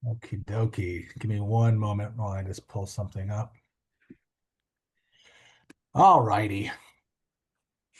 Okie dokie. Give me one moment while I just pull something up. All righty.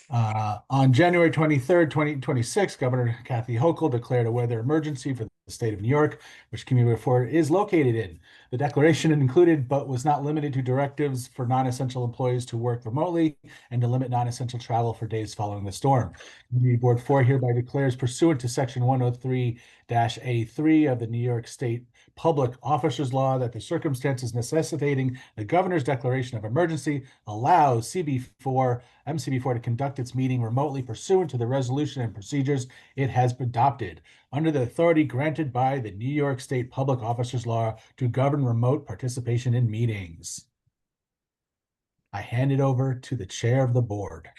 On January 23rd, 2026, Governor Kathy Hochul declared a weather emergency for the state of New York, which CommunityBoard is located in. The declaration included, but was not limited to, directives for non-essential employees to work remotely and to limit non-essential travel for days following the storm. CommunityBoard 4 hereby declares, pursuant to Section 103-A3 of the New York State Public Officers Law, that the circumstances necessitating the governor's declaration of emergency allows MCB4 to conduct its meeting remotely pursuant to the resolution and procedures it has adopted under the authority granted by the New York State Public Officers Law to govern remote participation in meetings. I hand it over to the chair of the board.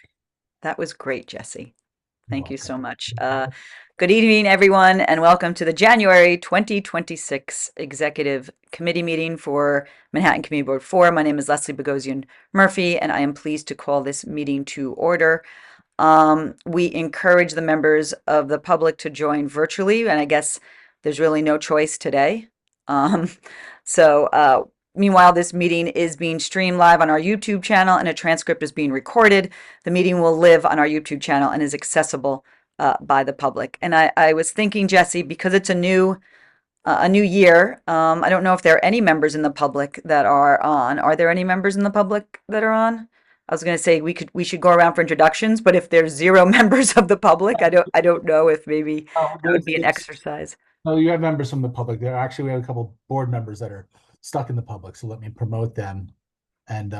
That was great, Jesse. Thank you so welcome. much. Good evening, everyone, and welcome to the January 2026 Executive Committee meeting for Manhattan Community Board 4. My name is Leslie Bogosian Murphy, and I am pleased to call this meeting to order. We encourage the members of the public to join virtually, and I guess there's really no choice today. Meanwhile, this meeting is being streamed live on our YouTube channel, and a transcript is being recorded. The meeting will live on our YouTube channel and is accessible by the public. And I was thinking, Jesse, because it's a new year, I don't know if there are any members in the public that are on. Are there any members in the public that are on? I was going to say we should go around for introductions, but if there's 0 members of the public, I don't know if maybe that would be an exercise. No, you have members from the public. There actually, we have a couple board members that are stuck in the public, so let me promote them. And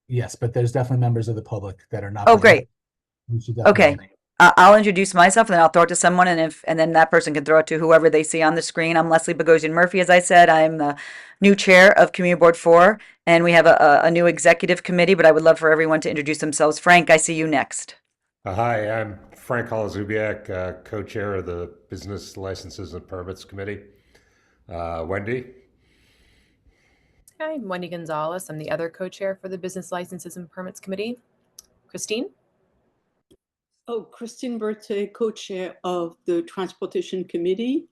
yes, but there's definitely members of the public that are not. Oh, great. Okay. Okay. I'll introduce myself and then I'll throw it to someone, and then that person can throw it to whoever they see on the screen. I'm Leslie Bogosian Murphy, as I said. I'm the new chair of Community Board 4, and we have a new executive committee, but I would love for everyone to introduce themselves. Frank, I see you next. Hi, I'm Frank Halazubiak, co-chair of the Business Licenses and Permits Committee. Wendy? Hi, I'm Wendy Gonzalez. I'm the other co-chair for the Business Licenses and Permits Committee. Christine? Oh, Christine Berthe, co-chair of the Transportation Committee,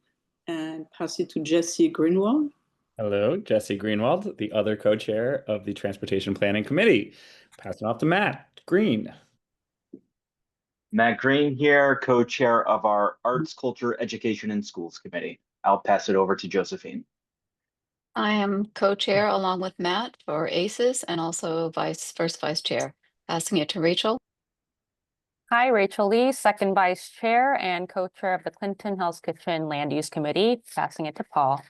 and pass it to Jesse Greenwald. Hello, Jesse Greenwald, the other co-chair of the Transportation Planning Committee. Passing off to Matt Green. Matt Green here, co-chair of our Arts, Culture, Education, and Schools Committee. I'll pass it over to Josephine. I am co-chair along with Matt for ACES and also first vice chair. Passing it to Rachel. Hi, Rachel Lee, second vice chair and co-chair of the Clinton Hell's Kitchen Land Use Committee. Passing it to Paul.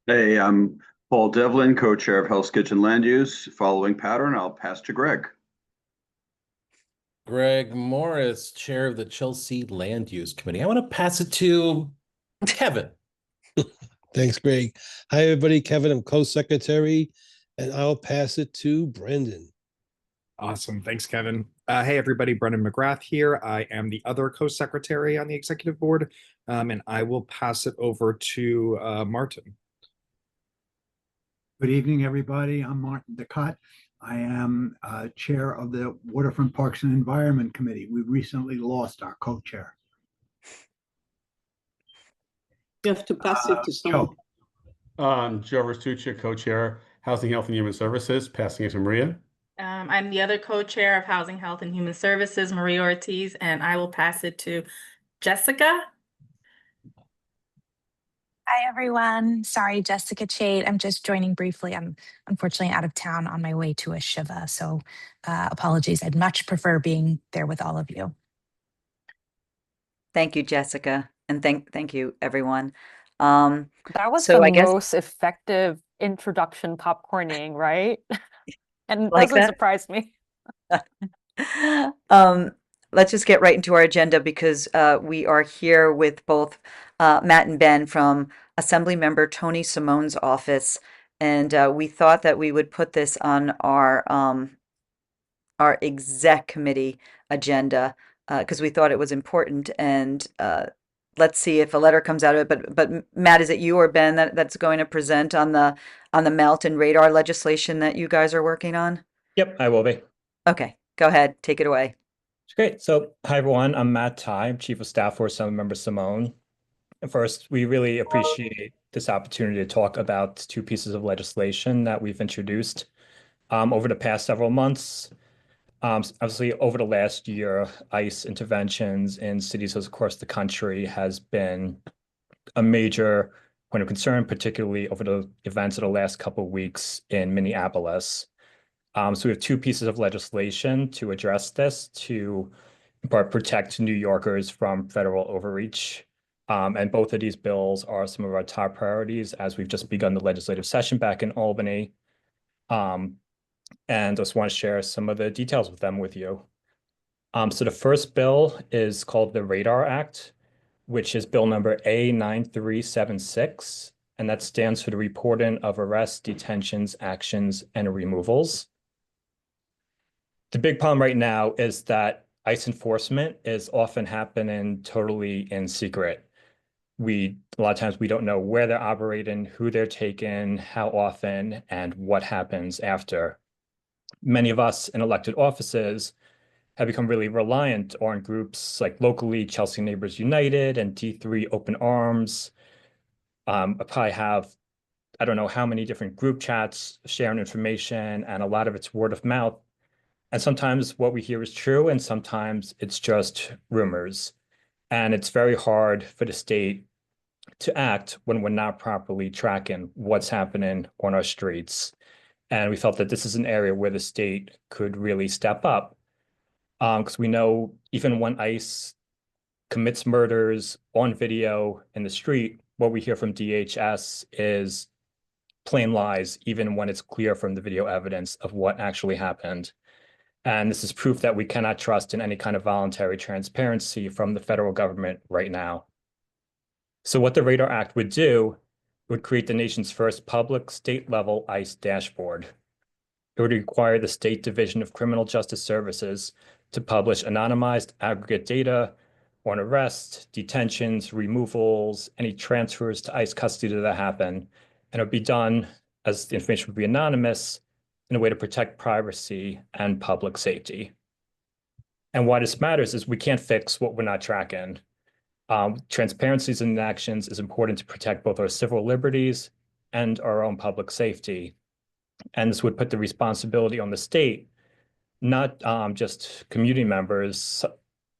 Hey, I'm Paul Devlin, co-chair of Hell's Kitchen Land Use. Following pattern, I'll pass to Greg. Greg Morris, chair of the Chelsea Land Use Committee. I want to pass it to Kevin. Thanks, Greg. Hi, everybody. Kevin, I'm co-secretary, and I'll pass it to Brendan. Awesome. Thanks, Kevin. Hey, everybody. Brendan McGrath here. I am the other co-secretary on the executive board, and I will pass it over to Martin. Good evening, everybody. I'm Martin Ducat. I am chair of the Waterfront Parks and Environment Committee. We recently lost our co-chair. You have to pass it to someone. Joe Restuccia, co-chair, Housing, Health, and Human Services, passing it to Maria. I'm the other co-chair of Housing, Health, and Human Services, Maria Ortiz, and I will pass it to Jessica. Hi, everyone. Sorry, Jessica Chait. I'm just joining briefly. I'm unfortunately out of town on my way to a Shiva, so apologies. I'd much prefer being there with all of you. Thank you, Jessica, and thank you, everyone. That was the most effective introduction popcorning, right? And it doesn't surprise me. Let's just get right into our agenda because we are here with both Matt and Ben from Assemblymember Tony Simone's office, and we thought that we would put this on our exec committee agenda because we thought it was important. And let's see if a letter comes out of it. But Matt, is it you or Ben that's going to present on the M.E.L.T and R.A.D.A.R legislation that you guys are working on? Yep, I will be. Okay, go ahead, take it away. Great. So, hi everyone. I'm Matt Ty, Chief of Staff for Assemblymember Simone. First, we really appreciate this opportunity to talk about two pieces of legislation that we've introduced over the past several months. Obviously, over the last year, ICE interventions in cities across the country has been a major point of concern, particularly over the events of the last couple of weeks in Minneapolis. So we have two pieces of legislation to address this, to in part protect New Yorkers from federal overreach. And both of these bills are some of our top priorities as we've just begun the legislative session back in Albany. And I just want to share some of the details with them with you. So the first bill is called the R.A.D.A.R Act, which is bill number A9376, and that stands for the Reporting of Arrests, Detentions, Actions, and Removals. The big problem right now is that ICE enforcement is often happening totally in secret. A lot of times we don't know where they're operating, who they're taking, how often, and what happens after. Many of us in elected offices have become really reliant on groups like locally Chelsea Neighbors United and D3 Open Arms. I probably have, I don't know how many different group chats sharing information, and a lot of it's word of mouth. And sometimes what we hear is true, and sometimes it's just rumors. And it's very hard for the state to act when we're not properly tracking what's happening on our streets. And we felt that this is an area where the state could really step up. Because we know even when ICE commits murders on video in the street, what we hear from DHS is plain lies, even when it's clear from the video evidence of what actually happened. And this is proof that we cannot trust in any kind of voluntary transparency from the federal government right now. So what the R.A.D.A.R Act would do would create the nation's first public state-level ICE dashboard. It would require the State Division of Criminal Justice Services to publish anonymized aggregate data on arrests, detentions, removals, any transfers to ICE custody that happen. And it would be done as the information would be anonymous in a way to protect privacy and public safety. And why this matters is we can't fix what we're not tracking. Transparencies in actions is important to protect both our civil liberties and our own public safety. And this would put the responsibility on the state, not just community members,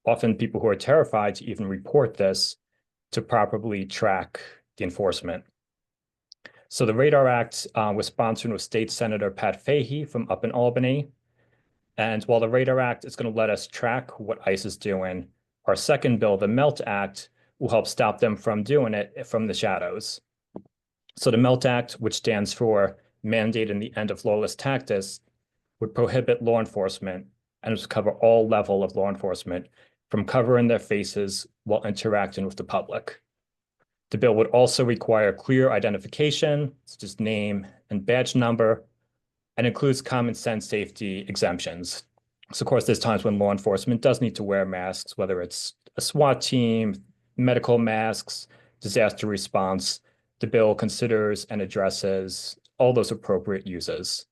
often people who are terrified to even report this, to properly track the enforcement. So the R.A.D.A.R Act was sponsored with State Senator Pat Fahy from up in Albany. And while the R.A.D.A.R Act is going to let us track what ICE is doing, our second bill, the M.E.L.T Act, will help stop them from doing it from the shadows. So the M.E.L.T Act, which stands for Mandating the End of Lawless Tactics, would prohibit law enforcement and would cover all level of law enforcement from covering their faces while interacting with the public. The bill would also require clear identification, such as name and badge number, and includes common sense safety exemptions. So, of course, there's times when law enforcement does need to wear masks, whether it's a SWAT team, medical masks, disaster response. The bill considers and addresses all those appropriate uses.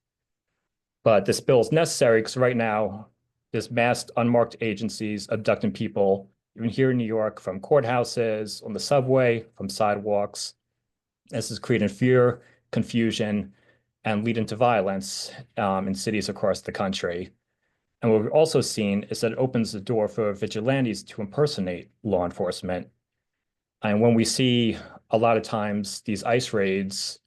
But this bill is necessary because right now, there's masked, unmarked agencies abducting people, even here in New York, from courthouses, on the subway, from sidewalks. This is creating fear, confusion, and leading to violence in cities across the country. And what we've also seen is that it opens the door for vigilantes to impersonate law enforcement. And when we see a lot of times these ICE raids,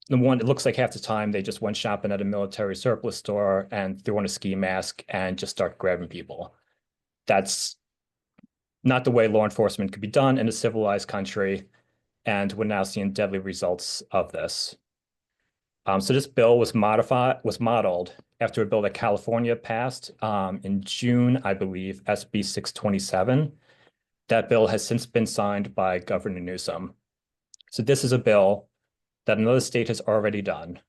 it looks like half the time they just went shopping at a military surplus store and threw on a ski mask and just start grabbing people. That's not the way law enforcement could be done in a civilized country, and we're now seeing deadly results of this. So this bill was modeled after a bill that California passed in June, I believe, SB 627. That bill has since been signed by Governor Newsom. So this is a bill that another state has already done,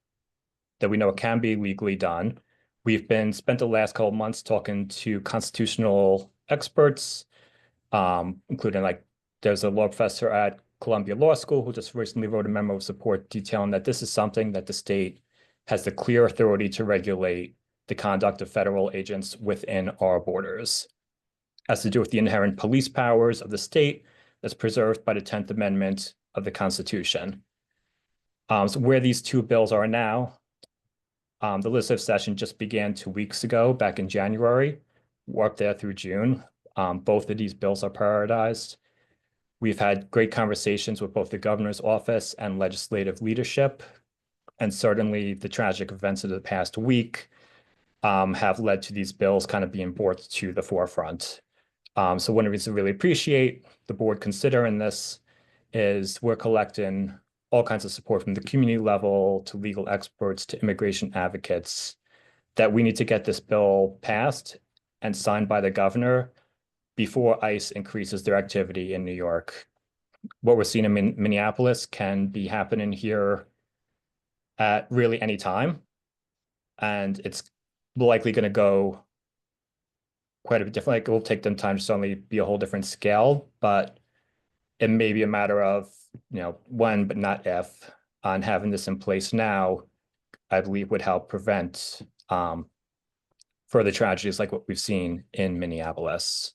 that we know it can be legally done. We've spent the last couple of months talking to constitutional experts, including there's a law professor at Columbia Law School who just recently wrote a memo of support detailing that this is something that the state has the clear authority to regulate the conduct of federal agents within our borders. It has to do with the inherent police powers of the state, that's preserved by the 10th Amendment of the Constitution. So where these two bills are now, the legislative session just began 2 weeks ago, back in January. We're up there through June. Both of these bills are prioritized. We've had great conversations with both the governor's office and legislative leadership. And certainly the tragic events of the past week have led to these bills kind of being brought to the forefront. So one of the reasons I really appreciate the board considering this is we're collecting all kinds of support from the community level to legal experts to immigration advocates that we need to get this bill passed and signed by the governor before ICE increases their activity in New York. What we're seeing in Minneapolis can be happening here at really any time. And it's likely going to go quite a bit different. Like, it will take them time to suddenly be a whole different scale, but it may be a matter of, when, but not if. And having this in place now, I believe, would help prevent further tragedies like what we've seen in Minneapolis.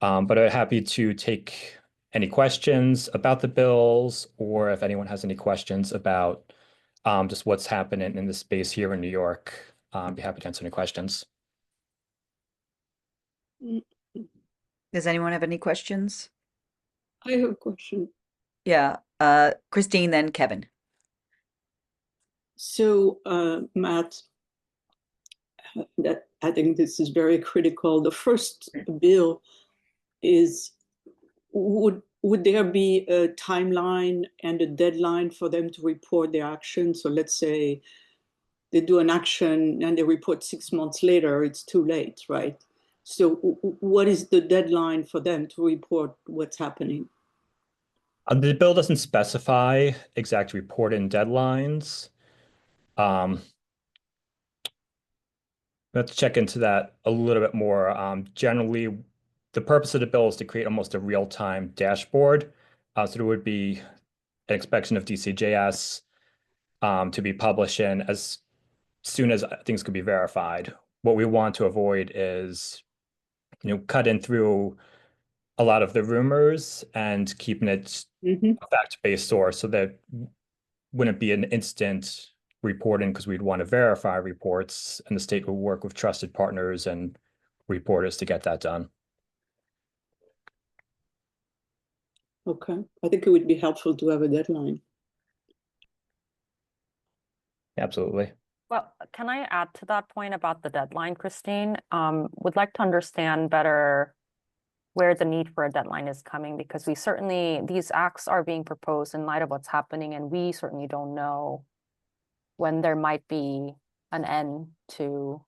But I'm happy to take any questions about the bills, or if anyone has any questions about just what's happening in the space here in New York, I'd be happy to answer any questions. Does anyone have any questions? I have a question. Yeah, Christine, then Kevin. So, Matt, I think this is very critical. The first bill is, would there be a timeline and a deadline for them to report their action? So let's say they do an action and they report 6 months later, it's too late, right? So what is the deadline for them to report what's happening? The bill doesn't specify exact reporting deadlines. Let's check into that a little bit more. Generally, the purpose of the bill is to create almost a real-time dashboard. So there would be an inspection of DCJS to be publishing as soon as things could be verified. What we want to avoid is, cutting through a lot of the rumors and keeping it a fact-based source, so that wouldn't be an instant reporting, because we'd want to verify reports, and the state will work with trusted partners and reporters to get that done. Okay, I think it would be helpful to have a deadline. Absolutely. Well, can I add to that point about the deadline, Christine? Would like to understand better where the need for a deadline is coming, because these acts are being proposed in light of what's happening, and we certainly don't know when there might be an end to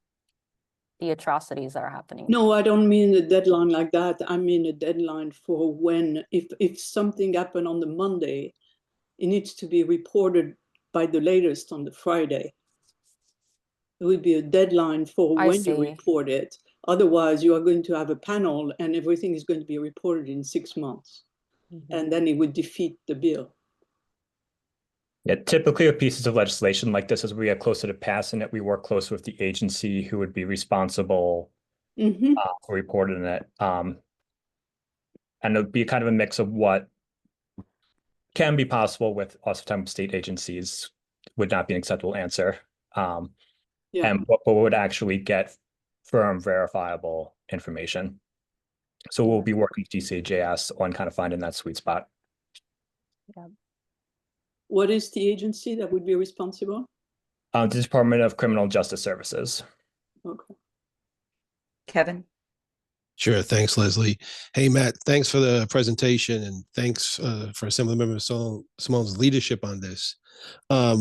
the atrocities that are happening. No, I don't mean a deadline like that. I mean a deadline for when, if something happened on the Monday, it needs to be reported by the latest on the Friday. There would be a deadline for when you report it. Otherwise, you are going to have a panel and everything is going to be reported in 6 months. And then it would defeat the bill. Yeah, typically with pieces of legislation like this, as we get closer to passing it, we work closer with the agency who would be responsible for reporting it. And it would be kind of a mix of what can be possible with oftentimes state agencies would not be an acceptable answer. And what would actually get firm, verifiable information. So we'll be working with DCJS on kind of finding that sweet spot. Yeah. What is the agency that would be responsible? The Department of Criminal Justice Services. Okay. Kevin? Sure. Thanks, Leslie. Hey, Matt, thanks for the presentation, and thanks for Assemblymember Simone's leadership on this. I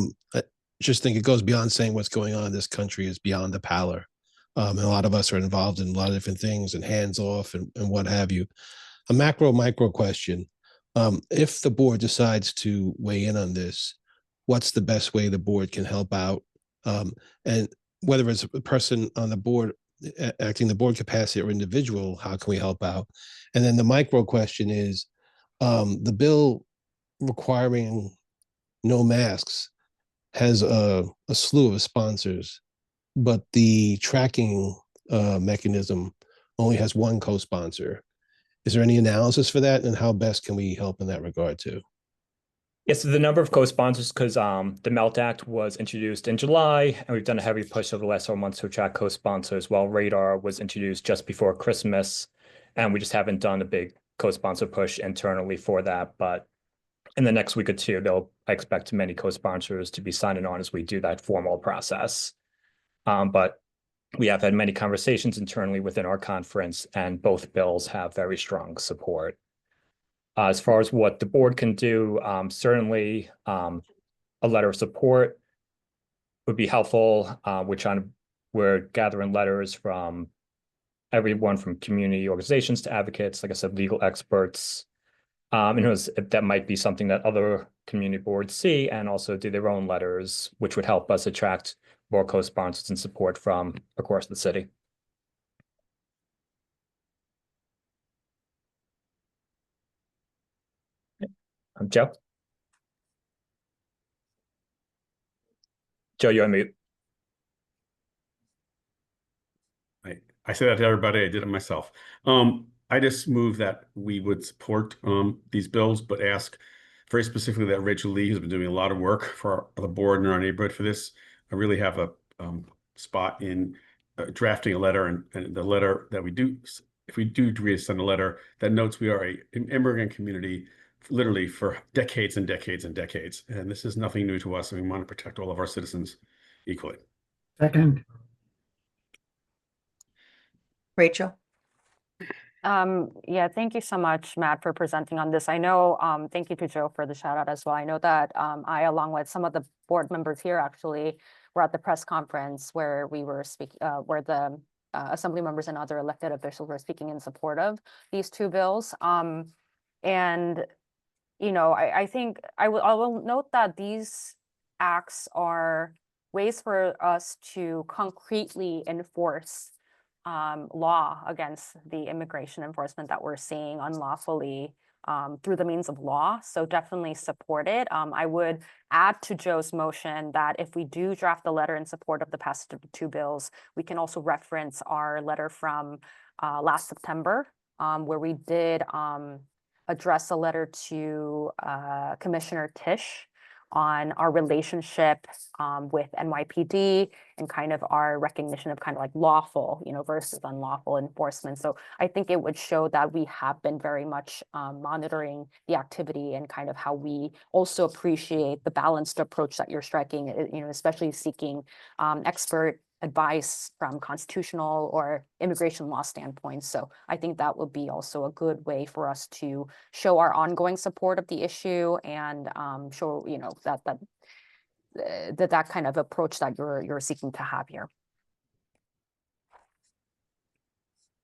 just think it goes beyond saying what's going on in this country is beyond the pallor. And a lot of us are involved in a lot of different things and hands off and what have you. A micro question. If the board decides to weigh in on this, what's the best way the board can help out? And whether it's a person on the board acting the board capacity or individual, how can we help out? And then the micro question is, the bill requiring no masks has a slew of sponsors, but the tracking mechanism only has one co-sponsor. Is there any analysis for that, and how best can we help in that regard too? Yes, so the number of co-sponsors, because the M.E.L.T Act was introduced in July, and we've done a heavy push over the last several months to attract co-sponsors, while R.A.D.A.R was introduced just before Christmas, and we just haven't done a big co-sponsor push internally for that. But in the next week or two, I expect many co-sponsors to be signing on as we do that formal process. But we have had many conversations internally within our conference, and both bills have very strong support. As far as what the board can do, certainly a letter of support would be helpful. We're gathering letters from everyone from community organizations to advocates, like I said, legal experts. That might be something that other community boards see and also do their own letters, which would help us attract more co-sponsors and support from across the city. Joe? Joe, you're on mute. I said that to everybody. I did it myself. I just move that we would support these bills, but ask very specifically that Rachel Lee, who's been doing a lot of work for the board and our neighborhood for this, I really have a spot in drafting a letter, and the letter that we do, if we do agree to send a letter that notes we are an immigrant community literally for decades and decades and decades. And this is nothing new to us, and we want to protect all of our citizens equally. Second. Rachel? Yeah, thank you so much, Matt, for presenting on this. I know, thank you to Joe for the shout out as well. I know that I, along with some of the board members here, actually were at the press conference where we were speaking, where the assembly members and other elected officials were speaking in support of these two bills. And, you know, I think I will note that these acts are ways for us to concretely enforce law against the immigration enforcement that we're seeing unlawfully through the means of law. So definitely support it. I would add to Joe's motion that if we do draft a letter in support of the passage of the two bills, we can also reference our letter from last September, where we did address a letter to Commissioner Tisch on our relationship with NYPD and kind of our recognition of kind of like lawful, you know, versus unlawful enforcement. So I think it would show that we have been very much monitoring the activity and kind of how we also appreciate the balanced approach that you're striking, you know, especially seeking expert advice from constitutional or immigration law standpoints. So I think that would be also a good way for us to show our ongoing support of the issue and show, you know, that kind of approach that you're seeking to have here.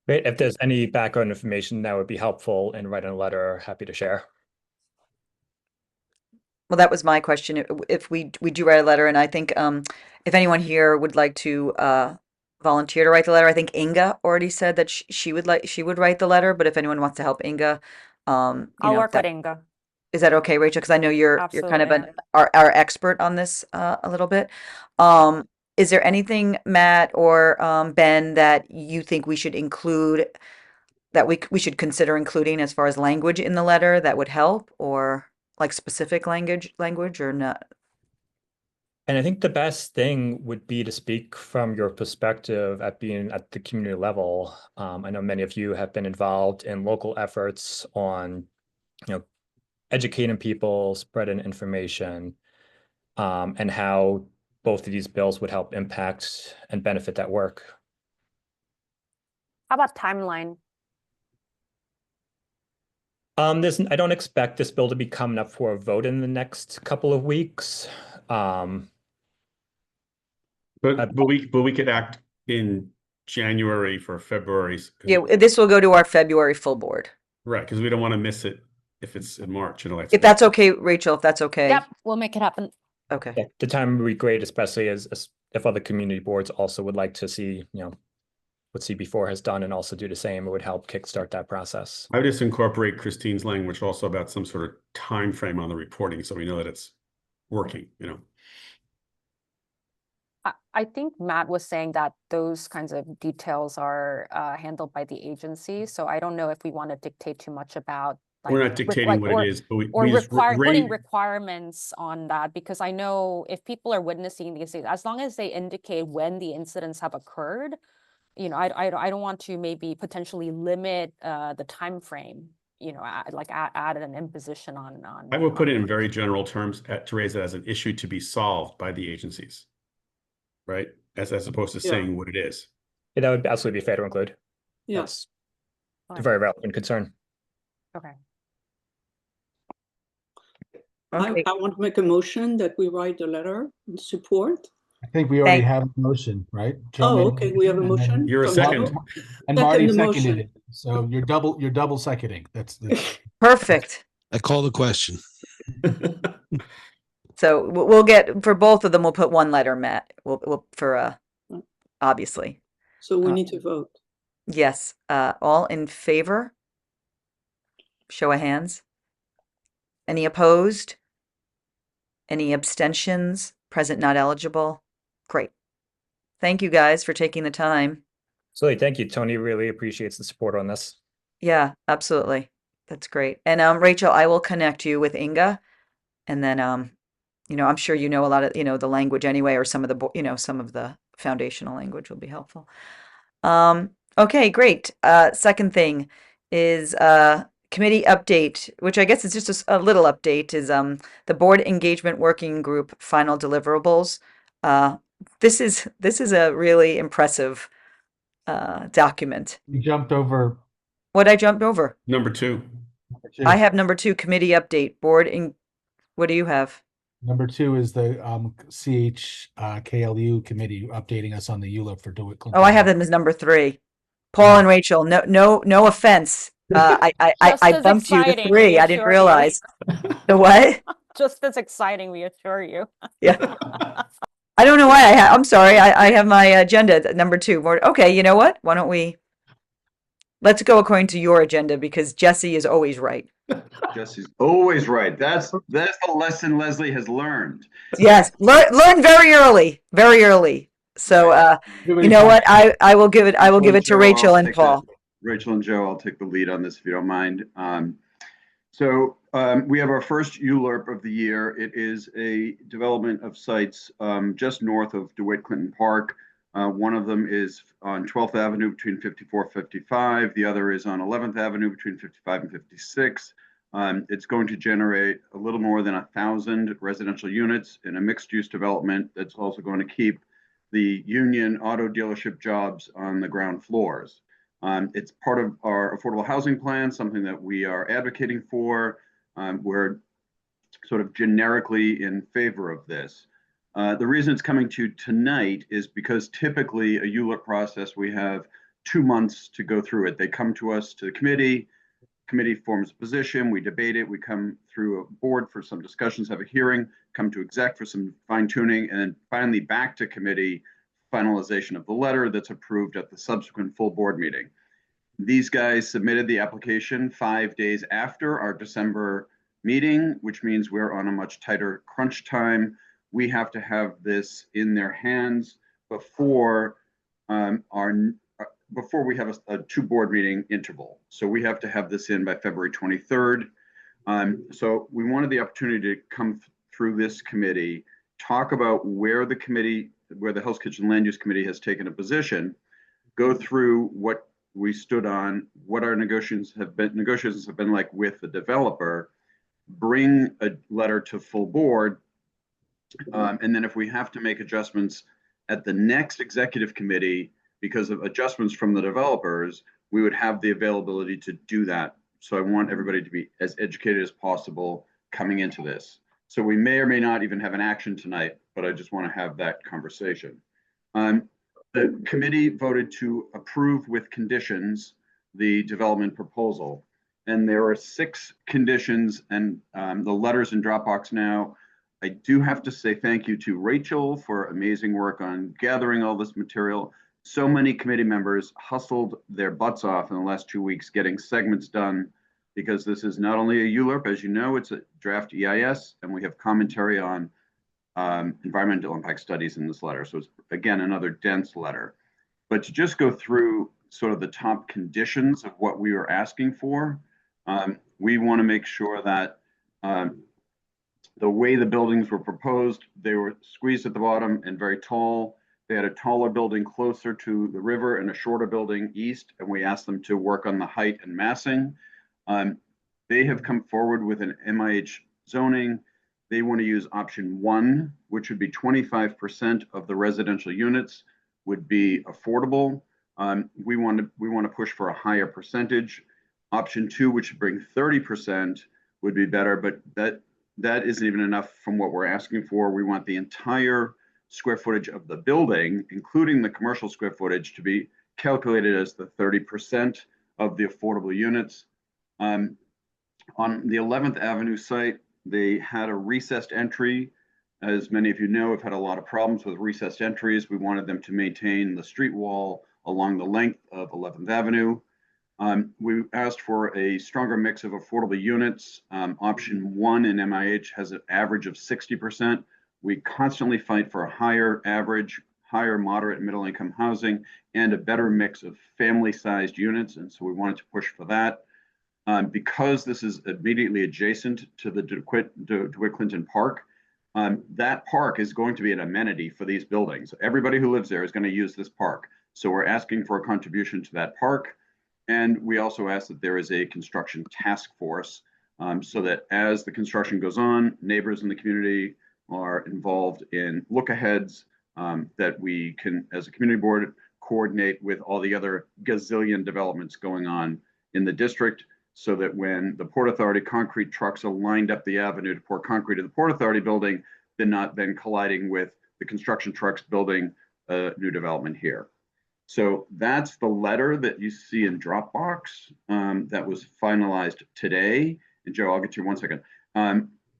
Great. If there's any background information that would be helpful in writing a letter, happy to share. Well, that was my question. If we do write a letter, and I think if anyone here would like to volunteer to write the letter, I think Inga already said that she would write the letter. But if anyone wants to help Inga, I'll work with Inga. Is that okay, Rachel? Because I know you're kind of our expert on this a little bit. Is there anything, Matt or Ben, that you think we should include, that we should consider including as far as language in the letter that would help, or like specific language or not? And I think the best thing would be to speak from your perspective at being at the community level. I know many of you have been involved in local efforts on, you know, educating people, spreading information, and how both of these bills would help impact and benefit that work. How about timeline? I don't expect this bill to be coming up for a vote in the next couple of weeks. But we could act in January for February. Yeah, this will go to our February full board. Right, because we don't want to miss it if it's in March. You know, if that's okay, Rachel, if that's okay. Yep, we'll make it happen. Okay. Yeah, the time would be great, especially as if other community boards also would like to see, you know, what CB4 has done and also do the same. It would help kickstart that process. I would just incorporate Christine's language also about some sort of time frame on the reporting, so we know that it's working, you know. I think Matt was saying that those kinds of details are handled by the agency. So I don't know if we want to dictate too much about We're not dictating what it is, but or we just putting requirements on that, because I know if people are witnessing these things, as long as they indicate when the incidents have occurred, you know, I don't want to maybe potentially limit the time frame, you know, add an imposition on. I will put it in very general terms to raise it as an issue to be solved by the agencies, right? As opposed to saying what it is. Yeah, that would absolutely be fair to include. Yeah. That's a very relevant concern. Okay. I want to make a motion that we write a letter in support. I think we already have a motion, right? Joe made a Okay, we have a and then- motion. You're a from second. Joe. And Marty the seconded motion. it. So you're double seconding. That's Perfect. I call the question. So we'll get, for both of them, we'll put one letter, Matt. We'll for obviously. So we need to vote. Yes. All in favor? Show of hands. Any opposed? Any abstentions? Present not eligible? Great. Thank you guys for taking the time. So thank you. Tony really appreciates the support on this. Yeah, absolutely. That's great. And Rachel, I will connect you with Inga, and then you know, I'm sure you know a lot of, you know, the language anyway, or some of the, you know, some of the foundational language will be helpful. Okay, great. Second thing is committee update, which I guess is just a little update, is the board engagement working group final deliverables. This is a really impressive document. You jumped over. What I jumped over? Number two. I have number 2, committee update, what do you have? Number 2 is the CHKLU committee updating us on the U.L.U.R.P for Dewitt. Oh, I have them as number 3. Paul and Rachel, no offense. I bumped you to 3. I didn't realize. The what? Just as exciting, we assure you. Yeah. I don't know why I'm sorry. I have my agenda at number 2. Okay, you know what? Why don't let's go according to your agenda, because Jesse is always right. Jesse's always right. That's the lesson Leslie has learned. Yes, learn very early, very early. So you know what? I will give it to Rachel and Paul. Rachel and Joe, I'll take the lead on this if you don't mind. So we have our first U.L.U.R.P of the year. It is a development of sites just north of DeWitt Clinton Park. One of them is on 12th Avenue between 54 and 55. The other is on 11th Avenue between 55 and 56. It's going to generate a little more than 1,000 residential units in a mixed-use development that's also going to keep the union auto dealership jobs on the ground floors. It's part of our affordable housing plan, something that we are advocating for. We're sort of generically in favor of this. The reason it's coming to tonight is because typically a U.L.U.R.P process, we have 2 months to go through it. They come to us to the committee forms a position, we debate it, we come through a board for some discussions, have a hearing, come to exec for some fine tuning, and then finally back to committee finalization of the letter that's approved at the subsequent full board meeting. These guys submitted the application 5 days after our December meeting, which means we're on a much tighter crunch time. We have to have this in their hands before before we have a 2 board meeting interval. So we have to have this in by February 23rd. So we wanted the opportunity to come through this committee, talk about where the Hell's Kitchen Land Use Committee has taken a position, go through what we stood on, what our negotiations have been like with the developer, bring a letter to full board, and then if we have to make adjustments at the next executive committee because of adjustments from the developers, we would have the availability to do that. So I want everybody to be as educated as possible coming into this. So we may or may not even have an action tonight, but I just want to have that conversation. The committee voted to approve with conditions the development proposal. And there are 6 conditions, and the letter's in Dropbox now. I do have to say thank you to Rachel for amazing work on gathering all this material. So many committee members hustled their butts off in the last 2 weeks getting segments done, because this is not only a U.L.U.R.P, as you know, it's a draft EIS, and we have commentary on environmental impact studies in this letter. So it's, again, another dense letter. But to just go through sort of the top conditions of what we were asking for, we want to make sure that the way the buildings were proposed, they were squeezed at the bottom and very tall. They had a taller building closer to the river and a shorter building east, and we asked them to work on the height and massing. They have come forward with an NYCHA zoning. They want to use option 1, which would be 25% of the residential units would be affordable. We want to push for a higher percentage. Option 2, which would bring 30%, would be better, but that isn't even enough from what we're asking for. We want the entire square footage of the building, including the commercial square footage, to be calculated as the 30% of the affordable units. On the 11th Avenue site, they had a recessed entry. As many of you know, have had a lot of problems with recessed entries. We wanted them to maintain the street wall along the length of 11th Avenue. We asked for a stronger mix of affordable units. Option 1 in MIH has an average of 60%. We constantly fight for a higher average, higher moderate and middle income housing, and a better mix of family-sized units. And so we wanted to push for that. Because this is immediately adjacent to the DeWitt Clinton Park, that park is going to be an amenity for these buildings. Everybody who lives there is going to use this park. So we're asking for a contribution to that park. And we also ask that there is a construction task force so that as the construction goes on, neighbors in the community are involved in look-aheads, that we can, as a community board, coordinate with all the other gazillion developments going on in the district, so that when the Port Authority concrete trucks are lined up the avenue to pour concrete to the Port Authority building, they're not then colliding with the construction trucks building a new development here. So that's the letter that you see in Dropbox that was finalized today. And Joe, I'll get to you in 1 second.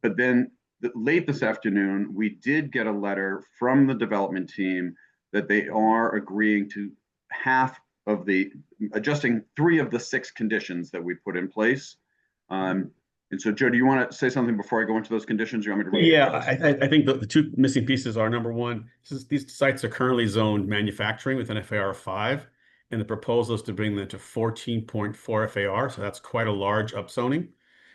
But then late this afternoon, we did get a letter from the development team that they are agreeing to half of the, adjusting 3 of the 6 conditions that we put in place. And so, Joe, do you want to say something before I go into those conditions? You want me to read? Yeah, I think the 2 missing pieces are, number 1, these sites are currently zoned manufacturing with an FAR 5, and the proposal is to bring them to 14.4 FAR, so that's quite a large upzoning.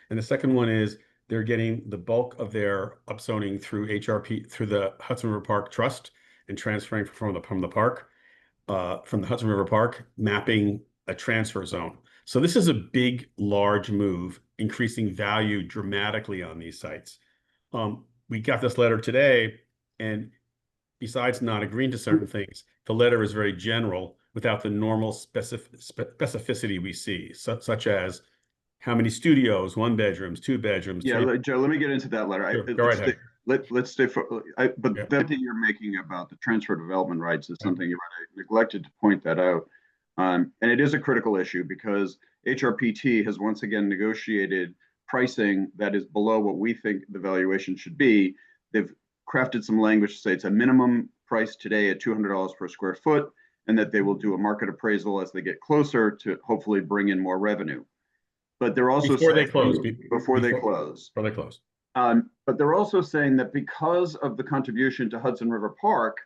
And the second one is they're getting the bulk of their upzoning through HRP, through the Hudson River Park Trust, and transferring from the park, from the Hudson River Park, mapping a transfer zone. So this is a big, large move, increasing value dramatically on these sites. We got this letter today, and besides not agreeing to certain things, the letter is very general without the normal specificity we see, such as how many studios, 1 bedrooms, 2 bedrooms. Yeah, Joe, let me get into that letter. Sure, go right ahead. Let's stay for, but the point that you're making about the transfer of development rights is something you neglected to point that out. And it is a critical issue because HRPT has once again negotiated pricing that is below what we think the valuation should be. They've crafted some language to say it's a minimum price today at $200 per square foot, and that they will do a market appraisal as they get closer to hopefully bring in more revenue. But they're also before saying, they close. Before they close. But they're also saying that because of the contribution to Hudson River Park,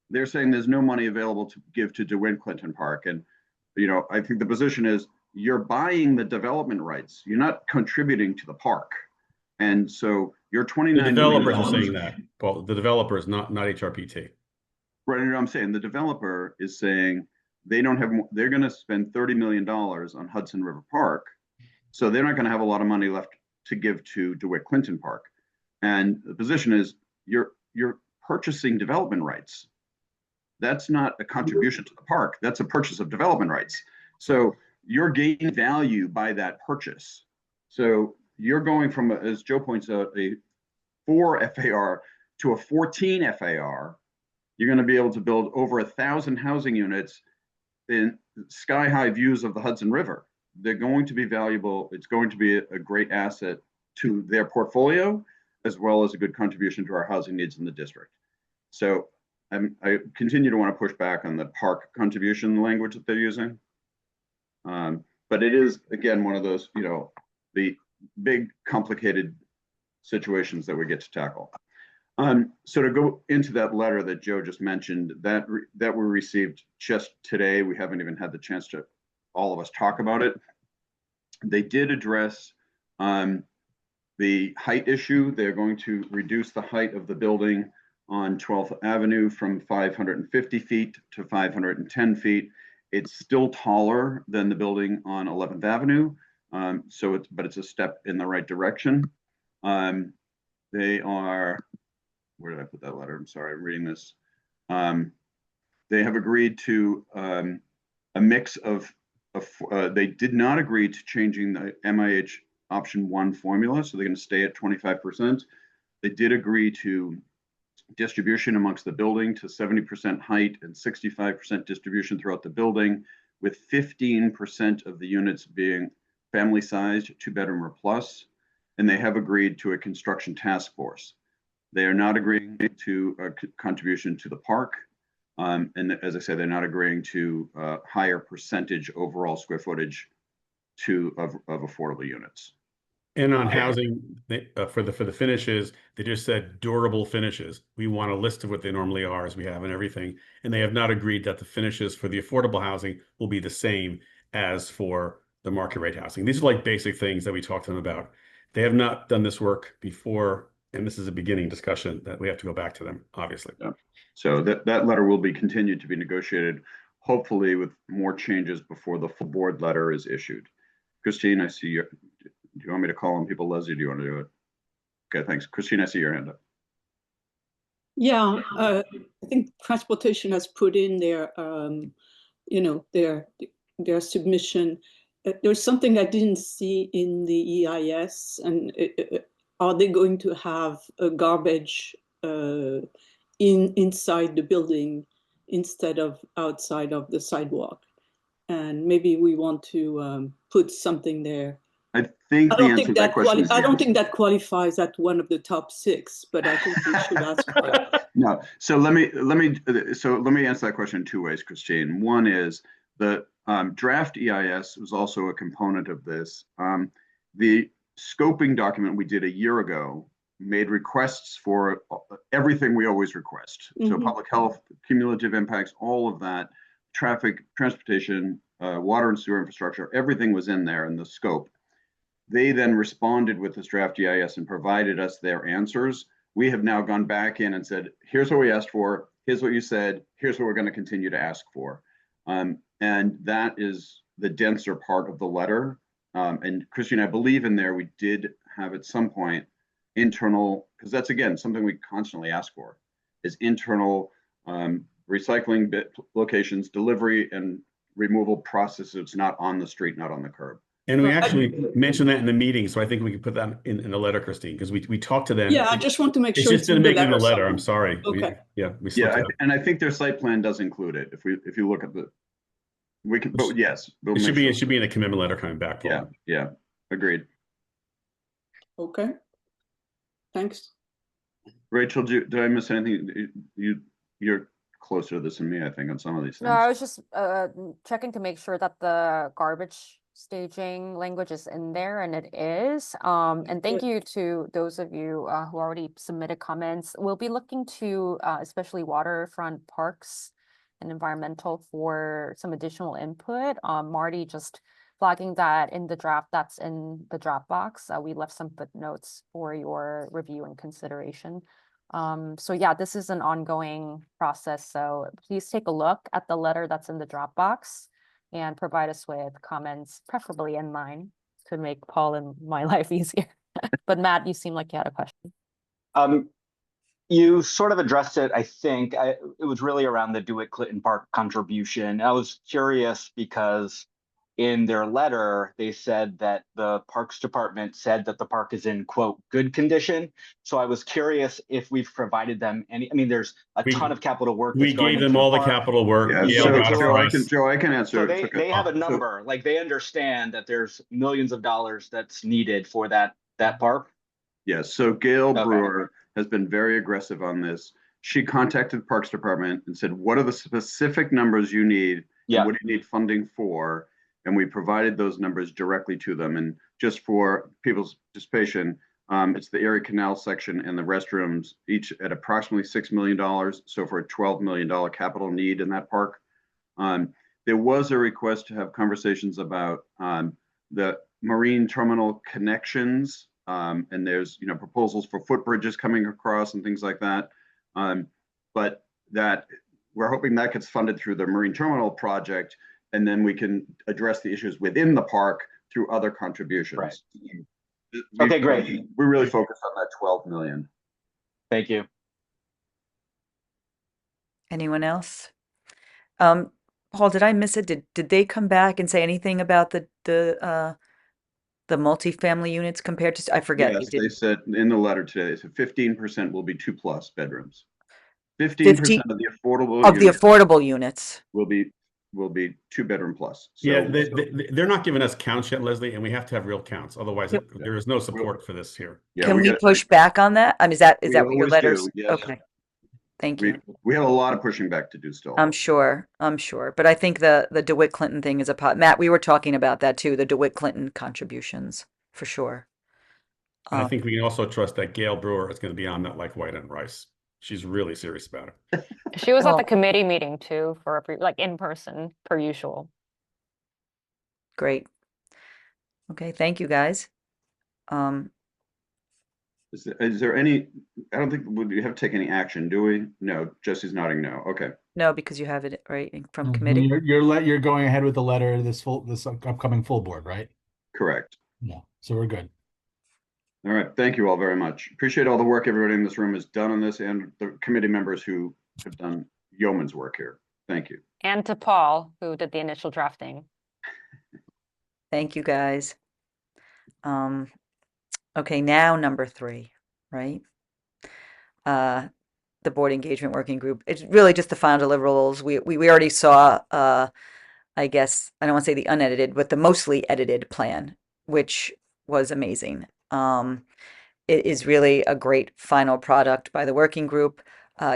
they're saying there's no money available to give to DeWitt Clinton Park. And, you know, I think the position is you're buying the development rights. You're not contributing to the park. And so your $29 million. The developers are saying that, Paul. The developers, not HRPT. Right. And I'm saying the developer is saying they don't have, they're going to spend $30 million on Hudson River Park. So they're not going to have a lot of money left to give to DeWitt Clinton Park. And the position is you're purchasing development rights. That's not a contribution to the park. That's a purchase of development rights. So you're gaining value by that purchase. So you're going from, as Joe points out, a 4 FAR to a 14 FAR. You're going to be able to build over 1,000 housing units in sky-high views of the Hudson River. They're going to be valuable. It's going to be a great asset to their portfolio, as well as a good contribution to our housing needs in the district. So I continue to want to push back on the park contribution language that they're using. But it is, again, one of those, you know, the big complicated situations that we get to tackle. So to go into that letter that Joe just mentioned, that we received just today, we haven't even had the chance to all of us talk about it. They did address the height issue. They're going to reduce the height of the building on 12th Avenue from 550 feet to 510 feet. It's still taller than the building on 11th Avenue, but it's a step in the right direction. They are, where did I put that letter? I'm sorry, I'm reading this. They have agreed to a mix of, they did not agree to changing the MIH option 1 formula, so they're going to stay at 25%. They did agree to distribution amongst the building to 70% height and 65% distribution throughout the building, with 15% of the units being family sized, 2-bedroom or plus. And they have agreed to a construction task force. They are not agreeing to a contribution to the park. And as I said, they're not agreeing to a higher percentage overall square footage of affordable units. And on housing, for the finishes, they just said durable finishes. We want a list of what they normally are, as we have and everything. And they have not agreed that the finishes for the affordable housing will be the same as for the market rate housing. These are like basic things that we talked to them about. They have not done this work before, and this is a beginning discussion that we have to go back to them, obviously. Yeah. So that letter will be continued to be negotiated, hopefully with more changes before the full board letter is issued. Christine, I see you. Do you want me to call on people? Leslie, do you want to do it? Okay, thanks. Christine, I see your hand up. Yeah, I think transportation has put in their, their submission. There's something I didn't see in the EIS, and are they going to have a garbage inside the building instead of outside of the sidewalk? And maybe we want to put something there. I think the answer to that question is I don't think that qualifies at one of the top 6, but I think we should ask for it. No, so let me answer that question in 2 ways, Christine. One is the draft EIS was also a component of this. The scoping document we did a year ago made requests for everything we always request. So public health, cumulative impacts, all of that, traffic, transportation, water and sewer infrastructure, everything was in there in the scope. They then responded with this draft EIS and provided us their answers. We have now gone back in and said, here's what we asked for, here's what you said, here's what we're going to continue to ask for. And that is the denser part of the letter. And Christine, I believe in there we did have at some point internal, because that's again something we constantly ask for, is internal recycling locations, delivery and removal processes, not on the street, not on the curb. And we actually mentioned that in the meeting, so I think we could put that in the letter, Christine, because we talked to them. Yeah, I just want to make sure it's just didn't make it in the letter. somewhere. I'm sorry. Okay. We slipped out. And I think their site plan does include it. If you look at we can, but yes, it should be in a commitment letter coming back. Paul. Yeah, agreed. Okay, thanks. Rachel, did I miss anything? You're closer to this than me, I think, on some of these things. No, I was just checking to make sure that the garbage staging language is in there, and it is. And thank you to those of you who already submitted comments. We'll be looking to especially waterfront parks and environmental for some additional input. Marty just flagging that in the draft that's in the Dropbox. We left some footnotes for your review and consideration. So yeah, this is an ongoing process. So please take a look at the letter that's in the Dropbox and provide us with comments, preferably in mine, to make Paul and my life easier. But Matt, you seem like you had a question. You sort of addressed it, I think. It was really around the Dewitt Clinton Park contribution. I was curious because in their letter, they said that the Parks Department said that the park is in, quote, good condition. So I was curious if we've provided them any, I mean, there's a ton of capital work. We gave them all the capital work. Yeah, Joe, I can answer. So they have a number, like they understand that there's millions of dollars that's needed for that park. Yes, so Gail Brewer has been very aggressive on this. She contacted the Parks Department and said, what are the specific numbers you need? Yeah. What do you need funding for? And we provided those numbers directly to them. And just for people's participation, It's the Erie Canal section and the restrooms, each at approximately $6 million. So for a $12 million capital need in that park. There was a request to have conversations about the marine terminal connections. And there's, proposals for footbridges coming across and things like that. But that we're hoping that gets funded through the marine terminal project, and then we can address the issues within the park through other contributions. Right. Okay, great. We really focus on that 12 million. Thank you. Anyone else? Paul, did I miss it? Did they come back and say anything about the multifamily units compared to, I forget. Yes, they said in the letter today, they said 15% will be 2+ bedrooms. 15 of the affordable of the units affordable units. will be 2-bedroom plus. So, Yeah, they're not giving us counts yet, Leslie, and we have to have real counts. Otherwise, there is no support for this here. yeah, Can we push back on that? I mean, is that we what your always letters? do, yes. Okay. Thank you. We have a lot of pushing back to do still. I'm sure. But I think the DeWitt Clinton thing is a pot. Matt, we were talking about that too, the DeWitt Clinton contributions, for sure. And I think we can also trust that Gail Brewer is going to be on that like white on rice. She's really serious about it. She was at the committee meeting too, for like in person, per usual. Great. Okay, thank you guys. Is there any, I don't think, we have to take any action, do we? No, Jesse's nodding no. Okay. No, because you have it right from committee. You're going ahead with the letter, this upcoming full board, right? Correct. Yeah, so we're good. All right, thank you all very much. Appreciate all the work everybody in this room has done on this, and the committee members who have done yeoman's work here. Thank you. And to Paul, who did the initial drafting. Thank you guys. Okay, now number 3, right? The board engagement working group. It's really just the final deliverables. We already saw, I guess, I don't want to say the unedited, but the mostly edited plan, which was amazing. It is really a great final product by the working group.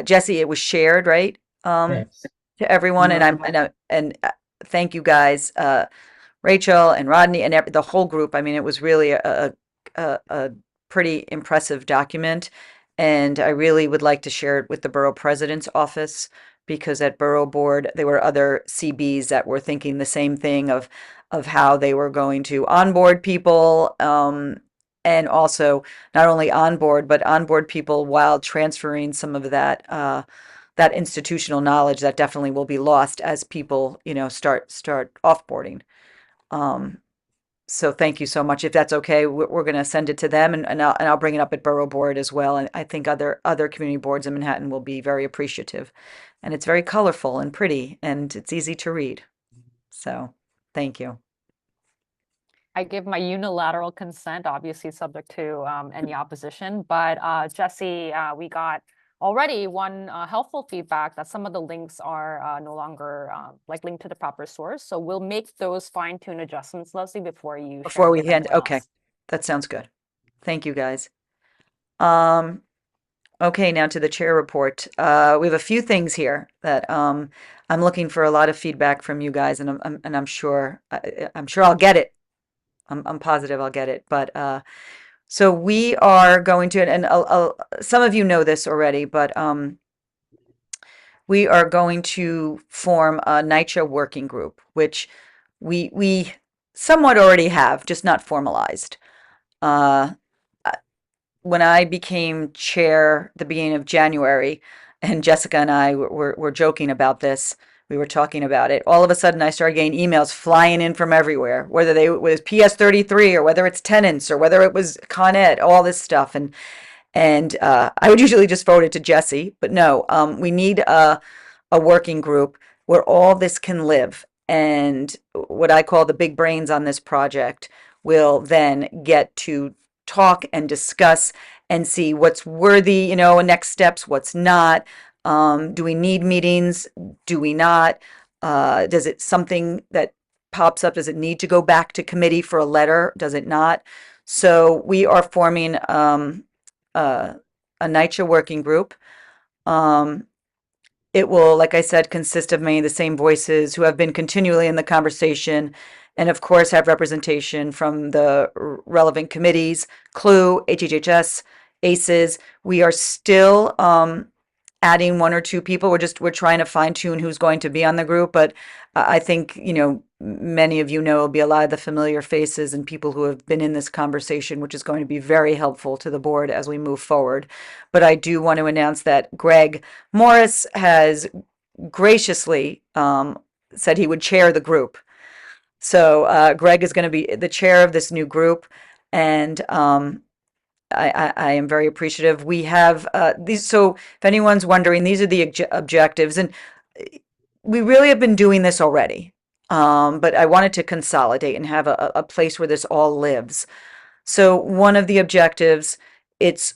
Jesse, it was shared, right? Yes. To everyone, and thank you guys, Rachel and Rodney and the whole group. I mean, it was really a pretty impressive document, and I really would like to share it with the borough president's office, because at borough board there were other CBs that were thinking the same thing of how they were going to onboard people, and also not only onboard but onboard people while transferring some of that that institutional knowledge that definitely will be lost as people start offboarding. So thank you so much. If that's okay, we're going to send it to them, and I'll bring it up at borough board as well. And I think other community boards in Manhattan will be very appreciative. And it's very colorful and pretty, and it's easy to read. So thank you. I give my unilateral consent, obviously subject to any opposition. But Jesse, we got already one helpful feedback that some of the links are no longer linked to the proper source. So we'll make those fine-tune adjustments, Leslie, before we hand. Okay, that sounds good. Thank you, guys. Okay, now to the chair report. We have a few things here that I'm looking for a lot of feedback from you guys, and I'm sure I'll get it. I'm positive I'll get it. But so we are going to, and some of you know this already, but we are going to form a NYCHA working group, which we somewhat already have, just not formalized. When I became chair at the beginning of January, and Jessica and I were joking about this, we were talking about it. All of a sudden, I started getting emails flying in from everywhere, whether it was PS33 or whether it's tenants or whether it was Con Ed, all this stuff. And I would usually just forward it to Jesse, but no, we need a working group where all this can live. And what I call the big brains on this project will then get to talk and discuss and see what's worthy, next steps, what's not. Do we need meetings? Do we not? Does it something that pops up? Does it need to go back to committee for a letter? Does it not? So we are forming a NYCHA working group. It will, like I said, consist of many of the same voices who have been continually in the conversation and of course have representation from the relevant committees, CHKLU, HHHS, ACES. We are still adding one or two people. We're trying to fine tune who's going to be on the group, but I think, you know, many of you know will be a lot of the familiar faces and people who have been in this conversation, which is going to be very helpful to the board as we move forward. But I do want to announce that Greg Morris has graciously said he would chair the group. So Greg is going to be the chair of this new group, and I am very appreciative. We have these. So if anyone's wondering, these are the objectives, and we really have been doing this already. But I wanted to consolidate and have a place where this all lives. So one of the objectives, it's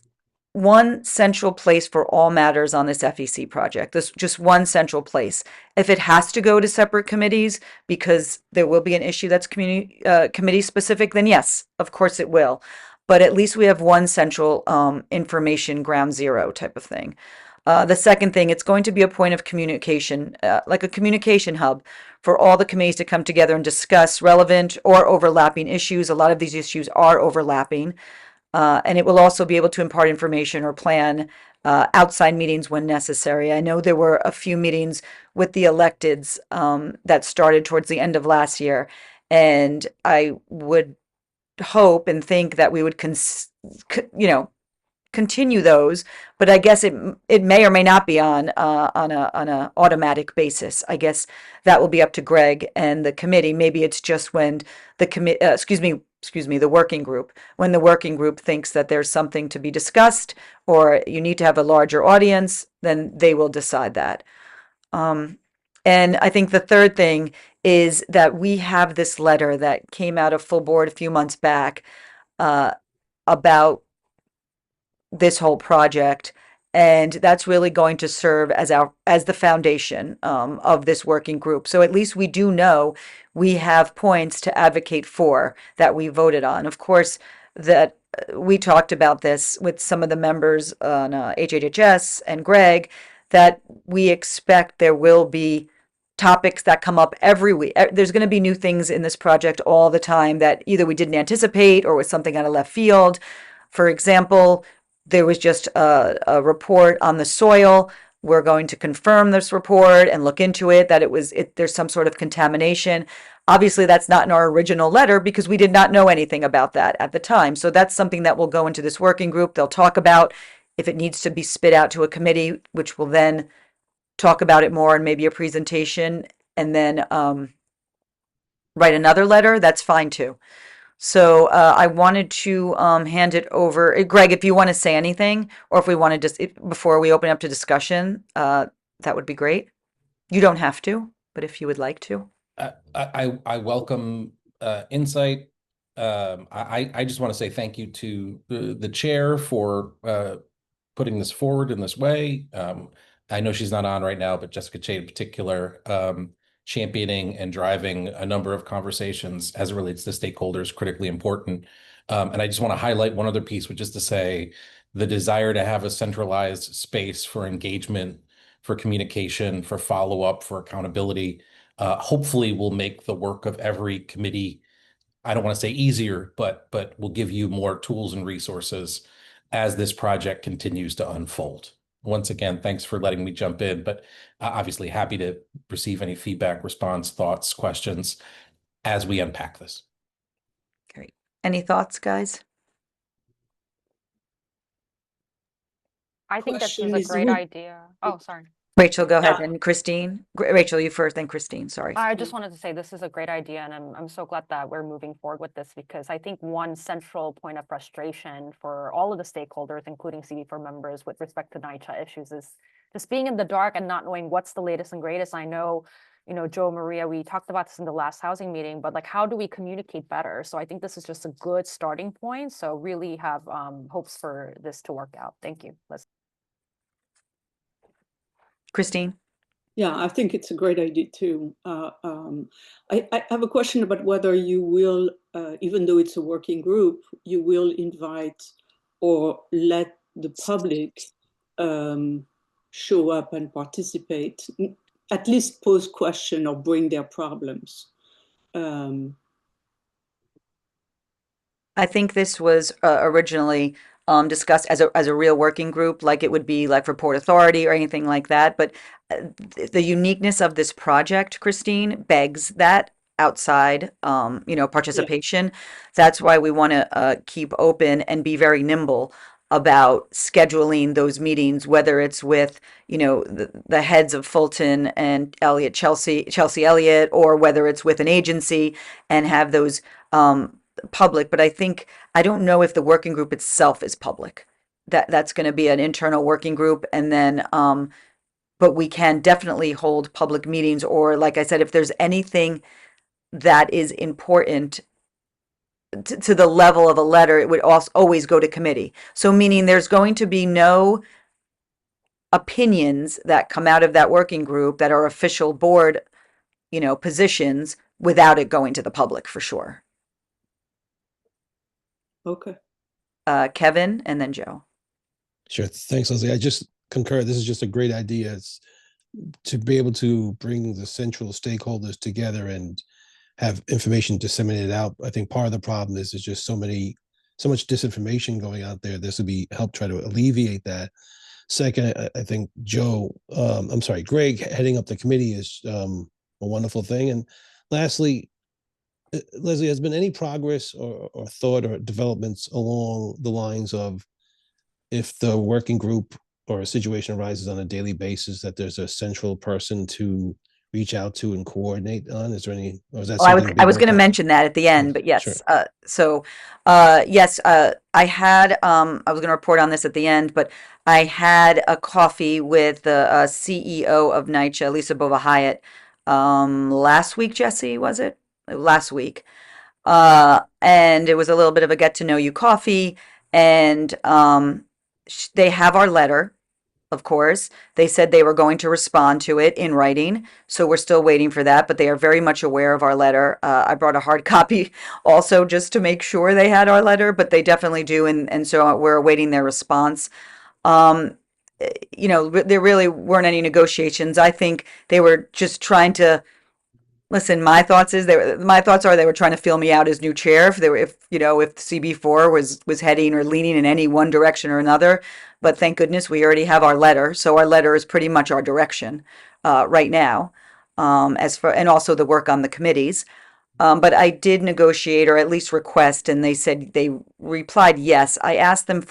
one central place for all matters on this FEC project. This just one central place. If it has to go to separate committees because there will be an issue that's committee specific, then yes, of course it will. But at least we have one central information ground zero type of thing. The second thing, it's going to be a point of communication, like a communication hub for all the committees to come together and discuss relevant or overlapping issues. A lot of these issues are overlapping. And it will also be able to impart information or plan outside meetings when necessary. I know there were a few meetings with the electeds that started towards the end of last year, and I would hope and think that we would continue those, but I guess it may or may not be on a automatic basis. I guess that will be up to Greg and the committee. Maybe it's just when the the working group, when the working group thinks that there's something to be discussed or you need to have a larger audience, then they will decide that. And I think the third thing is that we have this letter that came out of full board a few months back about this whole project, and that's really going to serve as the foundation of this working group. So at least we do know we have points to advocate for that we voted on. Of course, that we talked about this with some of the members on HHHS and Greg, that we expect there will be topics that come up every week. There's going to be new things in this project all the time that either we didn't anticipate or was something out of left field. For example, there was just a report on the soil. We're going to confirm this report and look into it, that there's some sort of contamination. Obviously, that's not in our original letter because we did not know anything about that at the time. So that's something that will go into this working group. They'll talk about if it needs to be spit out to a committee, which will then talk about it more and maybe a presentation, and then write another letter. That's fine too. So I wanted to hand it over. Greg, if you want to say anything, or if we want to just, before we open up to discussion, that would be great. You don't have to, but if you would like to. I welcome insight. I just want to say thank you to the chair for putting this forward in this way. I know she's not on right now, but Jessica Chait in particular, championing and driving a number of conversations as it relates to stakeholders, critically important. And I just want to highlight one other piece, which is to say the desire to have a centralized space for engagement, for communication, for follow-up, for accountability, hopefully will make the work of every committee, I don't want to say easier, but will give you more tools and resources as this project continues to unfold. Once again, thanks for letting me jump in, but obviously happy to receive any feedback, response, thoughts, questions as we unpack this. Great. Any thoughts, guys? I think this is a great idea. Oh, sorry. Rachel, go ahead, and Christine. Rachel, you first, then Christine, sorry. I just wanted to say this is a great idea, and I'm so glad that we're moving forward with this, because I think one central point of frustration for all of the stakeholders, including CB4 members, with respect to NYCHA issues is just being in the dark and not knowing what's the latest and greatest. I know, Joe, Maria, we talked about this in the last housing meeting, but like, how do we communicate better? So I think this is just a good starting point. So really have hopes for this to work out. Thank you. Christine? Yeah, I think it's a great idea too. I have a question about whether you will, even though it's a working group, you will invite or let the public show up and participate, at least pose question or bring their problems. I think this was originally discussed as a real working group, like it would be like for Port Authority or anything like that. But the uniqueness of this project, Christine, begs that outside, participation. That's why we want to keep open and be very nimble about scheduling those meetings, whether it's with, the heads of Fulton and Chelsea Elliott, or whether it's with an agency and have those public. But I don't know if the working group itself is public. That's going to be an internal working group, and then but we can definitely hold public meetings, or like I said, if there's anything that is important to the level of a letter, it would also always go to committee. So meaning there's going to be no opinions that come out of that working group that are official board, positions without it going to the public for sure. Okay. Kevin and then Joe. Sure. Thanks, Leslie. I just concur. This is just a great idea. It's to be able to bring the central stakeholders together and have information disseminated out. I think part of the problem is there's just so much disinformation going out there. This would be help try to alleviate that. Second, I think Greg heading up the committee is a wonderful thing. And lastly, Leslie, has been any progress or thought or developments along the lines of if the working group or a situation arises on a daily basis that there's a central person to reach out to and coordinate on? Is there any, or is that something I was going to mention that at the end, but yes. Sure. Yes, I had, I was going to report on this at the end, but I had a coffee with the CEO of NYCHA, Lisa Bova-Hyatt, last week, Jesse, was it? Last week. And it was a little bit of a get to know you coffee, and they have our letter. Of course, they said they were going to respond to it in writing, so we're still waiting for that, but they are very much aware of our letter. I brought a hard copy also just to make sure they had our letter, but they definitely do, and so we're awaiting their response. There really weren't any negotiations. I think they were just trying to listen. My thoughts are they were trying to feel me out as new chair if CB4 was heading or leaning in any one direction or another. But thank goodness we already have our letter, so our letter is pretty much our direction right now. And also the work on the committees. But I did negotiate, or at least request, and they replied yes. I asked them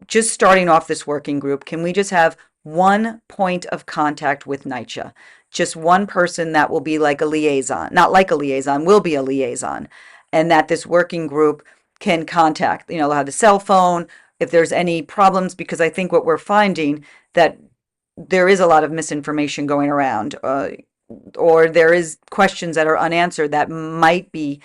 just starting off this working group, can we just have one point of contact with NYCHA? Just one person that will be like a liaison, not like a liaison, will be a liaison, and that this working group can contact, they'll have the cell phone if there's any problems, because I think what we're finding that there is a lot of misinformation going around, or there is questions that are unanswered that might be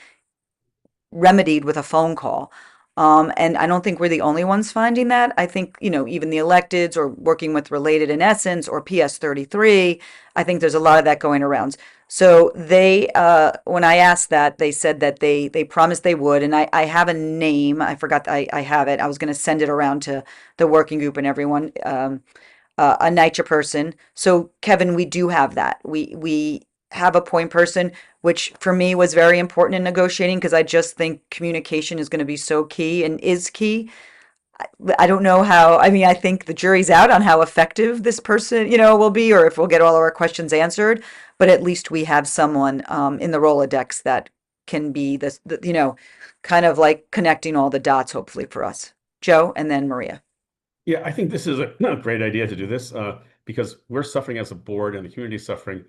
remedied with a phone call. And I don't think we're the only ones finding that. I think, even the electeds or working with Related in Essence or PS33, I think there's a lot of that going around. So they, when I asked that, they said that they promised they would. And I have a name. I forgot, I have it. I was going to send it around to the working group and everyone, a NYCHA person. So Kevin, we do have that. We have a point person, which for me was very important in negotiating, because I just think communication is going to be so key and is key. I don't know how, I think the jury's out on how effective this person, will be, or if we'll get all of our questions answered, but at least we have someone in the Rolodex that can be this, kind of like connecting all the dots, hopefully for us. Joe, and then Maria. Yeah, I think this is a great idea to do this because we're suffering as a board and the community is suffering.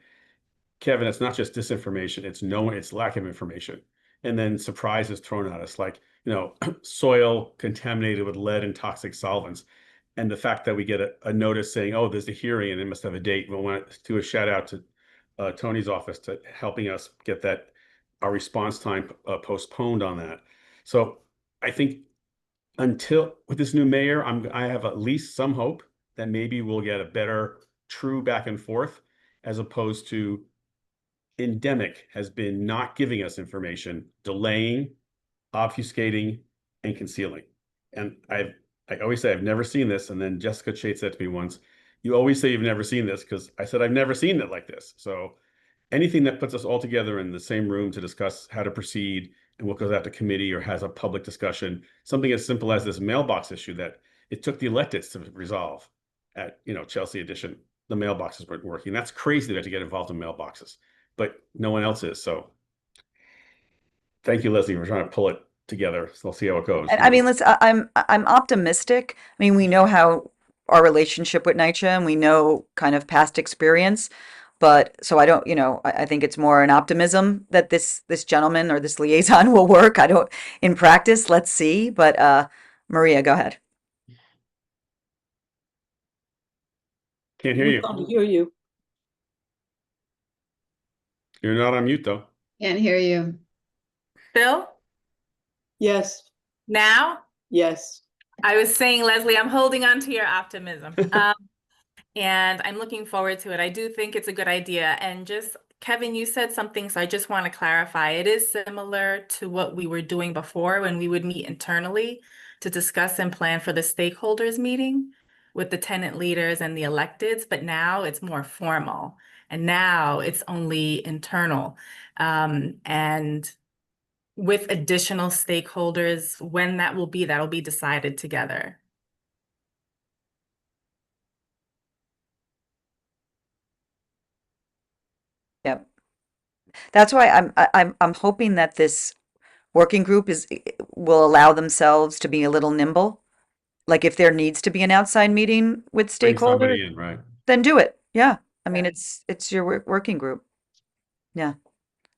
Kevin, it's not just disinformation, it's lack of information. And then surprise is thrown at us, like, soil contaminated with lead and toxic solvents. And the fact that we get a notice saying, oh, there's a hearing and it must have a date. We want to do a shout out to Tony's office to helping us get our response time postponed on that. So I think until with this new mayor, I have at least some hope that maybe we'll get a better true back and forth, as opposed to endemic has been not giving us information, delaying, obfuscating, and concealing. And I always say I've never seen this. And then Jessica Chait said to me once, you always say you've never seen this, because I said I've never seen it like this. So anything that puts us all together in the same room to discuss how to proceed and what goes out to committee or has a public discussion, something as simple as this mailbox issue that it took the electeds to resolve at, Chelsea Edition. The mailboxes weren't working. That's crazy that we have to get involved in mailboxes, but no one else is. So thank you, Leslie, for trying to pull it together. So we'll see how it goes. And I mean, listen, I'm optimistic. I mean, we know how our relationship with NYCHA, and we know kind of past experience. But so I don't, I think it's more an optimism that this gentleman or this liaison will work. I don't, in practice, let's see. But Maria, go ahead. Can't hear We you. can't hear you. You're not on mute though. Can't hear you. Phil? Yes. Now? Yes. I was saying, Leslie, I'm holding on to your optimism. And I'm looking forward to it. I do think it's a good idea. And just, Kevin, you said something, so I just want to clarify. It is similar to what we were doing before when we would meet internally to discuss and plan for the stakeholders meeting with the tenant leaders and the electeds, but now it's more formal. And now it's only internal. And with additional stakeholders, when that will be, that'll be decided together. Yep. That's why I'm hoping that this working group will allow themselves to be a little nimble. Like if there needs to be an outside meeting with Bring stakeholders, somebody in, right? then do it. Yeah. I mean, it's your working group. Yeah.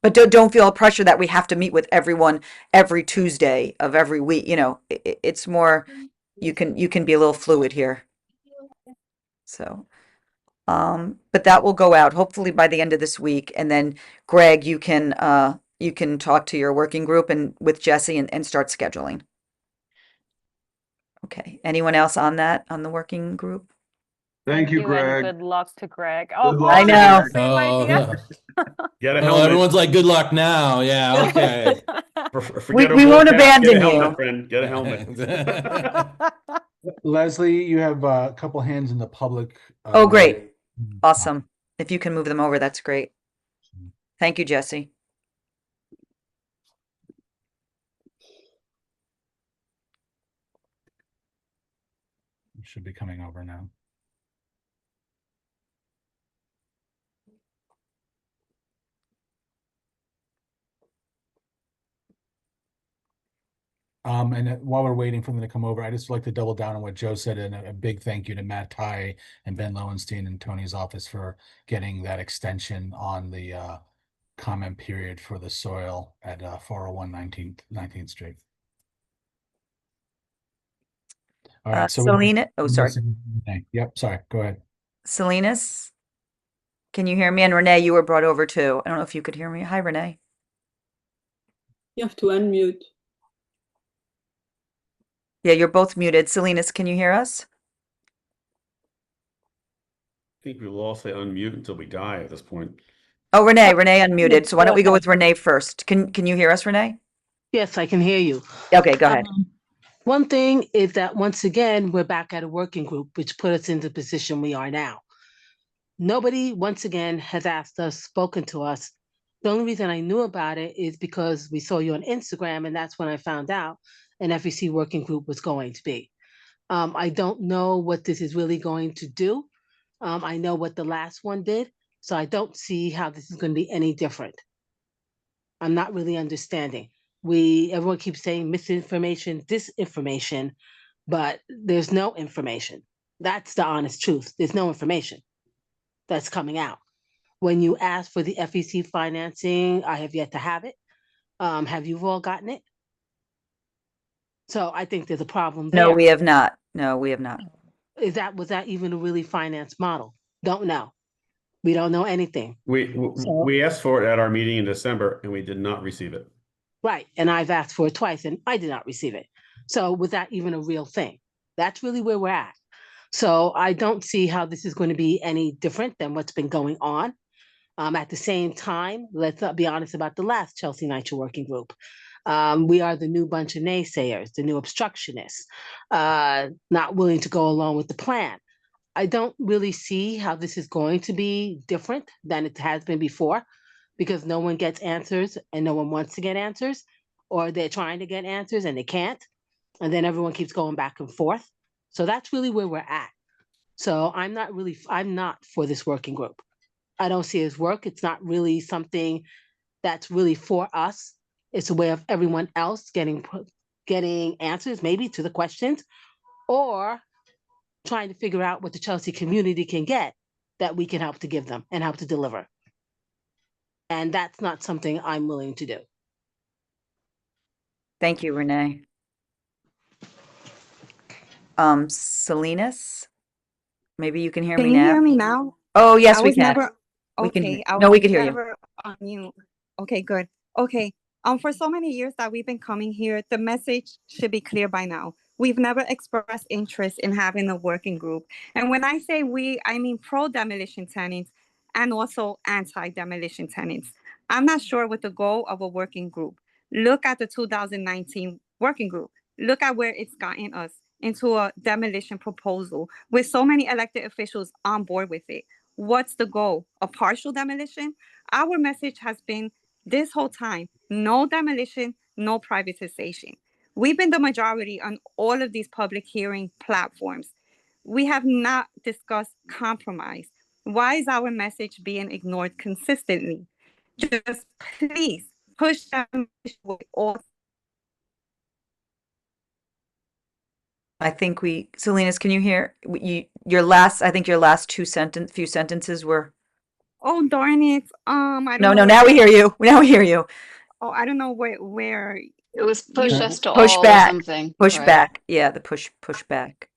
But don't feel pressure that we have to meet with everyone every Tuesday of every week. It's more, you can be a little fluid here. So, but that will go out hopefully by the end of this week. And then Greg, you can talk to your working group and with Jesse and start scheduling. Okay. Anyone else on the working group? Thank you, And Greg. good luck to Greg. Good Oh, luck, I know. same idea. Get a Oh, helmet. everyone's like, good luck now. Yeah, okay. Forget a We won't wool cap, get abandon a helmet, you. friend. Get a helmet. Leslie, you have a couple hands in the public. Oh, great. Awesome. If you can move them over, that's great. Thank you, Jesse. Should be coming over now. And while we're waiting for them to come over, I just like to double down on what Joe said, and a big thank you to Matt Ty and Ben Lowenstein and Tony's office for getting that extension on the comment period for the soil at 401 19th Street. All right, so Selena, oh, sorry. Yep, sorry, go ahead. Salinas, can you hear me? And Renee, you were brought over too. I don't know if you could hear me. Hi, Renee. You have to unmute. Yeah, you're both muted. Salinas, can you hear us? I think we will all say unmute until we die at this point. Oh, Renee unmuted. So why don't we go with Renee first? Can you hear us, Renee? Yes, I can hear you. Okay, go ahead. One thing is that once again, we're back at a working group, which put us in the position we are now. Nobody, once again, has asked us, spoken to us. The only reason I knew about it is because we saw you on Instagram, and that's when I found out an FEC working group was going to be. I don't know what this is really going to do. I know what the last one did, so I don't see how this is going to be any different. I'm not really understanding. Everyone keeps saying misinformation, disinformation, but there's no information. That's the honest truth. There's no information that's coming out. When you ask for the FEC financing, I have yet to have it. Have you all gotten it? So I think there's a problem there. No, we have not. No, we have not. Was that even a really financed model? Don't know. We don't know anything. We asked for it at our meeting in December and we did not receive it. Right. And I've asked for it twice and I did not receive it. So was that even a real thing? That's really where we're at. So I don't see how this is going to be any different than what's been going on. At the same time, let's be honest about the last Chelsea NYCHA working group. We are the new bunch of naysayers, the new obstructionists, not willing to go along with the plan. I don't really see how this is going to be different than it has been before, because no one gets answers and no one wants to get answers, or they're trying to get answers and they can't. And then everyone keeps going back and forth. So that's really where we're at. So I'm not for this working group. I don't see it as work. It's not really something that's really for us. It's a way of everyone else getting answers maybe to the questions, or trying to figure out what the Chelsea community can get that we can help to give them and help to deliver. And that's not something I'm willing to do. Thank you, Renee. Salinas, maybe you can hear Can me you now? hear me now? Oh, yes, I we was can. never We can. okay. I No, was we can hear you. never on mute. Okay, good. Okay. For so many years that we've been coming here, the message should be clear by now. We've never expressed interest in having a working group. And when I say we, I mean pro-demolition tenants and also anti-demolition tenants. I'm not sure what the goal of a working group. Look at the 2019 working group. Look at where it's gotten us into a demolition proposal with so many elected officials on board with it. What's the goal? A partial demolition? Our message has been this whole time, no demolition, no privatization. We've been the majority on all of these public hearing platforms. We have not discussed compromise. Why is our message being ignored consistently? Just please push them with all. I think Salinas, can you hear I think your last few sentences were. Oh, darn it. I don't No, know. now we hear you. Now we hear you. Oh, I don't know where It was push us to Push all or back. something. Push right? back. Yeah, the push back.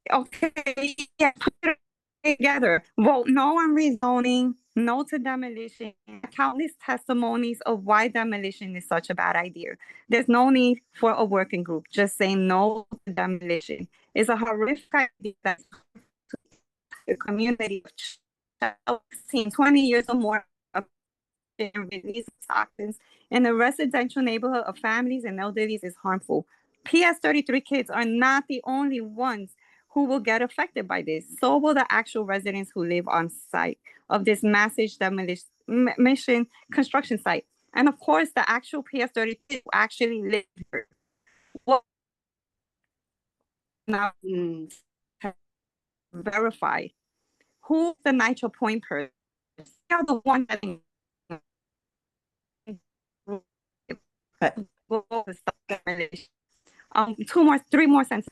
Okay, yeah, put it together. Vote no on rezoning, no to demolition. Countless testimonies of why demolition is such a bad idea. There's no need for a working group. Just saying no to demolition is a horrific idea that's the community of 20 years or more of release toxins in the residential neighborhood of families and elderly is harmful. PS33 kids are not the only ones who will get affected by this. So will the actual residents who live on site of this massive demolition construction site. And of course, the actual PS33 who actually live here. Well, now verified. Who's the NYCHA point person? They are the one that three more sentences.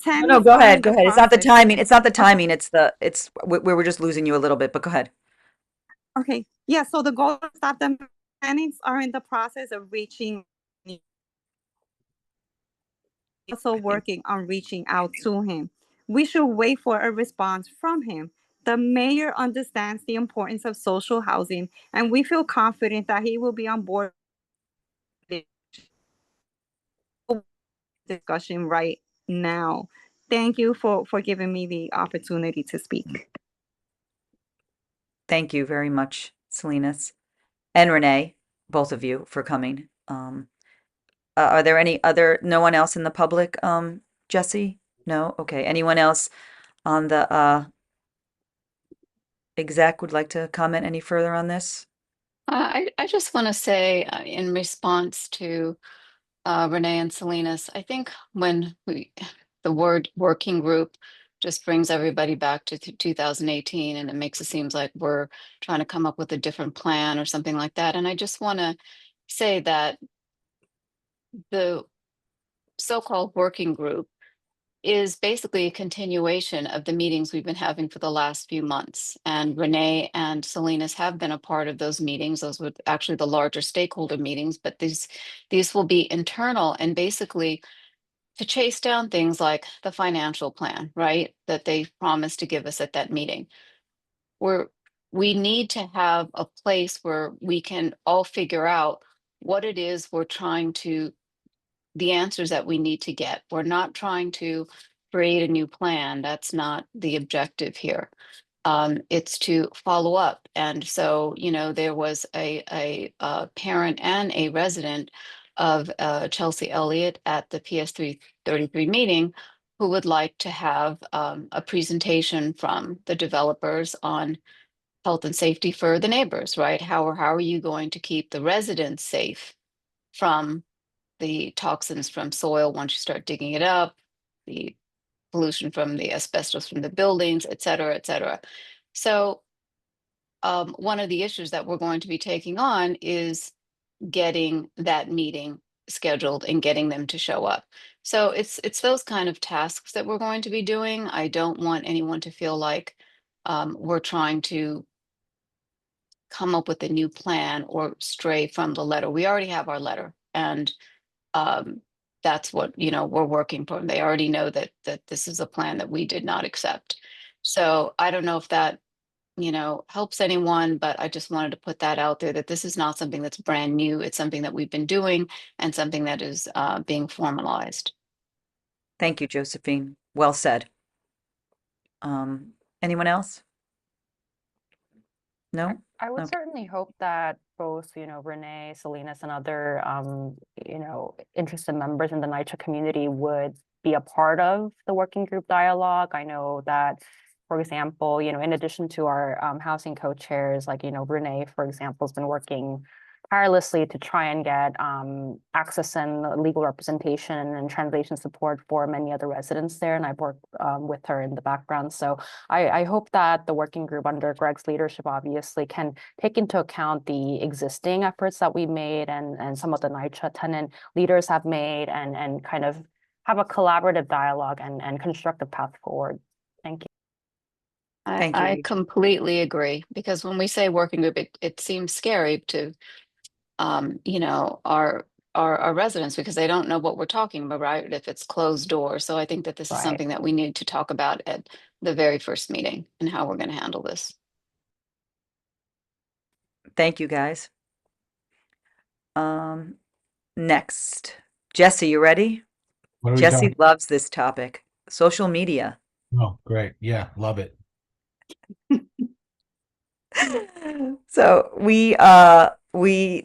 No, go ahead. Go ahead. It's not the timing. It's not the timing. We were just losing you a little bit, but go ahead. Okay. Yeah. So the goal to stop them tenants are in the process of reaching, also working on reaching out to him. We should wait for a response from him. The mayor understands the importance of social housing, and we feel confident that he will be on board with the discussion right now. Thank you for giving me the opportunity to speak. Thank you very much, Salinas and Renee, both of you, for coming. Are there no one else in the public, Jesse? No? Okay. Anyone else on the exec would like to comment any further on this? I just want to say in response to Renee and Salinas, I think when the word working group just brings everybody back to 2018 and it makes it seems like we're trying to come up with a different plan or something like that. And I just want to say that the so-called working group is basically a continuation of the meetings we've been having for the last few months. And Renee and Salinas have been a part of those meetings. Those were actually the larger stakeholder meetings, but these will be internal and basically to chase down things like the financial plan, right? That they promised to give us at that meeting. We need to have a place where we can all figure out what it is we're trying to the answers that we need to get. We're not trying to create a new plan. That's not the objective here. It's to follow up. And so, there was a parent and a resident of Chelsea Elliott at the PS333 meeting who would like to have a presentation from the developers on health and safety for the neighbors, right? How are you going to keep the residents safe from the toxins from soil once you start digging it up, the pollution from the asbestos from the buildings, et cetera, et cetera. So one of the issues that we're going to be taking on is getting that meeting scheduled and getting them to show up. So it's those kind of tasks that we're going to be doing. I don't want anyone to feel like we're trying to come up with a new plan or stray from the letter. We already have our letter, and that's what we're working from. They already know that this is a plan that we did not accept. So I don't know if that helps anyone, but I just wanted to put that out there, that this is not something that's brand new. It's something that we've been doing and something that is being formalized. Thank you, Josephine. Well said. Anyone else? No? I would Okay. certainly hope that both, Renee, Salinas, and other, interested members in the NYCHA community would be a part of the working group dialogue. I know that, for example, in addition to our housing co-chairs, like, Renee, for example, has been working tirelessly to try and get access and legal representation and translation support for many other residents there. And I've worked with her in the background. So I hope that the working group under Greg's leadership obviously can take into account the existing efforts that we made and some of the NYCHA tenant leaders have made, and kind of have a collaborative dialogue and constructive path forward. Thank you. Thank you, I Rachel. completely agree, because when we say working group, it seems scary to our residents, because they don't know what we're talking about, right? If it's closed doors. So I think that this is something that we need to talk about at the very first meeting, and how we're going to handle this. Thank you, guys. Next, Jesse, you ready? What are we Jesse talking? loves this topic. Social media. Oh, great. Yeah, love it. So we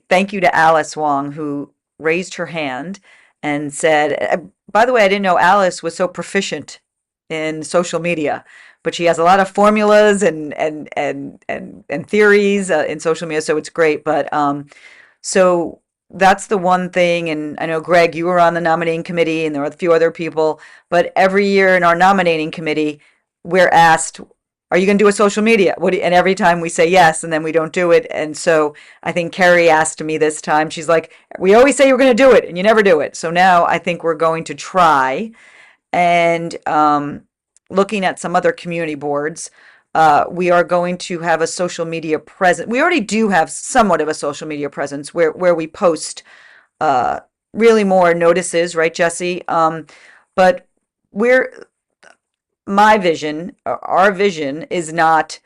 thank you to Alice Wong, who raised her hand and said, by the way, I didn't know Alice was so proficient in social media, but she has a lot of formulas and theories in social media, so it's great. But so that's the one thing. And I know, Greg, you were on the nominating committee, and there were a few other people, but every year in our nominating committee, we're asked, are you going to do a social media? And every time we say yes, and then we don't do it. And so I think Carrie asked me this time, she's like, we always say you're going to do it and you never do it. So now I think we're going to try. And looking at some other community boards, we are going to have a social media presence. We already do have somewhat of a social media presence where we post really more notices, right, Jesse? But my vision, our vision is not,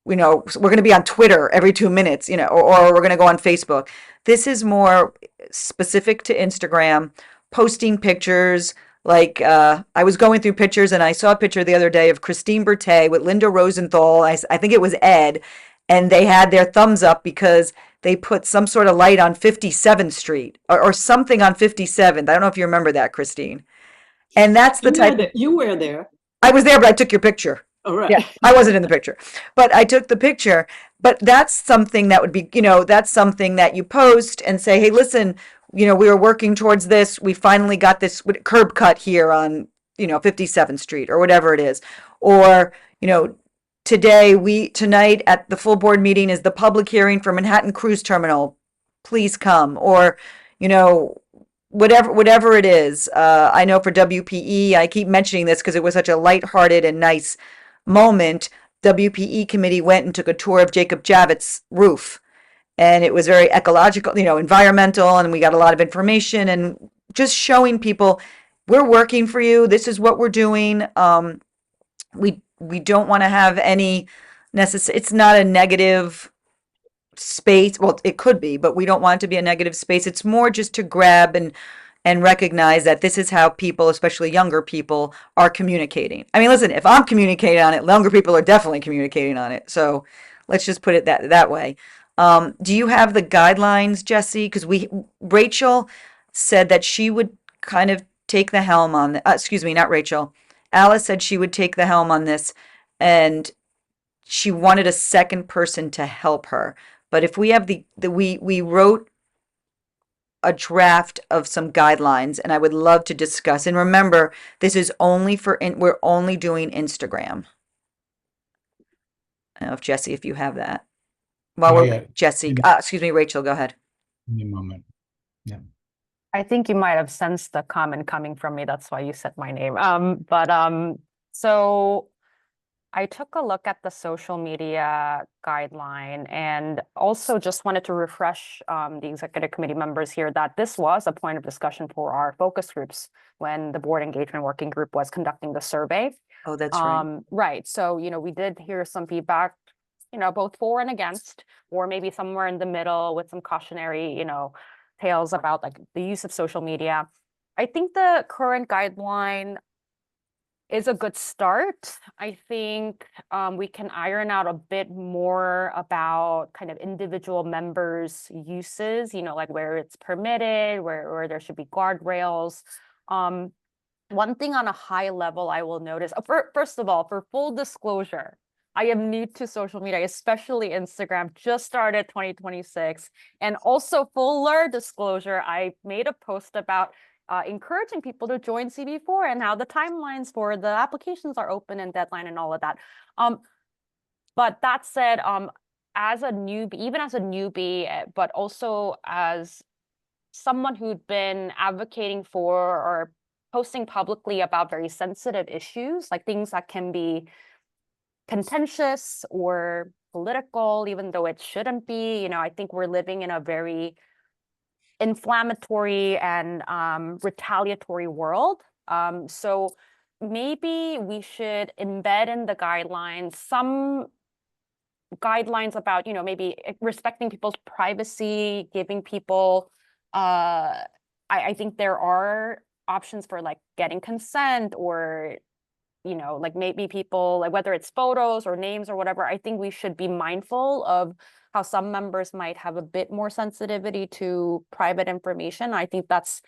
we're going to be on Twitter every 2 minutes, or we're going to go on Facebook. This is more specific to Instagram, posting pictures. Like, I was going through pictures and I saw a picture the other day of Christine Berthet with Linda Rosenthal. I think it was Ed, and they had their thumbs up because they put some sort of light on 57th Street or something on 57th. I don't know if you remember that, Christine. And that's the type. You were there. I was there, but I took your picture. All right. Yeah, I wasn't in the picture, but I took the picture. But that's something that would be, that's something that you post and say, hey, listen, we were working towards this. We finally got this curb cut here on, 57th Street or whatever it is. Or, tonight at the full board meeting is the public hearing for Manhattan Cruise Terminal. Please come. Or, whatever it is. I know for WPE, I keep mentioning this because it was such a lighthearted and nice moment. WPE committee went and took a tour of Jacob Javits' roof, and it was very ecological, environmental, and we got a lot of information and just showing people we're working for you. This is what we're doing. We don't want to have any it's not a negative space. Well, it could be, but we don't want it to be a negative space. It's more just to grab and recognize that this is how people, especially younger people, are communicating. I mean, listen, if I'm communicating on it, younger people are definitely communicating on it. So let's just put it that way. Do you have the guidelines, Jesse? Because Rachel said that she would kind of take the helm on excuse me, not Rachel. Alice said she would take the helm on this, and she wanted a second person to help her. But if we have we wrote a draft of some guidelines, and I would love to discuss. And remember, this is only we're only doing Instagram. I don't know if Jesse, if you have that. While we're Jesse, excuse me, Rachel, go ahead. Give me a moment. Yeah. I think you might have sensed the comment coming from me. That's why you said my name. So I took a look at the social media guideline and also just wanted to refresh the executive committee members here that this was a point of discussion for our focus groups when the board engagement working group was conducting the survey. Oh, that's right. Right. So, we did hear some feedback, both for and against, or maybe somewhere in the middle with some cautionary, tales about like the use of social media. I think the current guideline is a good start. I think we can iron out a bit more about kind of individual members' uses, like where it's permitted, where there should be guardrails. One thing on a high level I will notice, first of all, for full disclosure, I am new to social media, especially Instagram, just started 2026. And also fuller disclosure, I made a post about encouraging people to join CB4 and how the timelines for the applications are open and deadline and all of that. But that said, as a newbie, even as a newbie, but also as someone who'd been advocating for or posting publicly about very sensitive issues, like things that can be contentious or political, even though it shouldn't be, I think we're living in a very inflammatory and retaliatory world. So maybe we should embed in the guidelines some guidelines about, maybe respecting people's privacy, giving people, I think there are options for like getting consent or, like maybe people, like whether it's photos or names or whatever, I think we should be mindful of how some members might have a bit more sensitivity to private information. I think that's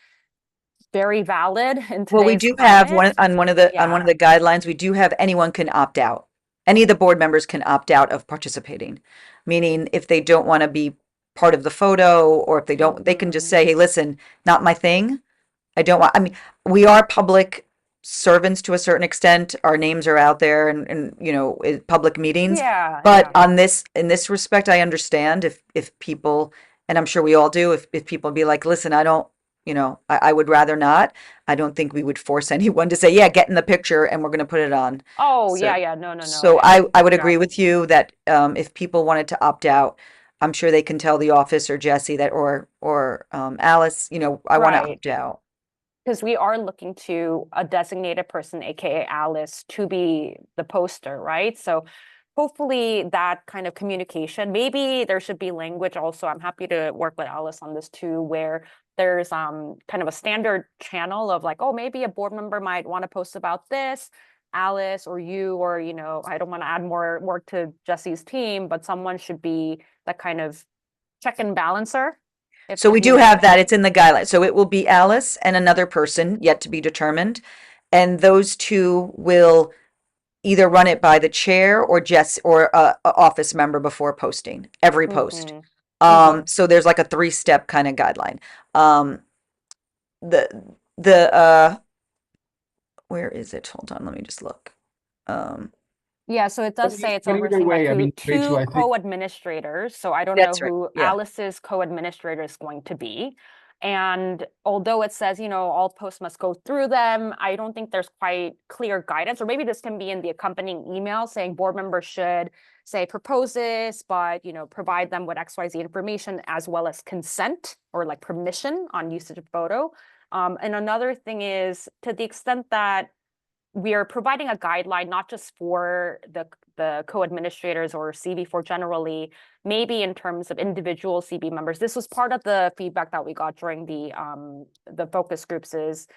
very valid in today's Well, we do have climate. one of the guidelines, we do have anyone can opt out. Any of the board members can opt out of participating, meaning if they don't want to be part of the photo, or if they don't, they can just say, hey, listen, not my thing. I mean, we are public servants to a certain extent. Our names are out there and in public meetings. But in this respect, I understand if people, and I'm sure we all do, if people be like, listen, I don't, I would rather not. I don't think we would force anyone to say, yeah, get in the picture and we're going to put it on. Oh, So, yeah, no. So I would agree with you that if people wanted to opt out, I'm sure they can tell the office or Jesse that, or Alice, I want to opt out. Because we are looking to a designated person, aka Alice, to be the poster, right? So hopefully that kind of communication, maybe there should be language also. I'm happy to work with Alice on this too, where there's kind of a standard channel of like, oh, maybe a board member might want to post about this, Alice or you, or, I don't want to add more work to Jesse's team, but someone should be that kind of check and balancer. So we do have that. It's in the guidelines. So it will be Alice and another person yet to be determined. And those two will either run it by the chair or or a office member before posting every post. So there's like a 3-step kind of guideline. Where is it? Hold on, let me just look. Yeah, so it does say it's overseen by two co-administrators. So I don't know who Alice's co-administrator is going to be. And although it says, all posts must go through them, I don't think there's quite clear guidance. Or maybe this can be in the accompanying email saying board members should say propose this, but provide them with XYZ information as well as consent or like permission on usage of photo. And another thing is, to the extent that we are providing a guideline, not just for the co-administrators or CB4 generally, maybe in terms of individual CB members. This was part of the feedback that we got during the focus groups, is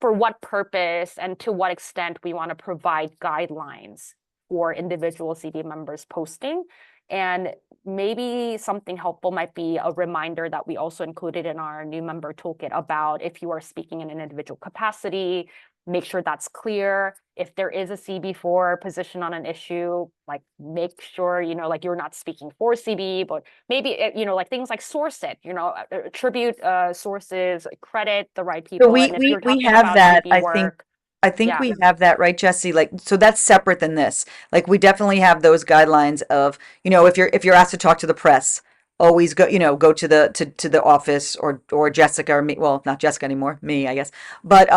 for what purpose and to what extent we want to provide guidelines for individual CB members posting. And maybe something helpful might be a reminder that we also included in our new member toolkit about if you are speaking in an individual capacity, make sure that's clear. If there is a CB4 position on an issue, like make sure, you know, like you're not speaking for CB, but maybe, you know, like things like source it, you know, attribute sources, credit the right people. So And if you're we talking have about that, CB work, I think yeah. we have that, right, Jesse? Like, so that's separate than this. Like, we definitely have those guidelines of, you know, if you're asked to talk to the press, always go, you know, go to the office or Jessica or me. Well, not Jessica anymore, me, I guess. But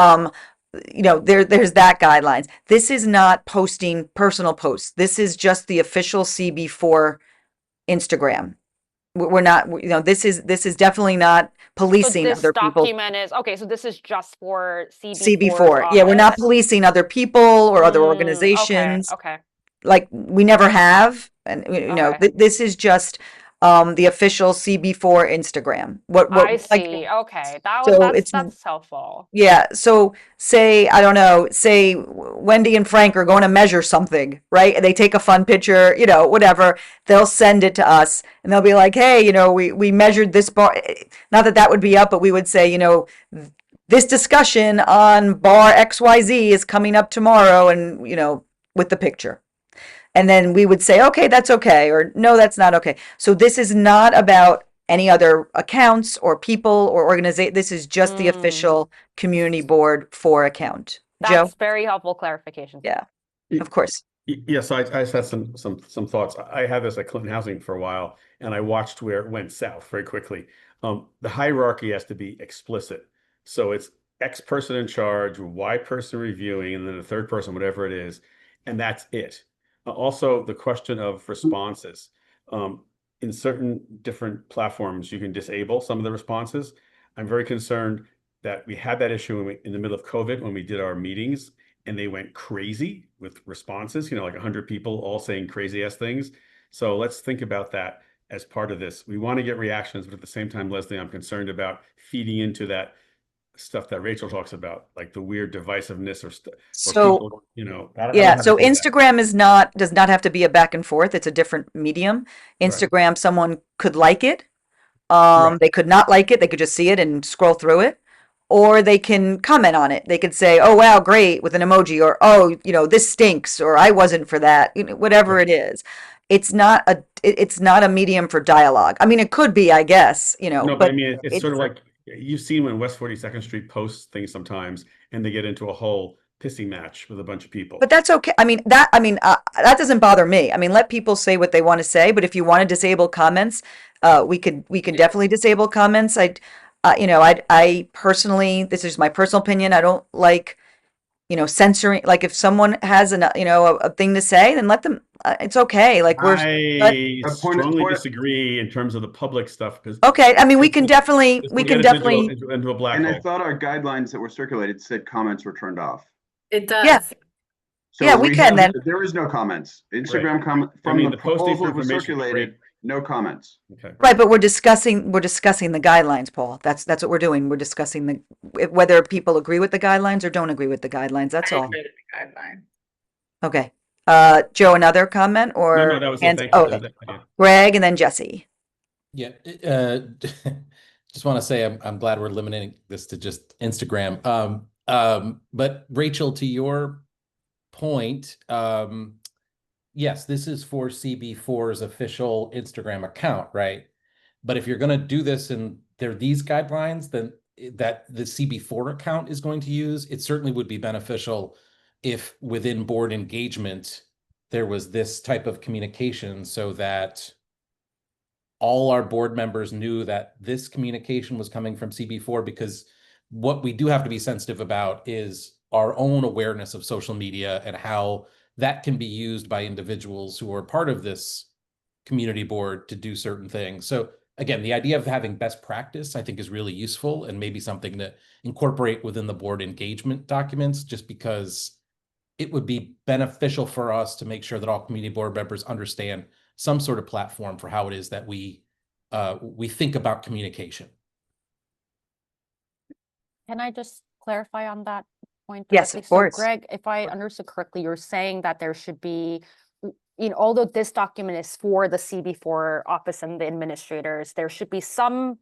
you know, there's that guidelines. This is not posting personal posts. This is just the official CB4 Instagram. We're not, you know, this is definitely not So policing this other people's document is, okay, so this is just for CB4's CB4. Yeah, we're not office? policing other people or other Okay, organizations. okay. Like we never have, and you know, Okay. this is just the official CB4 Instagram. What I like see. Okay. so it's That's helpful. yeah. So say I don't know, say Wendy and Frank are going to measure something, right? And they take a fun picture, you know, whatever. They'll send it to us, and they'll be like, "Hey, you know, we measured this bar." Not that that would be up, but we would say, you know, this discussion on bar XYZ is coming up tomorrow, and you know, with the picture. And then we would say, okay, that's okay, or no, that's not okay. So this is not about any other accounts or people or organization. This is just the official community board for account. Joe? That's very helpful clarification. Yeah, of course. Yes, I just had some thoughts. I had this at Clinton Housing for a while, and I watched where it went south very quickly. The hierarchy has to be explicit. So it's X person in charge, Y person reviewing, and then the third person, whatever it is, and that's it. Also, the question of responses. In certain different platforms, you can disable some of the responses. I'm very concerned that we had that issue in the middle of COVID when we did our meetings, and they went crazy with responses, you know, like 100 people all saying crazy ass things. So let's think about that as part of this. We want to get reactions, but at the same time, Leslie, I'm concerned about feeding into that stuff that Rachel talks about, like the weird divisiveness or So people, you know. yeah, so Instagram does not have to be a back and forth. It's a different medium. Instagram, someone could like it. They could not like it. They could just see it and scroll through it. Or they can comment on it. They could say, "Oh wow, great," with an emoji, or "Oh, you know, this stinks," or "I wasn't for that." You know, whatever it is, it's not a medium for dialogue. I mean, it could be, I guess, you know, No, but but I mean, it's sort of like you've seen when West 42nd Street posts things sometimes, and they get into a whole pissing match with a bunch of people. But that's okay. I mean, that doesn't bother me. I mean, let people say what they want to say. But if you want to disable comments, we can definitely disable comments. You know, I personally, this is my personal opinion. I don't like, you know, censoring. Like if someone has you know, a thing to say, then let them. It's okay. Like I strongly disagree in terms of the public stuff because okay. I mean, we can definitely into a black and hole. I thought our guidelines that were circulated said comments were turned off. It does. Yeah. So yeah, we can then. There is no comments. Instagram comment from the posting proposal for that was information circulated. No comments. Okay. Right, but we're discussing the guidelines, Paul. That's what we're doing. We're discussing whether people agree with the guidelines or don't agree with the guidelines. That's all. agree with the guideline. Okay. Joe, another comment or No, that was it. Thank you. okay. Greg and then Jesse. Yeah. Just want to say I'm glad we're limiting this to just Instagram. But Rachel, to your point, yes, this is for CB4's official Instagram account, right? But if you're going to do this and there are these guidelines, then that the CB4 account is going to use, it certainly would be beneficial if within board engagement, there was this type of communication so that all our board members knew that this communication was coming from CB4, because what we do have to be sensitive about is our own awareness of social media and how that can be used by individuals who are part of this community board to do certain things. So again, the idea of having best practice, I think, is really useful and maybe something to incorporate within the board engagement documents, just because it would be beneficial for us to make sure that all community board members understand some sort of platform for how it is that we think about communication. Can I just clarify on that point Yes, directly? of course. So Greg, if I understood correctly, you're saying that there should be although this document is for the CB4 office and the administrators, there should be some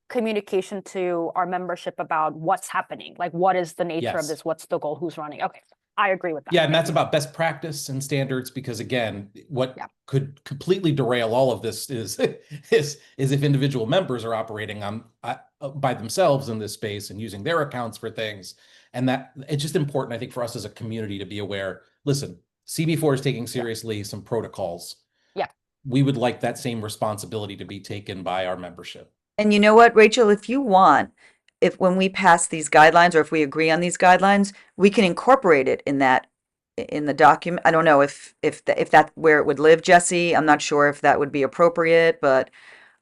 communication to our membership about what's happening. Like, what is the nature of Yes. this? What's the goal? Who's running? Okay, I agree with that. Yeah, and that's about best practice and standards, because again, what could completely derail all of this is if individual members are operating on by themselves in this space and using their accounts for things. And that it's just important, I think, for us as a community to be aware. Listen, CB4 is taking seriously some protocols. Yeah. We would like that same responsibility to be taken by our membership. And you know what, Rachel, if you want, if when we pass these guidelines or if we agree on these guidelines, we can incorporate it in the document. I don't know if that's where it would live, Jesse. I'm not sure if that would be appropriate, but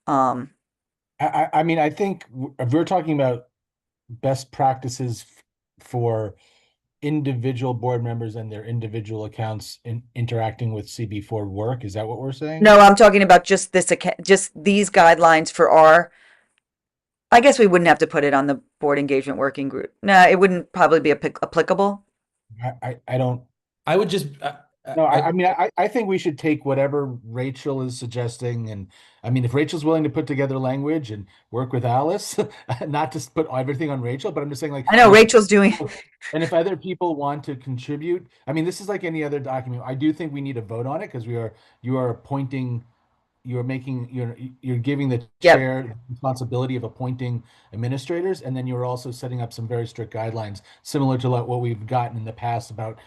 I mean, I think if we're talking about best practices for individual board members and their individual accounts in interacting with CB4 work, is that what we're saying? no, I'm talking about just just these guidelines for our. I guess we wouldn't have to put it on the board engagement working group. No, it wouldn't probably be applicable. I don't. I would just. No, I mean, I think we should take whatever Rachel is suggesting. And I mean, if Rachel's willing to put together language and work with Alice, not just put everything on Rachel, but I'm just saying, like, I know Rachel's doing. And if other people want to contribute, I mean, this is like any other document. I do think we need a vote on it because you are appointing. You're giving the chair the responsibility of appointing administrators, and then you're also setting up some very strict guidelines, similar to what we've gotten in the past about,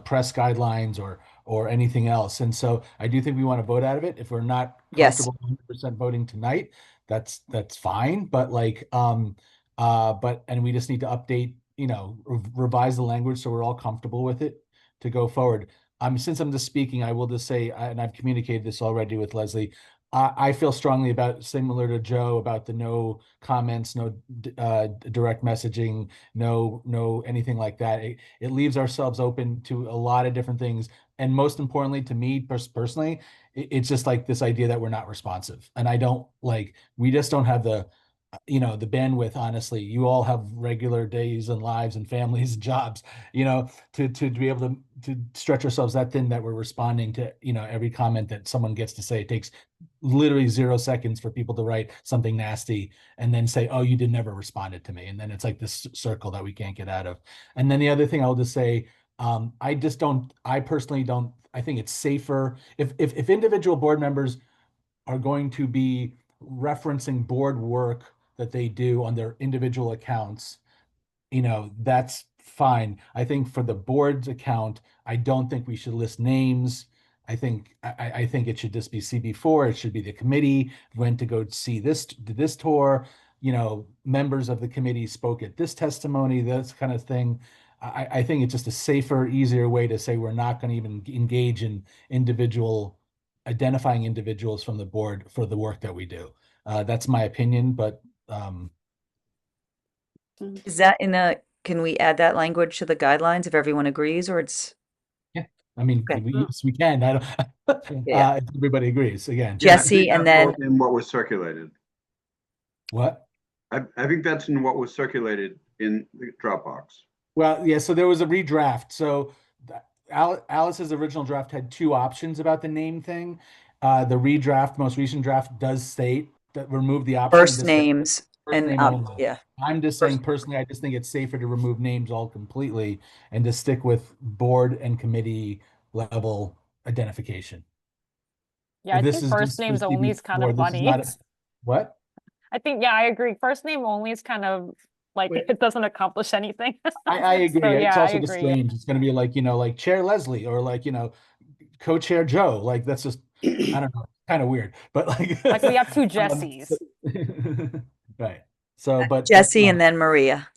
press guidelines or anything else. And so I do think we want to vote out of it. If we're not comfortable 100% voting tonight, that's fine. But and we just need to update, revise the language so we're all comfortable with it to go forward. Since I'm just speaking, I will just say, and I've communicated this already with Leslie, I feel strongly about, similar to Joe, about the no comments, no direct messaging, no anything like that. It leaves ourselves open to a lot of different things. And most importantly, to me personally, it's just like this idea that we're not responsive. And we just don't have the bandwidth. Honestly, you all have regular days and lives and families and jobs, to be able to stretch ourselves that thin that we're responding to, every comment that someone gets to say. It takes literally 0 seconds for people to write something nasty and then say, oh, you did never responded to me. And then it's like this circle that we can't get out of. And then the other thing I'll just say, I personally don't, I think it's safer if individual board members are going to be referencing board work that they do on their individual accounts, that's fine. I think for the board's account, I don't think we should list names. I think it should just be CB4. It should be the committee went to go see this tour. Members of the committee spoke at this testimony, this kind of thing. I think it's just a safer, easier way to say we're not going to even engage in identifying individuals from the board for the work that we do. That's my opinion, but is that can we add that language to the guidelines if everyone agrees, or it's? Yeah, I mean, yes, we can. I don't. If everybody agrees, again. Jesse, and then in what was circulated. What? I think that's in what was circulated in the Dropbox. Well, yeah. So there was a redraft. So Alice's original draft had 2 options about the name thing. The redraft, most recent draft, does state that remove the option. First names and yeah. I'm just saying personally, I just think it's safer to remove names all completely and to stick with board and committee level identification. Yeah, I think first names only is kind of funny. What? I think, yeah, I agree. First name only is kind of like it doesn't accomplish anything. I agree. So, it's yeah, also just strange. It's going to be like, like Chair Leslie or like, co-chair Joe. Like that's just, I don't know, kind of weird. But like we have 2 Jessies. Right. So, but Jesse and then Maria.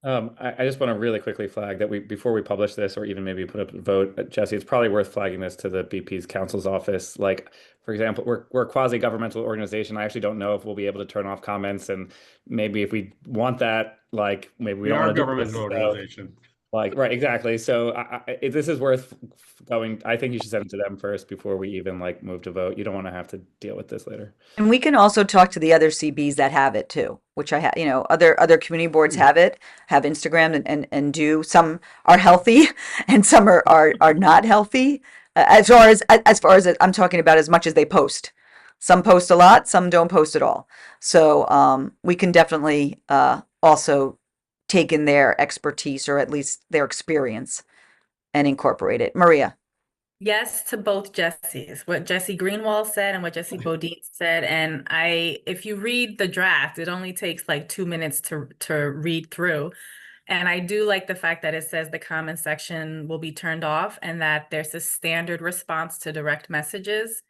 I just want to really quickly flag that before we publish this, or even maybe put up a vote, Jesse, it's probably worth flagging this to the BP's counsel's office. Like, for example, we're a quasi-governmental organization. I actually don't know if we'll be able to turn off comments, and maybe if we want that, like maybe we don't want to do this. We are a governmental organization. Right, exactly. So if this is worth going, I think you should send it to them first before we even move to vote. You don't want to have to deal with this later. And we can also talk to the other CBs that have it too, which I have, other community boards have Instagram and do. Some are healthy and some are not healthy. As far as I'm talking about, as much as they post. Some post a lot, some don't post at all. So we can definitely also take in their expertise or at least their experience and incorporate it. Maria. Yes to both Jessies, what Jesse Greenwald said and what Jesse Bodine said. And if you read the draft, it only takes like 2 minutes to read through. And I do like the fact that it says the comment section will be turned off and that there's a standard response to direct messages.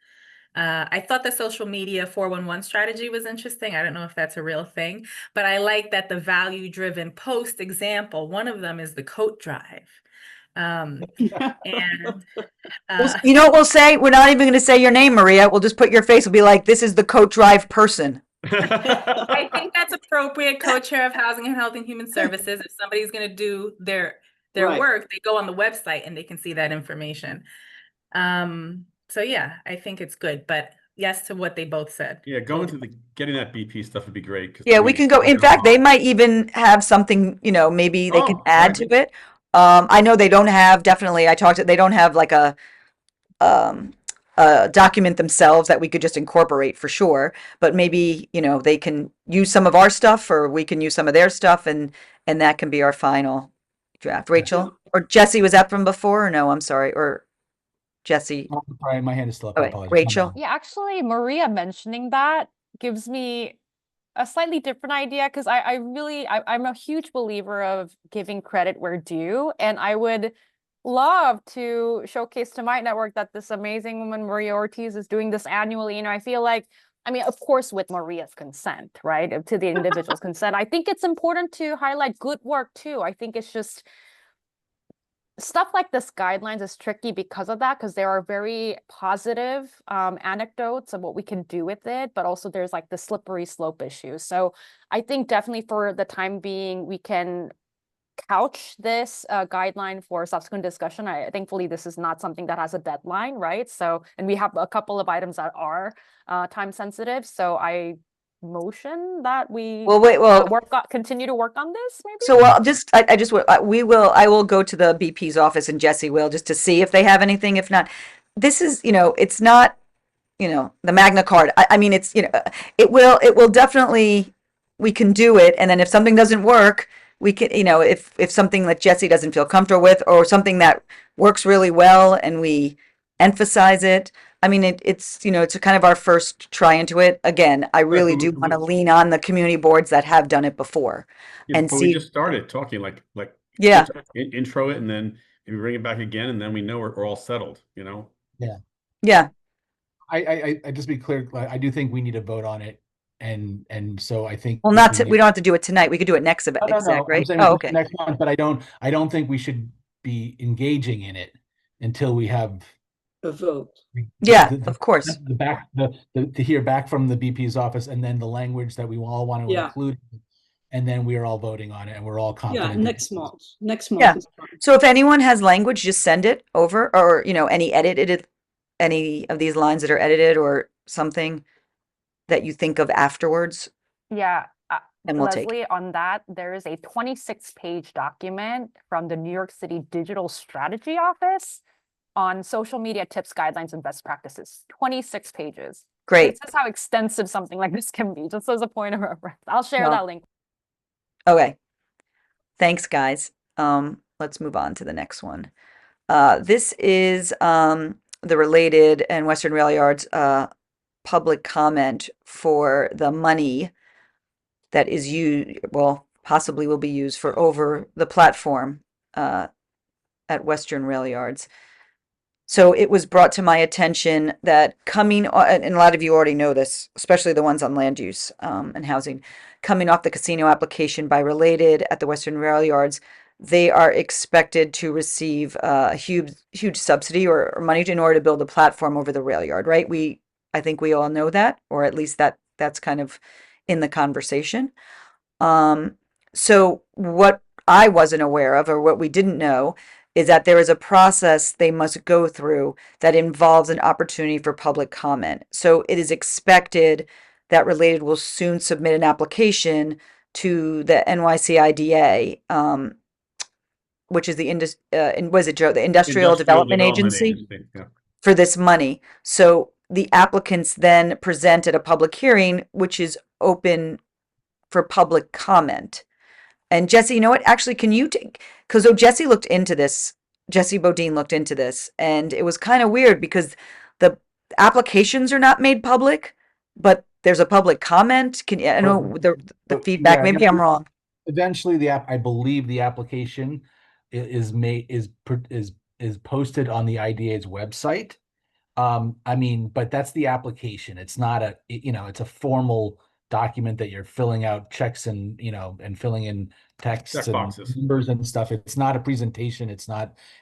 I thought the social media 411 strategy was interesting. I don't know if that's a real thing, but I like that the value-driven post example, one of them is the coat drive. And You know what we'll say? We're not even going to say your name, Maria. We'll just put your face. We'll be like, this is the coat drive person. I think that's appropriate. Co-chair of Housing and Health and Human Services. If somebody's going to do their Right. work, they go on the website and they can see that information. So yeah, I think it's good, but yes to what they both said. Yeah, going to getting that BP stuff would be great. 'Cause, Yeah, I we mean, can go. In fact, they might even have something, maybe they can Oh, add right. to it. I know they don't have, definitely, they don't have like a document themselves that we could just incorporate for sure, but maybe, they can use some of our stuff or we can use some of their stuff and that can be our final draft. Rachel or Jesse, was that from before or no? I'm sorry. Or Jesse. Oh, sorry, my hand is still up. I Okay, apologize. Rachel. Yeah, actually, Maria mentioning that gives me a slightly different idea because I'm a huge believer of giving credit where due, and I would love to showcase to my network that this amazing woman, Maria Ortiz, is doing this annually. I feel like, I mean, of course, with Maria's consent, right, to the individual's consent, I think it's important to highlight good work too. I think it's just stuff like this guidelines is tricky because of that, because there are very positive anecdotes of what we can do with it, but also there's like the slippery slope issue. So I think definitely for the time being, we can couch this guideline for subsequent discussion. Thankfully, this is not something that has a deadline, right? So, and we have a couple of items that are time sensitive. So I motion that we continue to work on this maybe. So I will go to the BP's office and Jesse will, just to see if they have anything. If not, this is, it's not, the Magna Carta. I mean, it's, it will definitely, we can do it. And then if something doesn't work, we can, if something that Jesse doesn't feel comfortable with or something that works really well and we emphasize it. I mean, it's it's a kind of our first try into it. Again, I really do want to lean on the community boards that have done it before and but see. we just started talking like Yeah. intro it and then maybe bring it back again and then we know we're all settled, Yeah. Yeah. I just be clear. I do think we need to vote on it, and so I think. Well, we don't have to do it tonight. We could do it next event, No. right? I'm saying Oh, okay. next month, but I don't think we should be engaging in it until we have a vote. Yeah, of course. To hear back from the BP's office and then the language that we all want to include, and then we are all voting on it and we're all confident. Yeah, next month. Next month Yeah. is fine. So if anyone has language, just send it over, or any of these lines that are edited or something that you think of afterwards. Yeah. And we'll take. Leslie, on that, there is a 26-page document from the New York City Digital Strategy Office on social media tips, guidelines, and best practices. 26 pages. Great. This is how extensive something like this can be, just as a point of reference. I'll share that link. Okay. Thanks, guys. Let's move on to the next one. This is the related and Western Rail Yards public comment for the money that is possibly will be used for over the platform at Western Rail Yards. So it was brought to my attention that and a lot of you already know this, especially the ones on land use and housing, coming off the casino application by Related at the Western Rail Yards, they are expected to receive a huge subsidy or money in order to build a platform over the rail yard, right? I think we all know that, or at least that's kind of in the conversation. So what I wasn't aware of, or what we didn't know, is that there is a process they must go through that involves an opportunity for public comment. So it is expected that Related will soon submit an application to the NYCHA, which is the Industrial Development Agency. for this money. So the applicants then present at a public hearing, which is open for public comment. And Jesse, you know what? Actually, can you take, because Jesse looked into this, Jesse Bodine looked into this, and it was kind of weird because the applications are not made public, but there's a public comment. I know the feedback, Yeah, maybe I'm wrong. Eventually, I believe the application is made is posted on the IDA's website. I mean, but that's the application. It's not it's a formal document that you're filling out checks and, and filling in texts Check and boxes. numbers and stuff. It's not a presentation.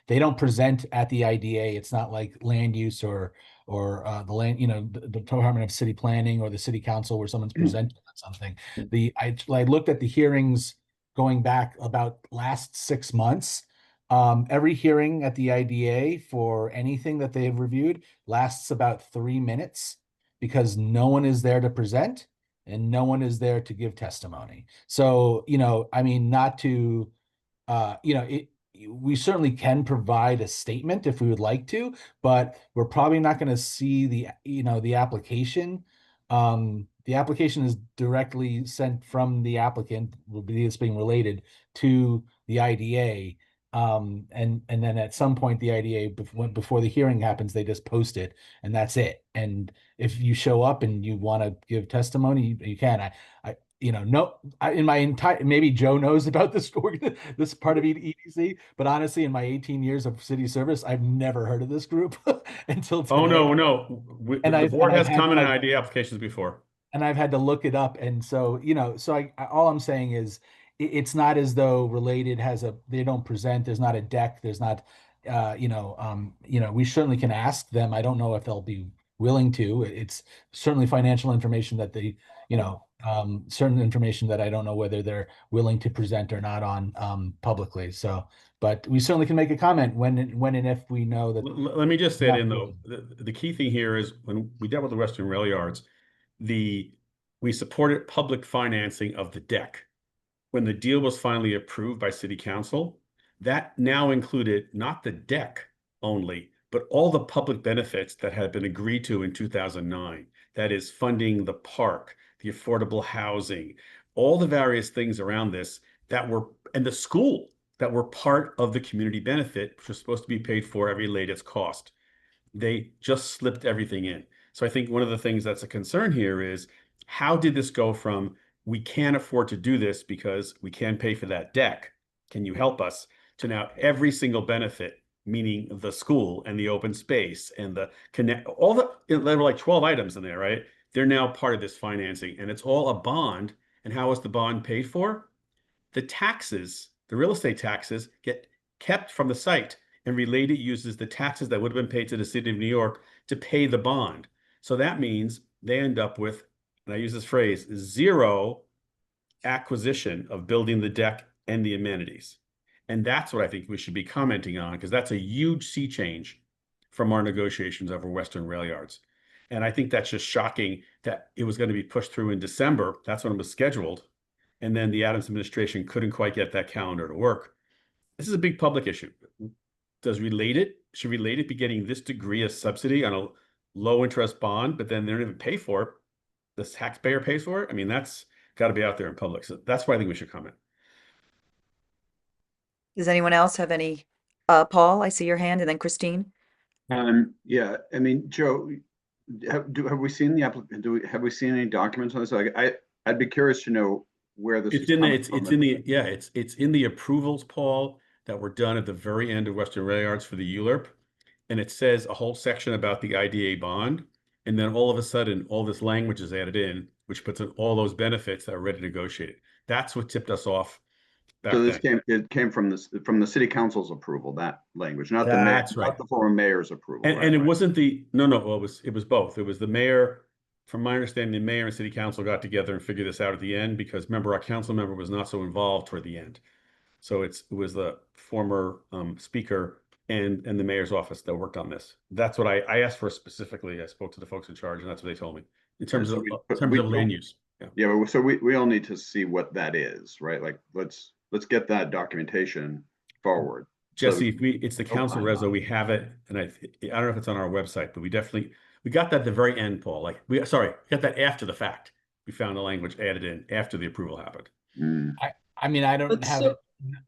They don't present at the IDA. It's not like land use or the land, the Department of City Planning or the City Council where someone's presenting on something. I looked at the hearings going back about last 6 months. Every hearing at the IDA for anything that they've reviewed lasts about 3 minutes because no one is there to present and no one is there to give testimony. So, I mean, not to, we certainly can provide a statement if we would like to, but we're probably not going to see the application. The application is directly sent from the applicant, it's being related to the IDA. And then at some point the IDA before the hearing happens, they just post it and that's it. And if you show up and you want to give testimony, you can. In my entire, maybe Joe knows about this this part of EDC, but honestly, in my 18 years of city service, I've never heard of this group until today. Oh no. The board has commented on IDA applications before. And I've had to look it up. And so, all I'm saying is it's not as though Related they don't present, there's not a deck, there's not, we certainly can ask them. I don't know if they'll be willing to. It's certainly financial information that certain information that I don't know whether they're willing to present or not on publicly. So, but we certainly can make a comment when and if we know that. Let me just say it in though. The key thing here is when we dealt with the Western Rail Yards, we supported public financing of the deck. When the deal was finally approved by City Council, that now included not the deck only, but all the public benefits that had been agreed to in 2009. That is funding the park, the affordable housing, all the various things around this and the school that were part of the community benefit, which was supposed to be paid for every latest cost. They just slipped everything in. So I think one of the things that's a concern here is how did this go from we can't afford to do this because we can't pay for that deck, can you help us, to now every single benefit, meaning the school and the open space and the connect, there were like 12 items in there, right? They're now part of this financing and it's all a bond. And how is the bond paid for? The taxes, the real estate taxes get kept from the site, and Related uses the taxes that would have been paid to the city of New York to pay the bond. So that means they end up with, and I use this phrase, zero acquisition of building the deck and the amenities. And that's what I think we should be commenting on, because that's a huge sea change from our negotiations over Western Rail Yards. And I think that's just shocking that it was going to be pushed through in December. That's when it was scheduled. And then the Adams administration couldn't quite get that calendar to work. This is a big public issue. Should Related be getting this degree of subsidy on a low interest bond, but then they don't even pay for it? The taxpayer pays for it? I mean, that's got to be out there in public. So that's why I think we should comment. Does anyone else have any? Paul, I see your hand, and then Christine. Yeah, I mean, Joe, have we seen the applicant? Have we seen any documents on this? I'd be curious to know where this. It's in the approvals, Paul, that were done at the very end of Western Rail Yards for the U.L.U.R.P. And it says a whole section about the IDA bond. And then all of a sudden, all this language is added in, which puts in all those benefits that are ready to negotiate. That's what tipped us off. So this came from the city council's approval, that language, not That's the right. not the former mayor's approval. And it wasn't well, it was both. It was the mayor. From my understanding, the mayor and city council got together and figured this out at the end, because remember, our council member was not so involved toward the end. So it was the former speaker and the mayor's office that worked on this. That's what I asked for specifically. I spoke to the folks in charge, and that's what they told me in terms of land use. Yeah, so we all need to see what that is, right? Like let's get that documentation forward. Jesse, it's the council reso, we have it, and I don't know if it's on our website, but we got that at the very end, Paul. Like we got that after the fact. We found the language added in after the approval happened. I mean, I don't But have so- it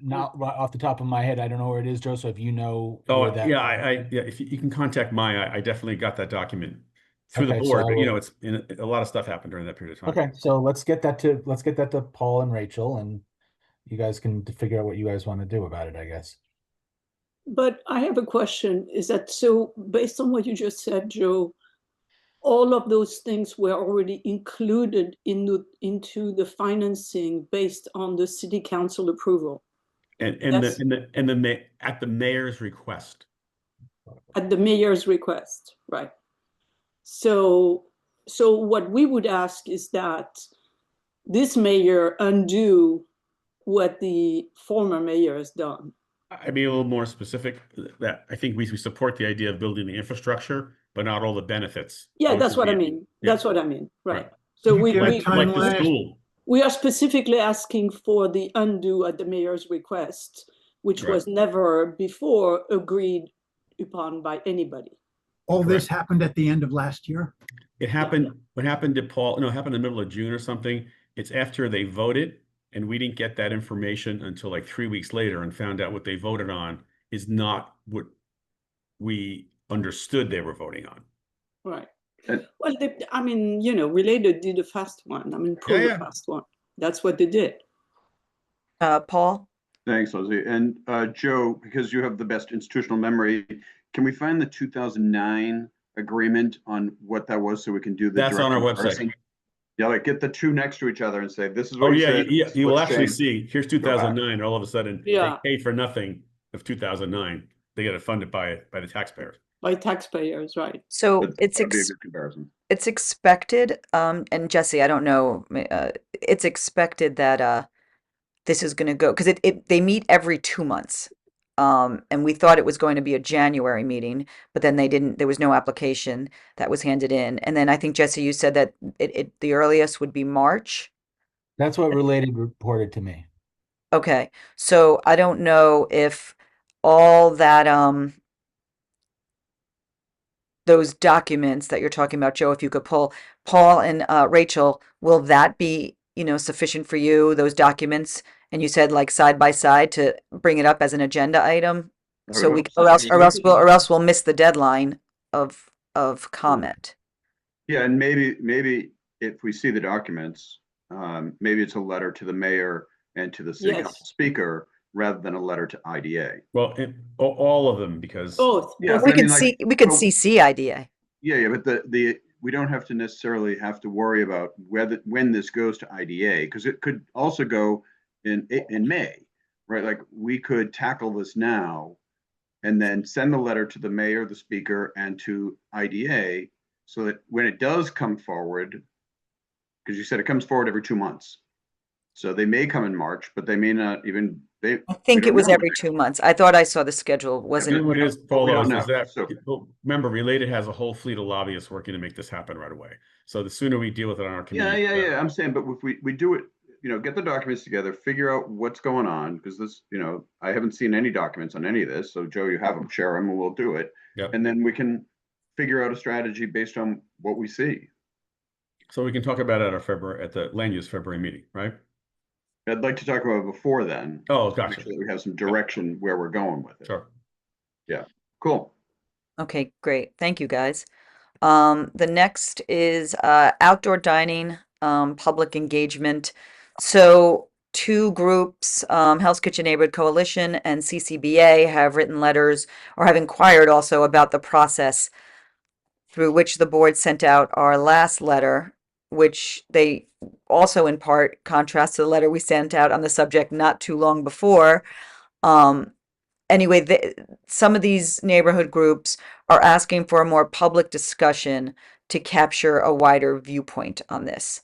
not right off the top of my head. I don't know where it is, Joe. So if you know Oh, where that. yeah, yeah. If you can contact Maya, I definitely got that document through the Okay, board, but so- it's a lot of stuff happened during that period of time. Okay, so let's get that to Paul and Rachel, and you guys can figure out what you guys want to do about it, I guess. But I have a question. Is that so based on what you just said, Joe, all of those things were already included into the financing based on the city council approval And at the mayor's request. at the mayor's request, right? So what we would ask is that this mayor undo what the former mayor has done. I'd be a little more specific that I think we support the idea of building the infrastructure, but not all the benefits. Yeah, Those that's would what I be- mean. yeah. That's what I mean, right? Right. So You we give a Like the timeline. school. we are specifically asking for the undo at the mayor's request, which Right. was never before agreed upon by anybody. All this happened at the end of last year. It happened, what happened to Paul, no, it happened in the middle of June or something. It's after they voted, and we didn't get that information until like 3 weeks later and found out what they voted on is not what we understood they were voting on. Right. Well, I mean, Related did a fast one. I mean, pull Yeah. the fast one. That's what they did. Paul? Thanks, Leslie. And Joe, because you have the best institutional memory, can we find the 2009 agreement on what that was so we can do the That's on our direct website. comparison? Yeah, like get the two next to each other and say, this is what Oh, he yeah, said. yeah. this is You what will he's actually saying. see, here's Go back. 2009, all of a sudden, Yeah. they pay for nothing of 2009. They get it funded by the taxpayers. By taxpayers, right? So That'd be a good comparison. it's expected, and Jesse, I don't know, it's expected that this is going to go, because they meet every 2 months. And we thought it was going to be a January meeting, but then there was no application that was handed in. And then I think, Jesse, you said that the earliest would be March. That's what Related reported to me. Okay, so I don't know if all that, those documents that you're talking about, Joe, if you could pull, Paul and Rachel, will that be, sufficient for you, those documents? And you said like side by side to bring it up as an agenda item? So we, or else we'll miss the deadline of comment. Yeah, and maybe if we see the documents, maybe it's a letter to the mayor and to the city Yes. council speaker rather than a letter to IDA. Well, all of them, because Both. Yeah, We but I could mean, like, we could so- CC IDA. Yeah, but we don't have to necessarily have to worry about when this goes to IDA, because it could also go in May, right? Like we could tackle this now and then send the letter to the mayor, the speaker, and to IDA so that when it does come forward, because you said it comes forward every 2 months. So they may come in March, but they may not even, I think it was every 2 months. I thought I saw the schedule wasn't. You know what it is, Paul, we don't is know. that, So- well, remember, Related has a whole fleet of lobbyists working to make this happen right away. So the sooner we deal with it on our committee. Yeah. I'm saying, but if we do it, get the documents together, figure out what's going on, because this, I haven't seen any documents on any of this. So Joe, you have them, share them, and we'll do it. Yep. And then we can figure out a strategy based on what we see. So we can talk about it at the land use February meeting, right? I'd like to talk about it before then. Oh, Make gotcha. sure that we have some direction where we're going with it. Sure. Yeah, cool. Okay, great. Thank you, guys. The next is outdoor dining, public engagement. So 2 groups, Hell's Kitchen Neighborhood Coalition and CCBA, have written letters or have inquired also about the process through which the board sent out our last letter, which they also in part contrast to the letter we sent out on the subject not too long before. Anyway, some of these neighborhood groups are asking for a more public discussion to capture a wider viewpoint on this.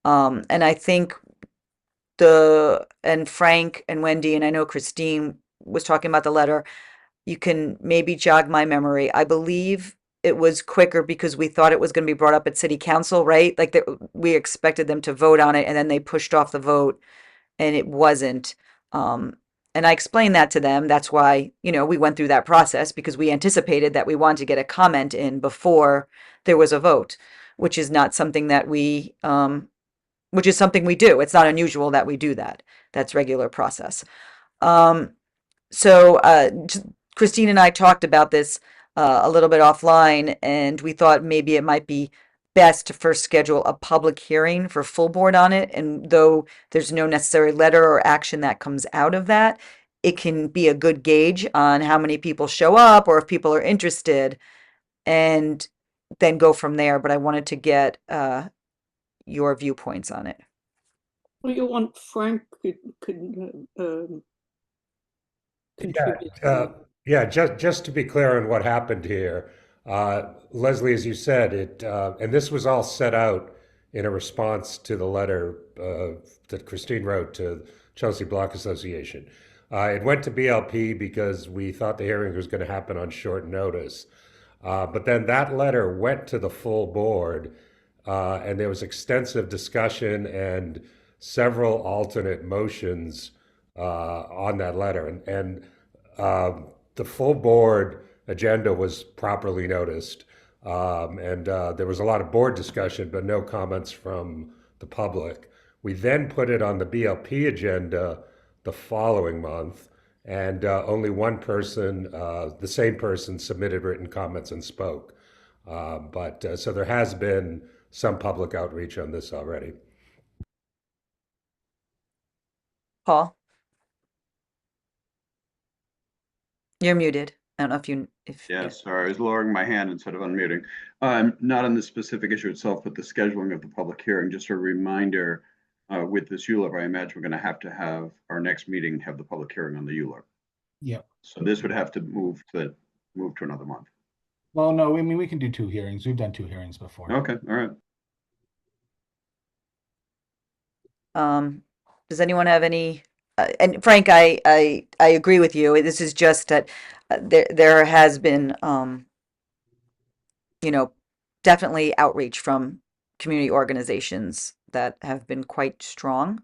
And I think Frank and Wendy, and I know Christine was talking about the letter, you can maybe jog my memory. I believe it was quicker because we thought it was going to be brought up at city council, right? Like we expected them to vote on it and then they pushed off the vote and it wasn't. And I explained that to them. That's why, we went through that process because we anticipated that we wanted to get a comment in before there was a vote, which is not something that which is something we do. It's not unusual that we do that. That's regular process. So Christine and I talked about this a little bit offline, and we thought maybe it might be best to first schedule a public hearing for full board on it. And though there's no necessary letter or action that comes out of that, it can be a good gauge on how many people show up or if people are interested, and then go from there. But I wanted to get your viewpoints on it. Well, you want Frank could contribute. Yeah, just to be clear on what happened here, Leslie, as you said, and this was all set out in a response to the letter that Christine wrote to Chelsea Block Association. It went to BLP because we thought the hearing was going to happen on short notice. But then that letter went to the full board, and there was extensive discussion and several alternate motions on that letter. And the full board agenda was properly noticed. And there was a lot of board discussion, but no comments from the public. We then put it on the BLP agenda the following month, and only one person, the same person, submitted written comments and spoke. So there has been some public outreach on this already. Paul? You're muted. I don't know if Yeah, sorry, I was lowering my hand instead of unmuting. Not on the specific issue itself, but the scheduling of the public hearing. Just a reminder, with this U.L.U.R.P, I imagine we're going to have our next meeting have the public hearing on the U.L.U.R.P. Yeah. So this would have to move to another month. Well, no, I mean, we can do 2 hearings. We've done 2 hearings before. Okay, all right. Does anyone have any? And Frank, I agree with you. This is just that there has been, definitely outreach from community organizations that have been quite strong.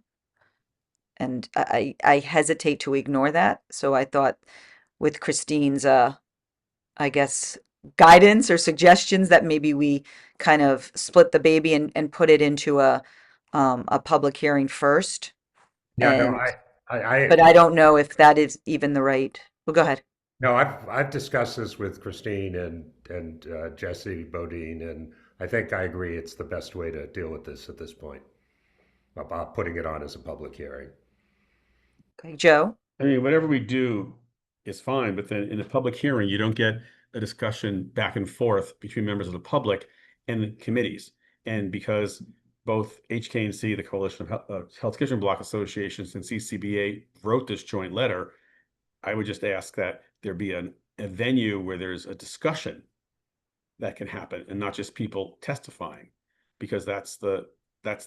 And I hesitate to ignore that. So I thought with Christine's, I guess, guidance or suggestions that maybe we kind of split the baby and put it into a public hearing first. Yeah, And, no, I but I don't know if that is even the right. Well, go ahead. No, I've discussed this with Christine and Jesse Bodine, and I think I agree it's the best way to deal with this at this point, about putting it on as a public hearing. Okay, Joe? I mean, whatever we do is fine, but then in a public hearing, you don't get a discussion back and forth between members of the public and the committees. And because both HKNC, the Coalition of Health Kitchen Block Associations, and CCBA wrote this joint letter, I would just ask that there be a venue where there's a discussion that can happen and not just people testifying, because that's the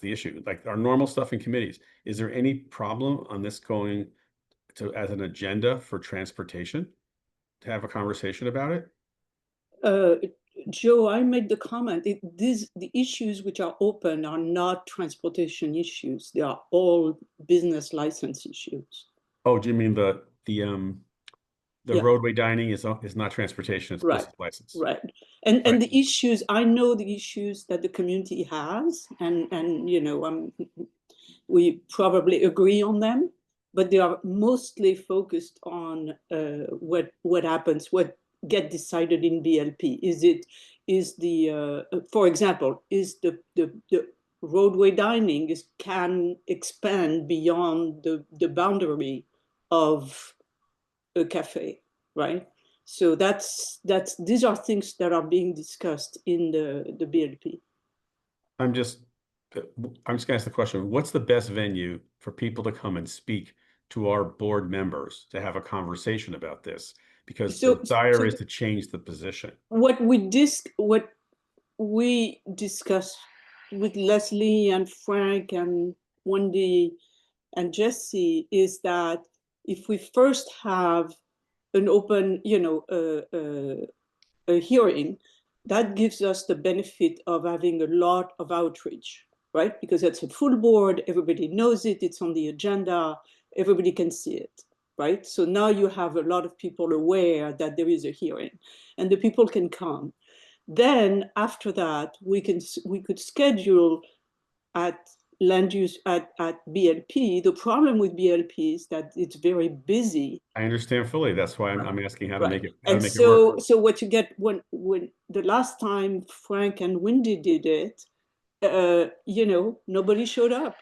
issue. Like our normal stuff in committees, is there any problem on this going to as an agenda for transportation to have a conversation about it? Joe, I made the comment, the issues which are open are not transportation issues. They are all business license issues. Oh, do you mean the Yeah. roadway dining is not transportation, it's Right, business license. right. And the issues, I know the issues that the community has, and we probably agree on them, but they are mostly focused on what happens, what get decided in BLP. For example, is the roadway dining can expand beyond the boundary of a cafe, right? So these are things that are being discussed in the BLP. I'm just gonna ask the question, what's the best venue for people to come and speak to our board members to have a conversation about this? Because the desire is to change the position. What we discussed with Leslie and Frank and Wendy and Jesse is that if we first have an open, a hearing, that gives us the benefit of having a lot of outreach, right? Because it's a full board, everybody knows it, it's on the agenda, everybody can see it. right? So now you have a lot of people aware that there is a hearing, and the people can come. Then after that, we could schedule at land use at BLP. The problem with BLP is that it's very busy. I understand fully. That's why I'm asking how to make it And it work. so what you get when the last time Frank and Wendy did it, you know, nobody showed up.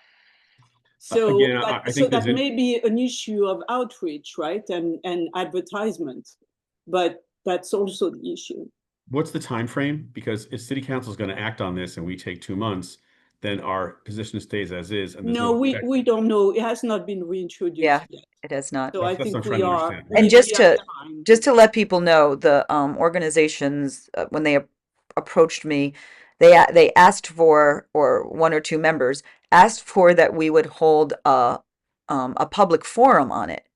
So Again, I think that may be an issue of outreach, right, and advertisement, but that's also the issue. What's the time frame? Because if city council is going to act on this and we take 2 months, then our position stays as is. And there's No, effect. we don't know. It has not been reintroduced yet. It has not. So I That's what I'm think trying we to are. understand. And we just to let people know, the organizations when they approached me, they asked for, or one or two members asked for, that we would hold a public forum on it,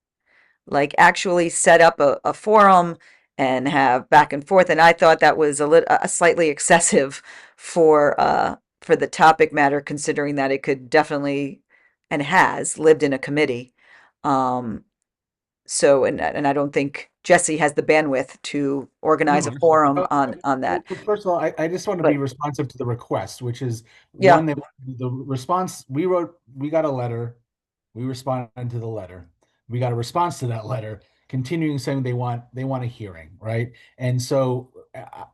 like actually set up a forum and have back and forth. And I thought that was a slightly excessive for the topic matter, considering that it could definitely and has lived in a committee. So, and I don't think Jesse has the bandwidth to organize a forum on that. Well, first of all, I just want to be responsive to the request, which is Yeah. one, that the response we got a letter, we responded to the letter, we got a response to that letter, continuing saying they want a hearing, right? And so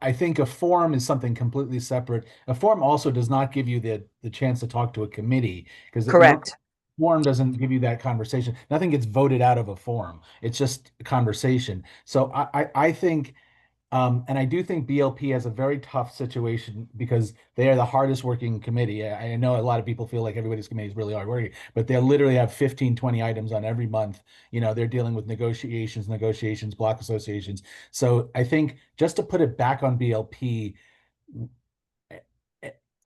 I think a forum is something completely separate. A forum also does not give you the chance to talk to a committee, because Correct. forum doesn't give you that conversation. Nothing gets voted out of a forum. It's just a conversation. So I think, and I do think BLP has a very tough situation because they are the hardest working committee. I know a lot of people feel like everybody's committee is really hard working, but they literally have 15, 20 items on every month. You know, they're dealing with negotiations, block associations. So I think just to put it back on BLP,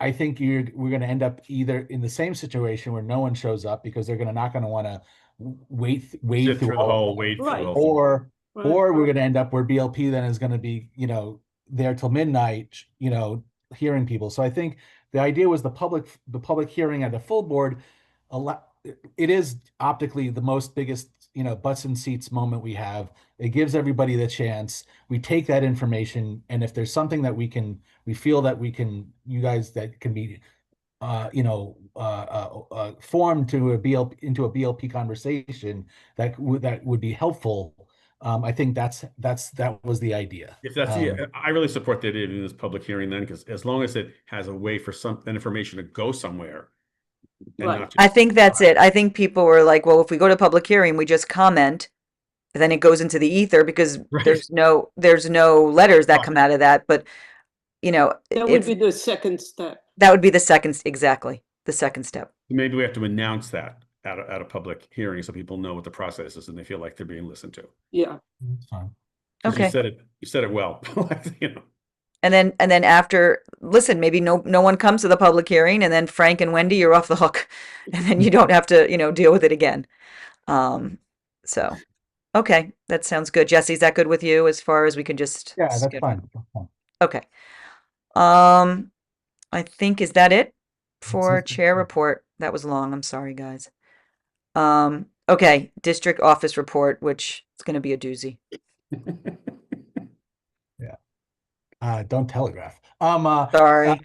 I think we're going to end up either in the same situation where no one shows up because they're not going to want to wade Sit through through the all whole of wade that. through the whole or thing. or we're going to end up where BLP then is going to be, you know, there till midnight, you know, hearing people. So I think the idea was the public hearing at the full board. It is optically the most biggest, you know, butts and seats moment we have. It gives everybody the chance. We take that information, and if there's something that we feel that we can, you guys, that can be formed to into a BLP conversation that would be helpful. I think that was the idea. If that's I really support the idea of this public hearing then, because as long as it has a way for that information to go somewhere. And not just, I think that's it. I think people were like, well, if we go to public hearing, we just comment, then it goes into the ether, because there's no letters that come out of that. But you know, that would be the second step. That would be the second, exactly, the second step. Maybe we have to announce that at a public hearing so people know what the process is and they feel like they're being listened to. Yeah. That's fine. Okay. You said it well. You know. And then after, listen, maybe no one comes to the public hearing, and then Frank and Wendy, you're off the hook, and then you don't have to, you know, deal with it again. So, okay, that sounds good. Jesse, is that good with you as far as we can just? Yeah, that's fine. Okay. I think, is that it for chair report? That was long. I'm sorry, guys. Okay, district office report, which is going to be a doozy. Yeah. Don't telegraph. Sorry.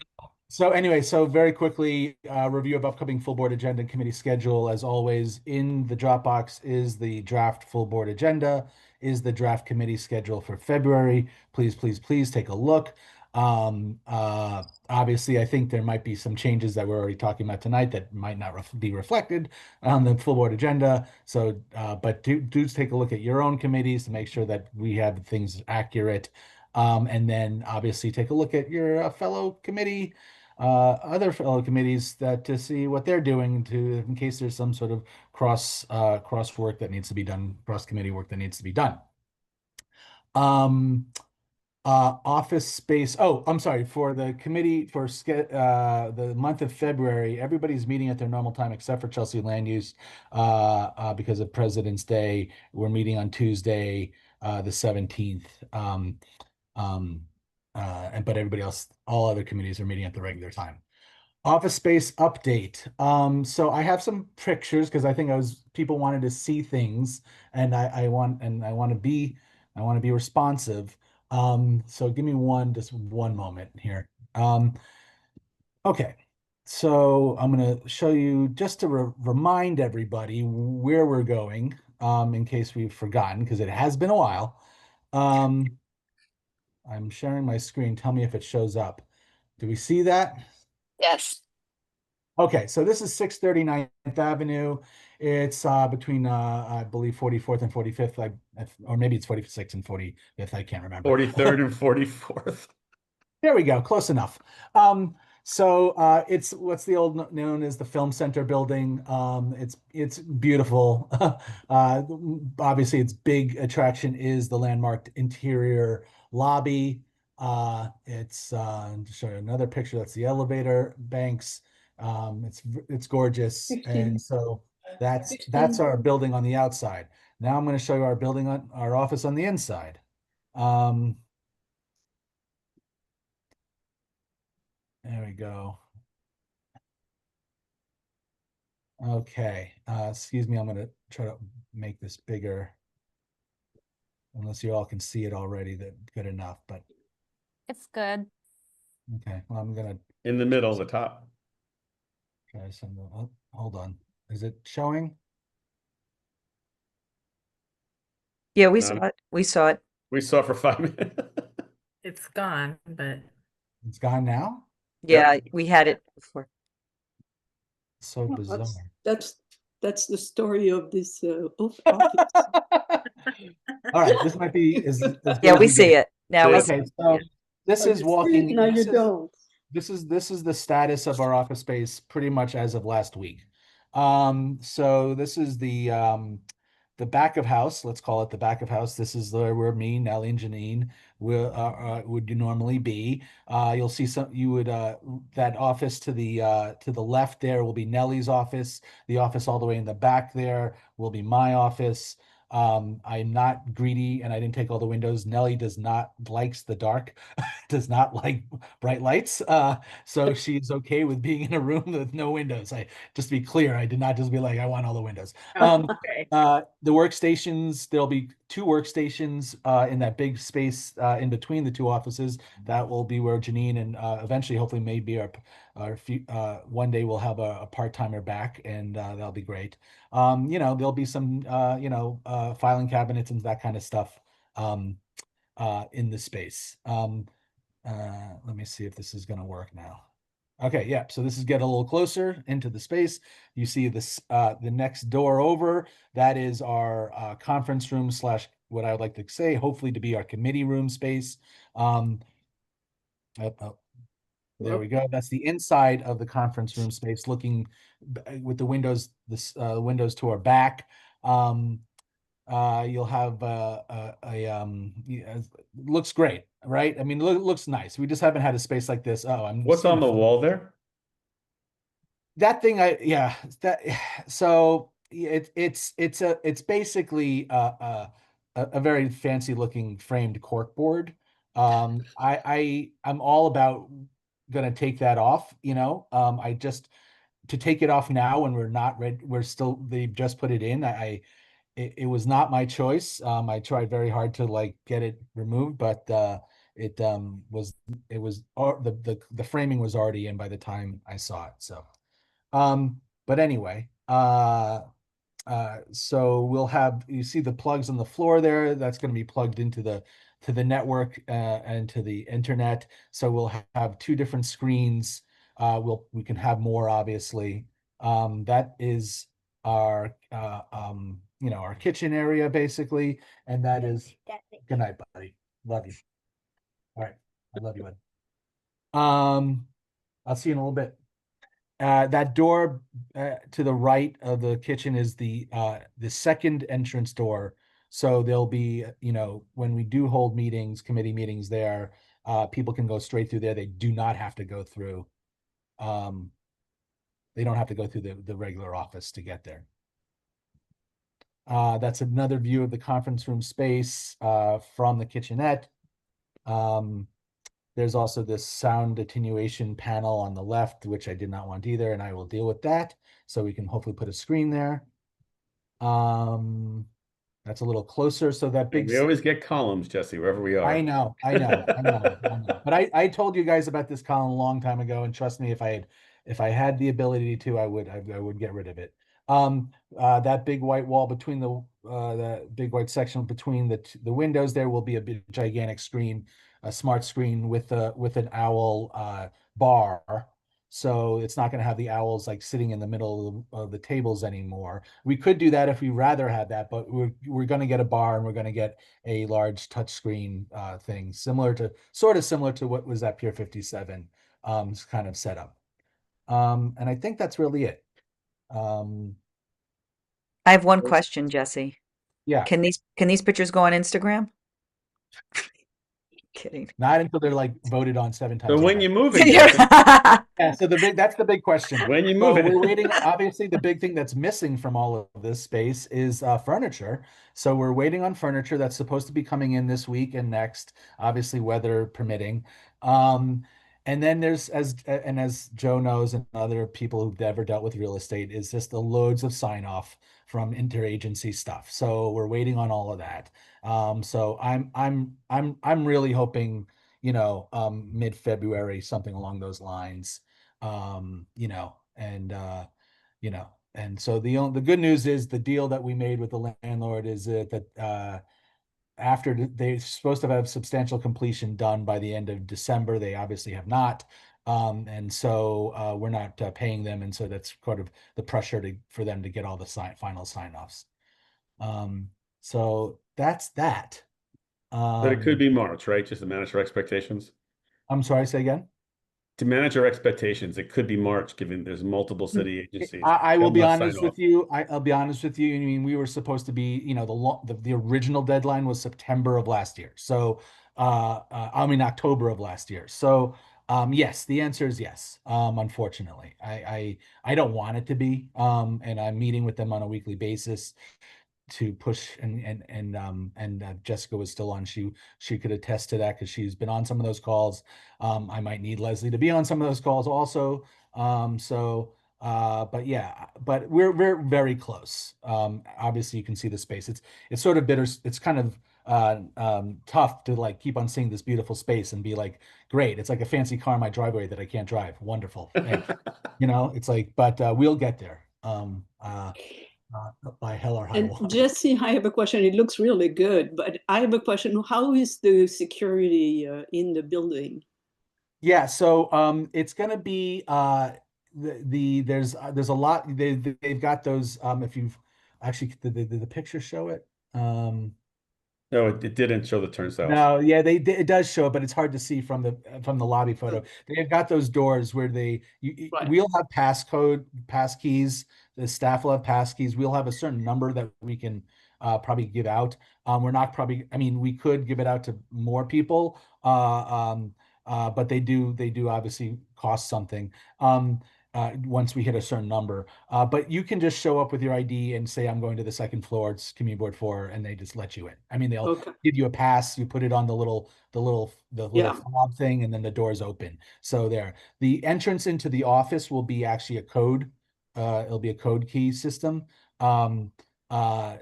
So anyway, so very quickly, review of upcoming full board agenda and committee schedule. As always, in the Dropbox is the draft full board agenda, is the draft committee schedule for February. Please, please, please take a look. Obviously, I think there might be some changes that we're already talking about tonight that might not be reflected on the full board agenda. So, but do take a look at your own committees to make sure that we have things accurate. And then obviously take a look at your other fellow committees to see what they're doing in case there's some sort of cross work that needs to be done, cross committee work that needs to be done. Office space. Oh, I'm sorry. For the committee for the month of February, everybody's meeting at their normal time except for Chelsea Land Use because of President's Day. We're meeting on Tuesday, the 17th. But everybody else, all other committees are meeting at the regular time. Office space update. So I have some pictures because I think people wanted to see things, and I want to be responsive. So give me just one moment here. Okay. So I'm going to show you just to remind everybody where we're going, in case we've forgotten, because it has been a while. I'm sharing my screen. Tell me if it shows up. Do we see that? Yes. Okay, so this is 639th Avenue. It's between I believe 44th and 45th, or maybe it's 46th and 45th. I can't remember. 43rd and 44th. There we go, close enough. So it's what's the old known as the Film Center building. It's beautiful. Obviously, its big attraction is the landmarked interior lobby. It's to show you another picture. That's the elevator banks. It's gorgeous, 15. and so that's 16. our building on the outside. Now I'm going to show you our office on the inside. There we go. Okay, excuse me, I'm gonna try to make this bigger. Unless you all can see it already, that good enough, but It's good. okay, well, I'm gonna In the middle, the top. try some, oh, hold on. Is it showing? Yeah, we saw it. We saw it. We saw it for 5 minutes. It's gone, but It's gone now? Yeah, we had it before. So Well, bizarre. that's the story of this office. All right, this might be as good Yeah, as we we see get. it. Now we see Okay, it. so this Oh, is you see it? walking. No, this you is- don't. This is the status of our office space pretty much as of last week. So this is the back of house. Let's call it the back of house. This is where me, Nellie, and Janine would normally be. You'll see that office to the left there will be Nellie's office. The office all the way in the back there will be my office. I'm not greedy and I didn't take all the windows. Nellie likes the dark, does not like bright lights. So she's okay with being in a room with no windows. Just to be clear, I did not just be like, I want all the windows. okay. The workstations, there'll be 2 workstations in that big space in between the 2 offices. That will be where Janine and eventually, hopefully, maybe one day we'll have a part-timer back, and that'll be great. There'll be some filing cabinets and that kind of stuff in the space. Let me see if this is going to work now. Okay, yeah. So this is getting a little closer into the space. You see this the next door over. That is our conference room / what I would like to say, hopefully to be our committee room space. There we go. That's the inside of the conference room space, looking with the windows, windows to our back. You'll have looks great, right? I mean, looks nice. We just haven't had a space like this. Oh, What's on the wall there? That thing, so it's basically a very fancy looking framed cork board. I'm all about gonna take that off, I just to take it off now when we're not ready, they've just put it in. It was not my choice. I tried very hard to like get it removed, but the framing was already in by the time I saw it. So but anyway, so you see the plugs on the floor there. That's going to be plugged into the network and to the internet. So we'll have 2 different screens. We can have more, obviously. That is our our kitchen area basically, and that is good night, buddy. Love you. All right, I love you, bud. I'll see you in a little bit. That door to the right of the kitchen is the second entrance door. So there'll be, when we do hold meetings, committee meetings there, people can go straight through there. They do not have to go through. They don't have to go through the regular office to get there. That's another view of the conference room space from the kitchenette. There's also this sound attenuation panel on the left, which I did not want either, and I will deal with that. So we can hopefully put a screen there. That's a little closer. So that big. We always get columns, Jesse, wherever we are. I know. But I told you guys about this column a long time ago, and trust me, if I had the ability to, I would get rid of it. That big white wall between the big white section between the windows there will be a big gigantic screen, a smart screen with an owl bar. So it's not going to have the owls like sitting in the middle of the tables anymore. We could do that if we rather had that, but we're going to get a bar and we're going to get a large touchscreen thing, sort of similar to what was at Pier 57 kind of setup. And I think that's really it. I have one question, Jesse. Yeah. Can these pictures go on Instagram? Kidding. Not until they're like voted on 7 times. So when you move it, yeah. So that's the big question. When you move it, we're waiting. Obviously, the big thing that's missing from all of this space is furniture. So we're waiting on furniture that's supposed to be coming in this week and next. Obviously, weather permitting. And then there's as Joe knows and other people who've ever dealt with real estate is just the loads of sign off from interagency stuff. So we're waiting on all of that. So I'm really hoping, mid-February, something along those lines. And so the good news is the deal that we made with the landlord is that after they're supposed to have substantial completion done by the end of December, they obviously have not. And so we're not paying them. And so that's kind of the pressure for them to get all the final sign-offs. So that's that. But it could be March, right? Just to manage our expectations. I'm sorry, say again. To manage our expectations, it could be March, given there's multiple city agencies. I will be honest with you. I'll be honest with you. I mean, we were supposed to be, the original deadline was September of last year. So, October of last year. So, yes, the answer is yes. Unfortunately, I don't want it to be. And I'm meeting with them on a weekly basis to push and Jessica was still on. She could attest to that because she's been on some of those calls. I might need Leslie to be on some of those calls also. But yeah, but we're very close. Obviously you can see the space. It's sort of bitter. It's kind of tough to like keep on seeing this beautiful space and be like, great. It's like a fancy car in my driveway that I can't drive. Wonderful. It's like, but we'll get there. By hell or high water. Jesse, I have a question. It looks really good, but I have a question. How is the security in the building? Yeah, so it's going to be there's a lot. They've got those. If you've actually the picture show it. No, it didn't show the turnstiles. No, yeah, it does show it, but it's hard to see from the lobby photo. They've got those doors where we'll have pass keys. The staff will have pass keys. We'll have a certain number that we can probably give out. We're not probably. I mean, we could give it out to more people, but they do obviously cost something. Once we hit a certain number. But you can just show up with your ID and say, I'm going to the second floor, it's Community Board 4, and they just let you in. I mean, they'll give you a pass, you put it on the little fob thing, and then the doors open. So the entrance into the office will be actually a code. It'll be a code key system. Because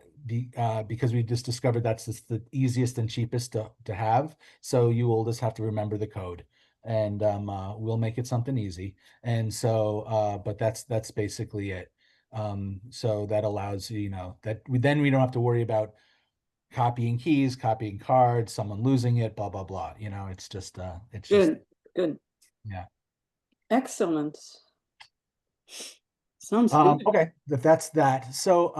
we just discovered that's just the easiest and cheapest to have. So you will just have to remember the code. And we'll make it something easy. And so, but that's basically it. So that allows that we don't have to worry about copying keys, copying cards, someone losing it, blah blah blah. It's just good. Yeah. Excellent. Sounds good. Okay, that's that. So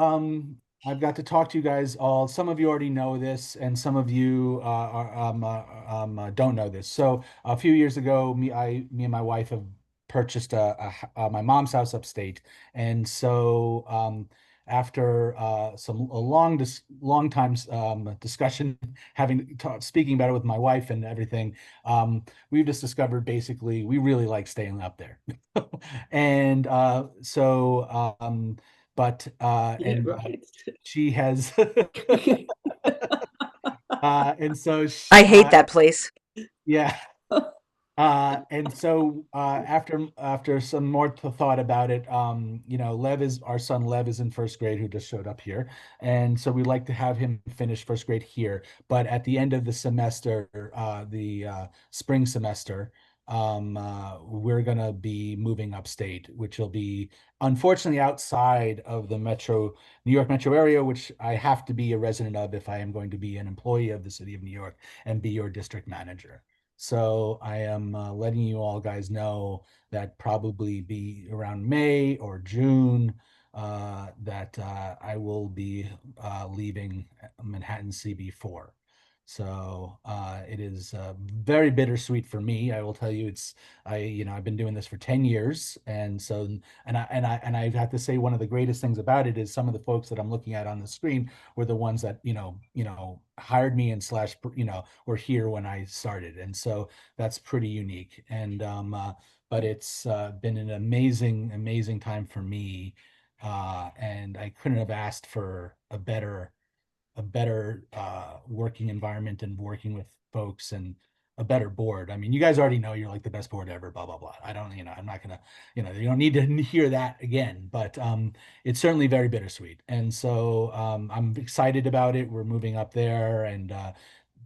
I've got to talk to you guys all. Some of you already know this, and some of you don't know this. So a few years ago, me and my wife have purchased my mom's house upstate, and so after a long time discussion, speaking about it with my wife and everything, we've just discovered basically we really like staying up there, and she has and so I hate that place. Yeah. And so after some more thought about it, Lev is our son. Lev is in first grade, who just showed up here, and so we'd like to have him finish first grade here. But at the end of the semester, the spring semester, we're gonna be moving upstate, which will be unfortunately outside of the New York metro area, which I have to be a resident of if I am going to be an employee of the city of New York and be your district manager. So I am letting you all guys know that probably be around May or June that I will be leaving Manhattan CB4. So it is very bittersweet for me. I will tell you, I've been doing this for 10 years, and so I have to say one of the greatest things about it is some of the folks that I'm looking at on the screen were the ones that hired me and slash were here when I started, and so that's pretty unique. And but it's been an amazing time for me, and I couldn't have asked for a better working environment and working with folks and a better board. I mean, you guys already know you're like the best board ever, blah, blah, blah. I don't, I'm not gonna, you don't need to hear that again, but it's certainly very bittersweet. And so I'm excited about it. We're moving up there, and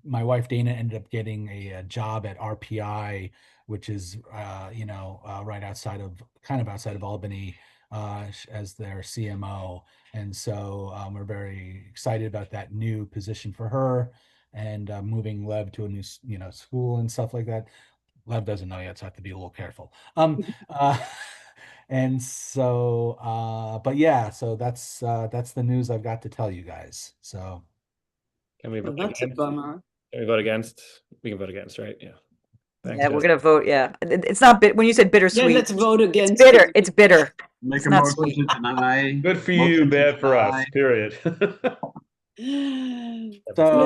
my wife Dana ended up getting a job at RPI, which is right kind of outside of Albany, as their CMO. And so we're very excited about that new position for her, and moving Lev to a new school and stuff like that. Lev doesn't know yet, so I have to be a little careful. And so but yeah, so that's the news I've got to tell you guys. So Can we Well, vote that's a against? bummer. Can we vote against? We can vote against, right? Yeah. Thanks, Yeah, we're Jesse. gonna vote. Yeah, it's not bit when you said Yeah, bittersweet. let's vote It's against bitter. it. It's bitter. Make It's a not motion sweet. to deny. Good for Motion you, to bad for us, deny. period. So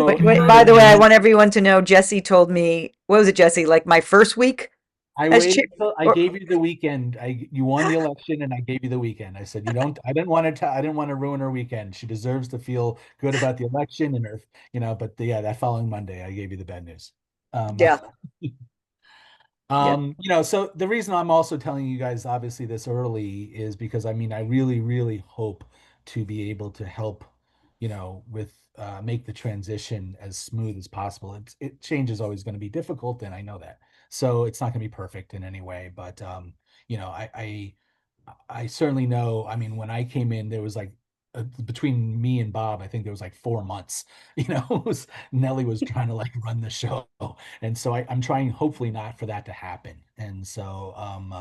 By the way, I want everyone to know Jesse told me, what was it, Jesse? Like my first week I as waited chair. until I gave you the weekend. You won the election, and I gave you the weekend. I said I didn't want to. I didn't want to ruin her weekend. She deserves to feel good about the election and her, But that following Monday, I gave you the bad news. Yeah. Yeah. So the reason I'm also telling you guys obviously this early is because I mean I really, really hope to be able to help, with make the transition as smooth as possible. Change is always going to be difficult, and I know that. So it's not going to be perfect in any way, but I certainly know. I mean, when I came in, there was like between me and Bob, I think there was like 4 months. Nellie was trying to like run the show, and so I'm trying, hopefully, not for that to happen. And so, and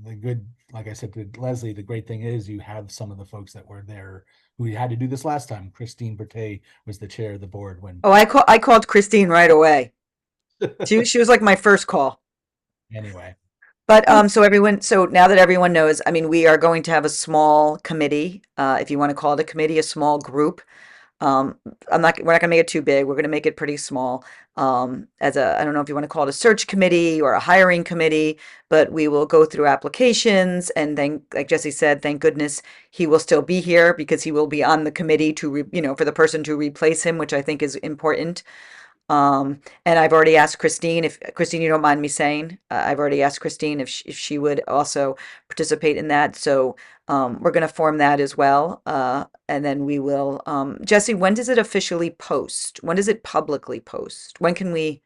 the good, like I said to Leslie, the great thing is you have some of the folks that were there who had to do this last time. Christine Berthet was the chair of the board when. Oh, I called Christine right away. She was like my first call. Anyway. But so now that everyone knows, I mean, we are going to have a small committee, if you want to call it a committee, a small group. We're not going to make it too big. We're going to make it pretty small. I don't know if you want to call it a search committee or a hiring committee, but we will go through applications, and then, like Jesse said, thank goodness he will still be here because he will be on the committee for the person to replace him, which I think is important. And I've already asked Christine, if Christine, you don't mind me saying, I've already asked Christine if she would also participate in that. So we're going to form that as well. And then we will, Jesse, when does it officially post? When does it publicly post? When can we?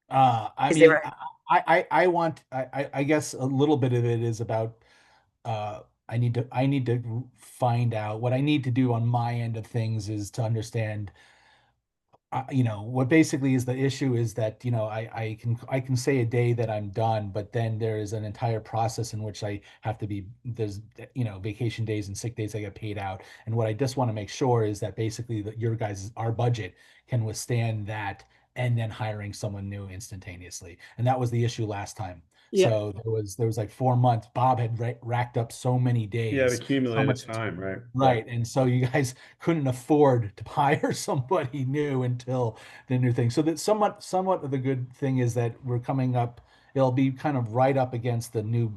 I Is mean, there I guess a little bit of it is about I need to find out what I need to do on my end of things is to understand what basically is the issue is that I can say a day that I'm done, but then there is an entire process in which I have to be there's vacation days and sick days I get paid out, and what I just want to make sure is that basically that our budget can withstand that, and then hiring someone new instantaneously, and that was the issue last time. Yeah. So there was like 4 months. Bob had racked up so many Yeah, days, so accumulated much time, right? right. And so you guys couldn't afford to hire somebody new until the new thing. So that somewhat of the good thing is that we're coming up, it'll be kind of right up against the new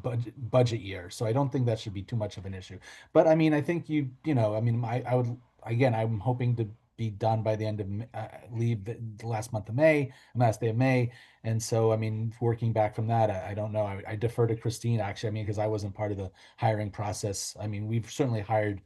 budget year. So I don't think that should be too much of an issue. But I mean, I think I mean, I would, again, I'm hoping to be done by the end of leave the last month of May, last day of May. And so, I mean, working back from that, I don't know. I defer to Christine, actually. I mean, because I wasn't part of the hiring process. I mean, we've certainly hired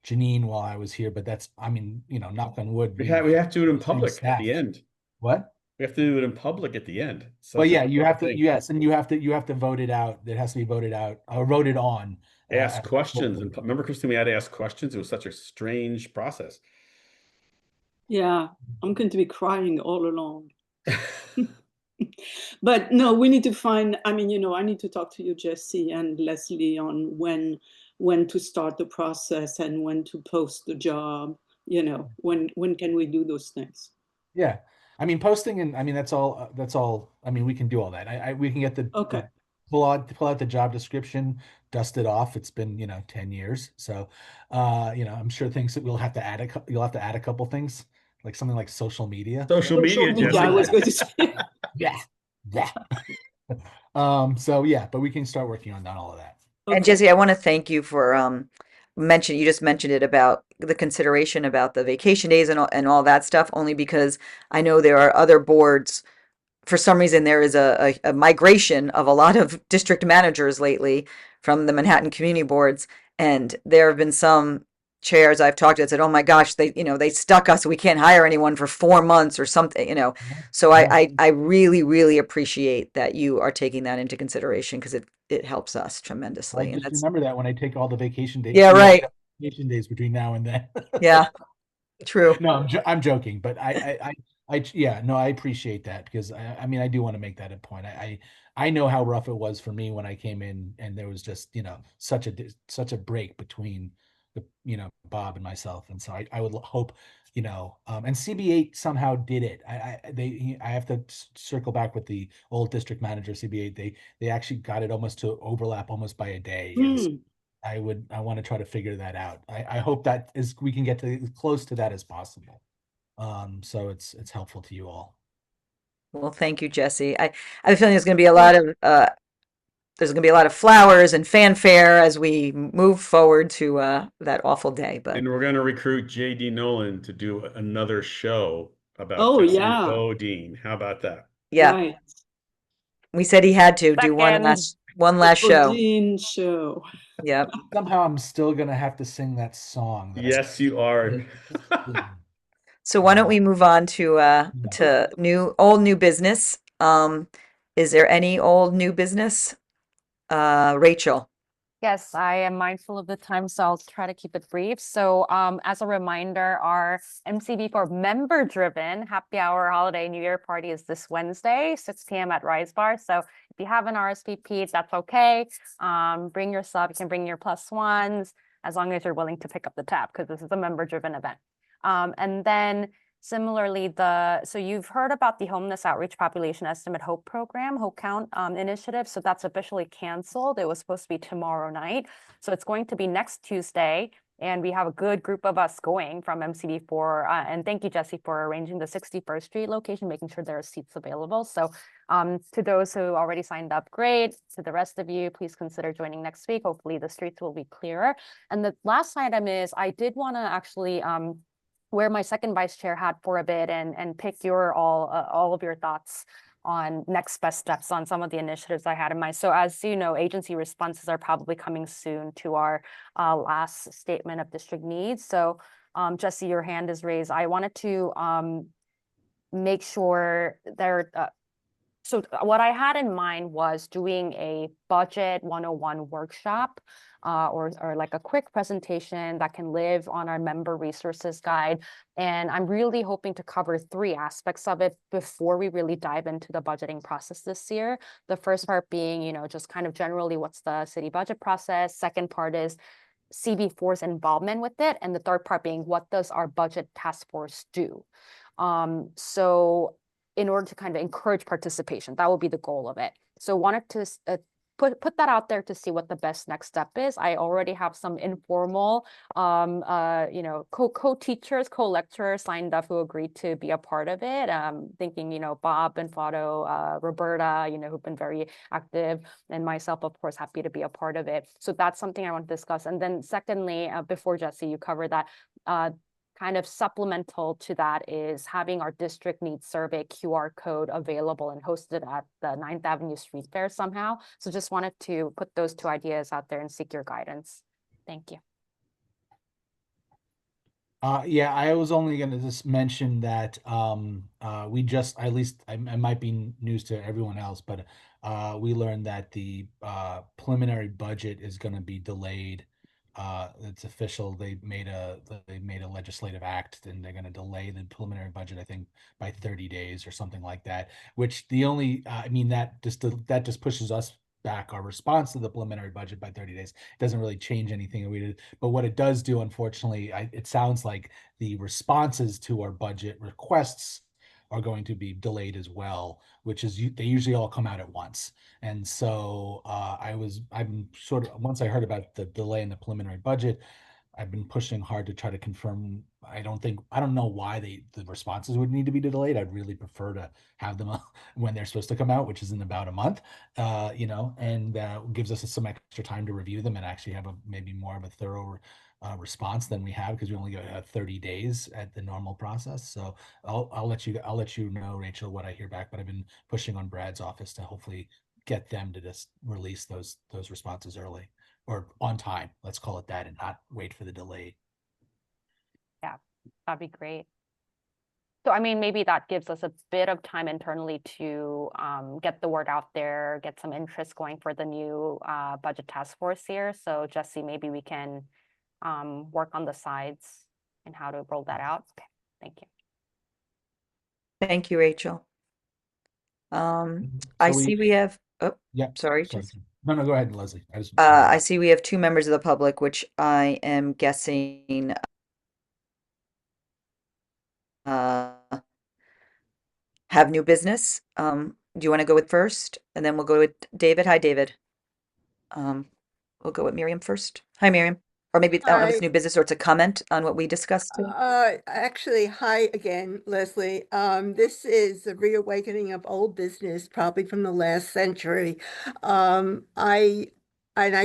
Janine while I was here, but that's, I mean, you know, knock on wood. We have to do it in the same public at staff. the end. What? We have to do it in public at the end. Well, Such a yeah, you have to, thing. yes, and you have to vote it out. It has to be voted out or voted on. Ask questions. And remember, Christine, we had to ask questions. It was such a strange process. Yeah, I'm going to be crying all along. But no, we need to find, I mean, you know, I need to talk to you, Jesse and Leslie, on when to start the process and when to post the job, you know, when can we do those things? Yeah. I mean, posting and I mean, that's all, I mean, we can do all that. We can get Okay. pull out the job description, dust it off. It's been, you know, 10 years. So, you know, I'm sure things that you'll have to add a couple things, like something like social media. Social media, Jesse. I was going to say. Yeah. Yeah. So yeah, but we can start working on all of that. And Jesse, I want to thank you for you just mentioned it about the consideration about the vacation days and all that stuff, only because I know there are other boards. For some reason, there is a migration of a lot of district managers lately from the Manhattan community boards, and there have been some chairs I've talked to that said, "Oh my gosh, they stuck us. We can't hire anyone for 4 months or something." You know, so I really really appreciate that you are taking that into consideration because it helps us tremendously. Well, And just that's remember that when I take all the vacation days. Yeah, right. Vacation days between now and then. Yeah, true. No, I'm joking, but yeah, no, I appreciate that because I mean, I do want to make that a point. I know how rough it was for me when I came in, and there was just, you know, such a break between the, you know, Bob and myself, and so I would hope, you know, and CB8 somehow did it. I have to circle back with the old district manager CB8. They actually got it almost to overlap almost by a day. And so I want to try to figure that out. I hope that we can get to as close to that as possible. So it's helpful to you all. Well, thank you, Jesse. I have a feeling there's going to be a lot of flowers and fanfare as we move forward to that awful day. But And we're going to recruit J.D. Nolan to do another show about Oh, Jesse yeah. Bodine. How about that? yeah, Right. we said he had to do one last show. Bodine show. Yep. Somehow I'm still gonna have to sing that song. Yes, you are. So why don't we move on to old new business? Is there any old new business? Rachel. Yes, I am mindful of the time, so I'll try to keep it brief. So as a reminder, our MCB4 member-driven happy hour holiday New Year party is this Wednesday, 6 p.m. at R.A.D.A.R. So if you have an RSVP, that's okay. Bring your sub, you can bring your plus ones, as long as you're willing to pick up the tab, because this is a member-driven event. And then similarly, so you've heard about the Homeless Outreach Population Estimate HOPE program, HOPE Count initiative. So that's officially canceled. It was supposed to be tomorrow night. So it's going to be next Tuesday. And we have a good group of us going from MCB4. And thank you, Jesse, for arranging the 61st Street location, making sure there are seats available. So to those who already signed up, great. To the rest of you, please consider joining next week. Hopefully the streets will be clearer. And the last item is I did want to actually wear my second vice chair hat for a bit and pick your all of your thoughts on next best steps on some of the initiatives I had in mind. So as you know, agency responses are probably coming soon to our last statement of district needs. So Jesse, your hand is raised. I wanted to make sure there. So what I had in mind was doing a budget 101 workshop or like a quick presentation that can live on our member resources guide. And I'm really hoping to cover 3 aspects of it before we really dive into the budgeting process this year. The first part being, you know, just kind of generally what's the city budget process. Second part is CB4's involvement with it. And the third part being what does our budget task force do? So in order to kind of encourage participation, that will be the goal of it. So wanted to put that out there to see what the best next step is. I already have some informal, you know, co-teachers, co-lecturers signed up who agreed to be a part of it. Thinking, you know, Bob and Fado, Roberta, you know, who've been very active, and myself, of course, happy to be a part of it. So that's something I want to discuss. And then secondly, before Jesse, you cover that, kind of supplemental to that is having our district needs survey QR code available and hosted at the 9th Avenue Street Fair somehow. So just wanted to put those two ideas out there and seek your guidance. Thank you. Yeah, I was only going to just mention that we just, at least it might be news to everyone else, but we learned that the preliminary budget is going to be delayed. It's official. They made a legislative act, and they're going to delay the preliminary budget, I think, by 30 days or something like that. Which the only, I mean, that just pushes us back our response to the preliminary budget by 30 days. It doesn't really change anything we did, but what it does do, unfortunately, it sounds like the responses to our budget requests are going to be delayed as well, which is they usually all come out at once. And so I'm sort of, once I heard about the delay in the preliminary budget, I've been pushing hard to try to confirm. I don't know why the responses would need to be delayed. I'd really prefer to have them when they're supposed to come out, which is in about a month, and gives us some extra time to review them and actually have maybe more of a thorough response than we have, because we only got 30 days at the normal process. So I'll let you know, Rachel, what I hear back, but I've been pushing on Brad's office to hopefully get them to just release those responses early, or on time, let's call it that, and not wait for the delay. Yeah, that'd be great. So, I mean, maybe that gives us a bit of time internally to get the word out there, get some interest going for the new budget task force here. So, Jesse, maybe we can work on the sides and how to roll that out. Okay, thank you. Thank you, Rachel. I see we have, oh, Yeah, sorry. No, go ahead, Leslie. I see we have two members of the public, which I am guessing have new business. Do you want to go with first, and then we'll go with David? Hi, David. We'll go with Miriam first. Hi, Miriam. Or maybe, I don't know if it's Hi. new business or it's a comment on what we discussed today. Actually, hi again, Leslie. This is the reawakening of old business, probably from the last century. I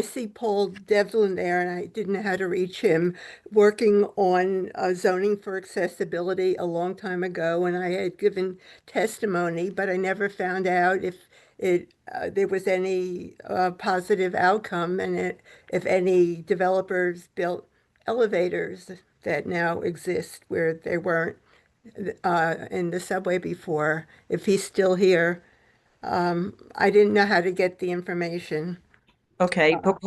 see Paul Devlin there, and I didn't know how to reach him, working on zoning for accessibility a long time ago, and I had given testimony, but I never found out if there was any positive outcome, and if any developers built elevators that now exist where they weren't in the subway before. If he's still here, I didn't know how to get the information. Okay, but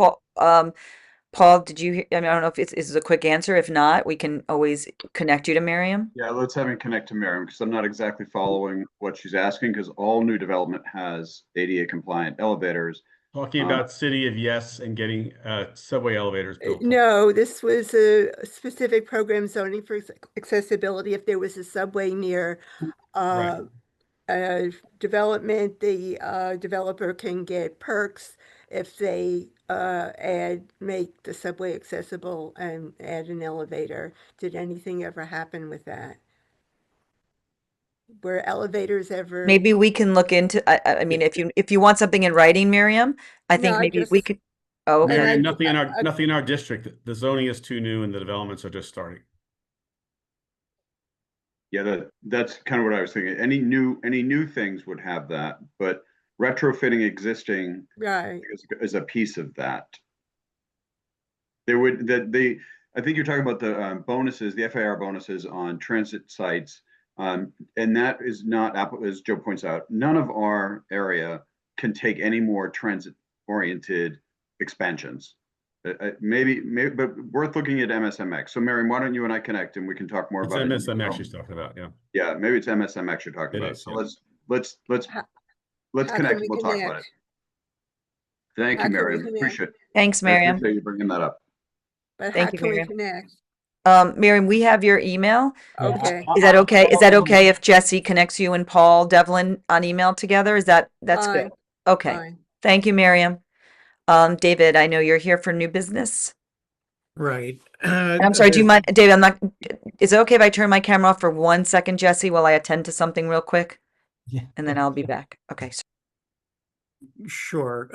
Paul, did you hear? I mean, I don't know if this is a quick answer. If not, we can always connect you to Miriam. Yeah, let's have him connect to Miriam, because I'm not exactly following what she's asking, because all new development has ADA compliant elevators. Talking about City of Yes and getting subway elevators built. No, this was a specific program, zoning for accessibility. If there was a subway near development, the developer can get perks if they make the subway accessible and add an elevator. Did anything ever happen with that? Were elevators ever? Maybe we can look into, I mean, if you want something in writing, Miriam, I think No, maybe we could. Oh, okay. Mary, nothing in our district. The zoning is too new and the developments are just starting. Yeah, that's kind of what I was thinking. Any new things would have that, but retrofitting existing is a piece of that. I think you're talking about the bonuses, the FAR bonuses on transit sites, and that is not, as Joe points out, none of our area can take any more transit-oriented expansions. Maybe, but worth looking at MSMX. So, Miriam, why don't you and I connect and we can talk more about it? It's MSMX she's talking about, yeah. Yeah, maybe it's MSMX you're talking about. So let's connect. We'll talk about it. Thank you, Miriam. Appreciate it. Thanks, Miriam. I appreciate you bringing that up. But Thank how you, can we Miriam. connect? Miriam, we have your email. Okay. Is that okay? Is that okay if Jesse connects you and Paul Devlin on email together? That's good. Okay. Fine. Thank you, Miriam. David, I know you're here for new business. Right. And I'm sorry, do you mind, David, is it okay if I turn my camera off for 1 second, Jesse, while I attend to something real quick? Yeah. And then I'll be back. Okay. Sure.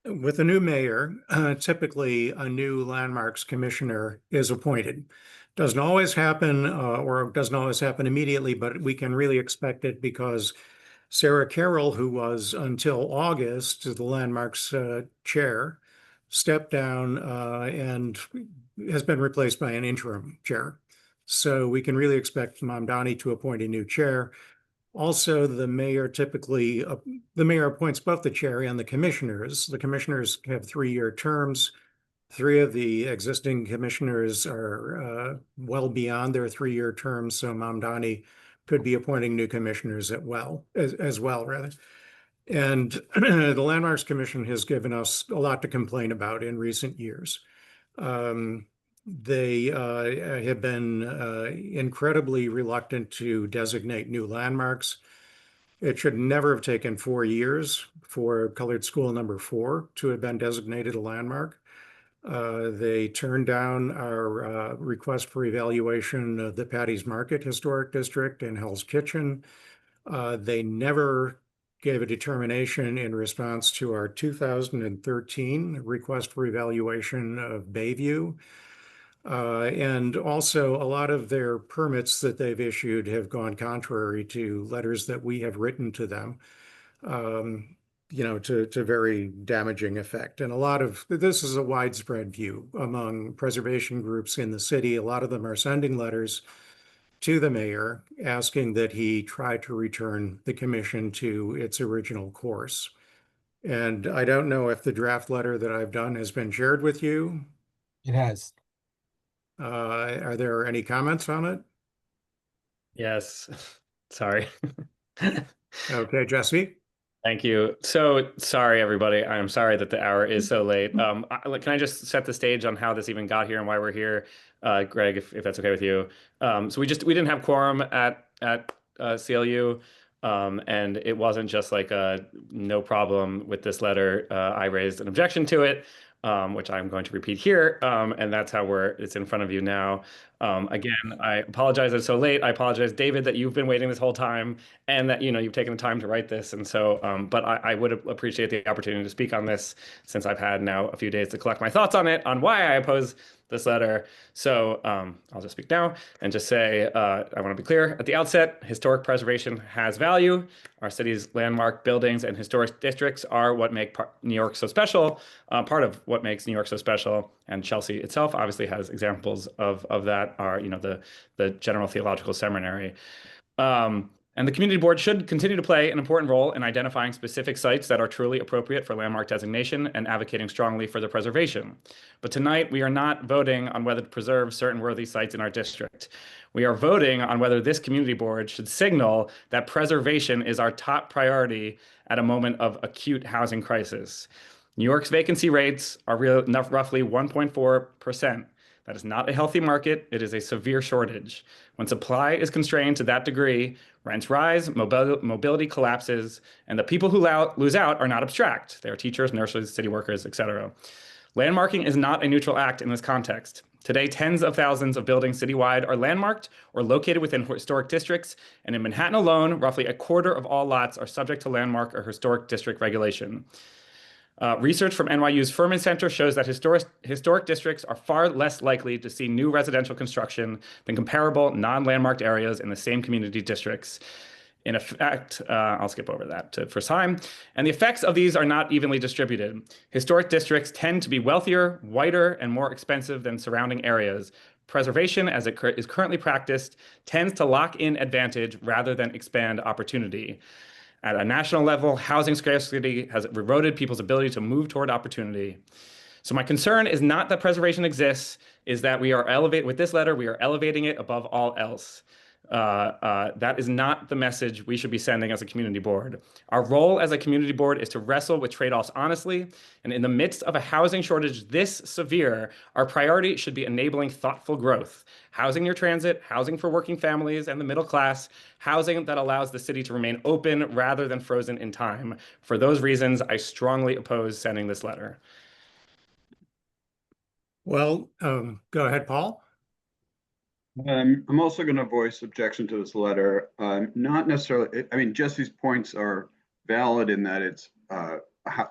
with a new mayor, typically a new landmarks commissioner is appointed. Doesn't always happen, or doesn't always happen immediately, but we can really expect it because Sarah Carroll, who was until August the landmarks chair, stepped down and has been replaced by an interim chair. So we can really expect Mamdani to appoint a new chair. Also, the mayor typically, the mayor appoints both the chair and the commissioners. The commissioners have 3-year terms. 3 of the existing commissioners are well beyond their 3-year terms, so Mamdani could be appointing new commissioners as well, rather. And the Landmarks Commission has given us a lot to complain about in recent years. They have been incredibly reluctant to designate new landmarks. It should never have taken 4 years for Colored School number 4 to have been designated a landmark. They turned down our request for evaluation of the Patty's Market Historic District and Hell's Kitchen. They never gave a determination in response to our 2013 request for evaluation of Bayview. And also a lot of their permits that they've issued have gone contrary to letters that we have written to them, to very damaging effect. And a lot of this is a widespread view among preservation groups in the city. A lot of them are sending letters to the mayor asking that he try to return the commission to its original course. And I don't know if the draft letter that I've done has been shared with you. It has. Are there any comments on it? Yes. Sorry. Okay, Jesse. Thank you. So sorry, everybody. I'm sorry that the hour is so late. Can I just set the stage on how this even got here and why we're here, Greg, if that's okay with you? So we didn't have quorum at CLU, and it wasn't just like a no problem with this letter. I raised an objection to it, which I'm going to repeat here, and that's how it's in front of you now. Again, I apologize that it's so late. I apologize, David, that you've been waiting this whole time and that you've taken the time to write this. And so, but I would appreciate the opportunity to speak on this since I've had now a few days to collect my thoughts on it, on why I oppose this letter. So I'll just speak now and just say, I want to be clear at the outset, historic preservation has value. Our city's landmark buildings and historic districts are what make New York so special, part of what makes New York so special. And Chelsea itself obviously has examples of that, are the General Theological Seminary. And the community board should continue to play an important role in identifying specific sites that are truly appropriate for landmark designation and advocating strongly for their preservation. But tonight, we are not voting on whether to preserve certain worthy sites in our district. We are voting on whether this community board should signal that preservation is our top priority at a moment of acute housing crisis. New York's vacancy rates are roughly 1.4%. That is not a healthy market. It is a severe shortage. When supply is constrained to that degree, rents rise, mobility collapses, and the people who lose out are not abstract. They are teachers, nurses, city workers, etc. Landmarking is not a neutral act in this context. Today, tens of thousands of buildings citywide are landmarked or located within historic districts, and in Manhattan alone, roughly a quarter of all lots are subject to landmark or historic district regulation. Research from NYU's Furman Center shows that historic districts are far less likely to see new residential construction than comparable non-landmarked areas in the same community districts. In effect, I'll skip over that for time. And the effects of these are not evenly distributed. Historic districts tend to be wealthier, whiter, and more expensive than surrounding areas. Preservation, as it is currently practiced, tends to lock in advantage rather than expand opportunity. At a national level, housing scarcity has eroded people's ability to move toward opportunity. So my concern is not that preservation exists, is that with this letter, we are elevating it above all else. That is not the message we should be sending as a community board. Our role as a community board is to wrestle with trade-offs honestly, and in the midst of a housing shortage this severe, our priority should be enabling thoughtful growth. Housing near transit, housing for working families and the middle class, housing that allows the city to remain open rather than frozen in time. For those reasons, I strongly oppose sending this letter. Well, go ahead, Paul. I'm also going to voice objection to this letter. Not necessarily, I mean, Jesse's points are valid in that it's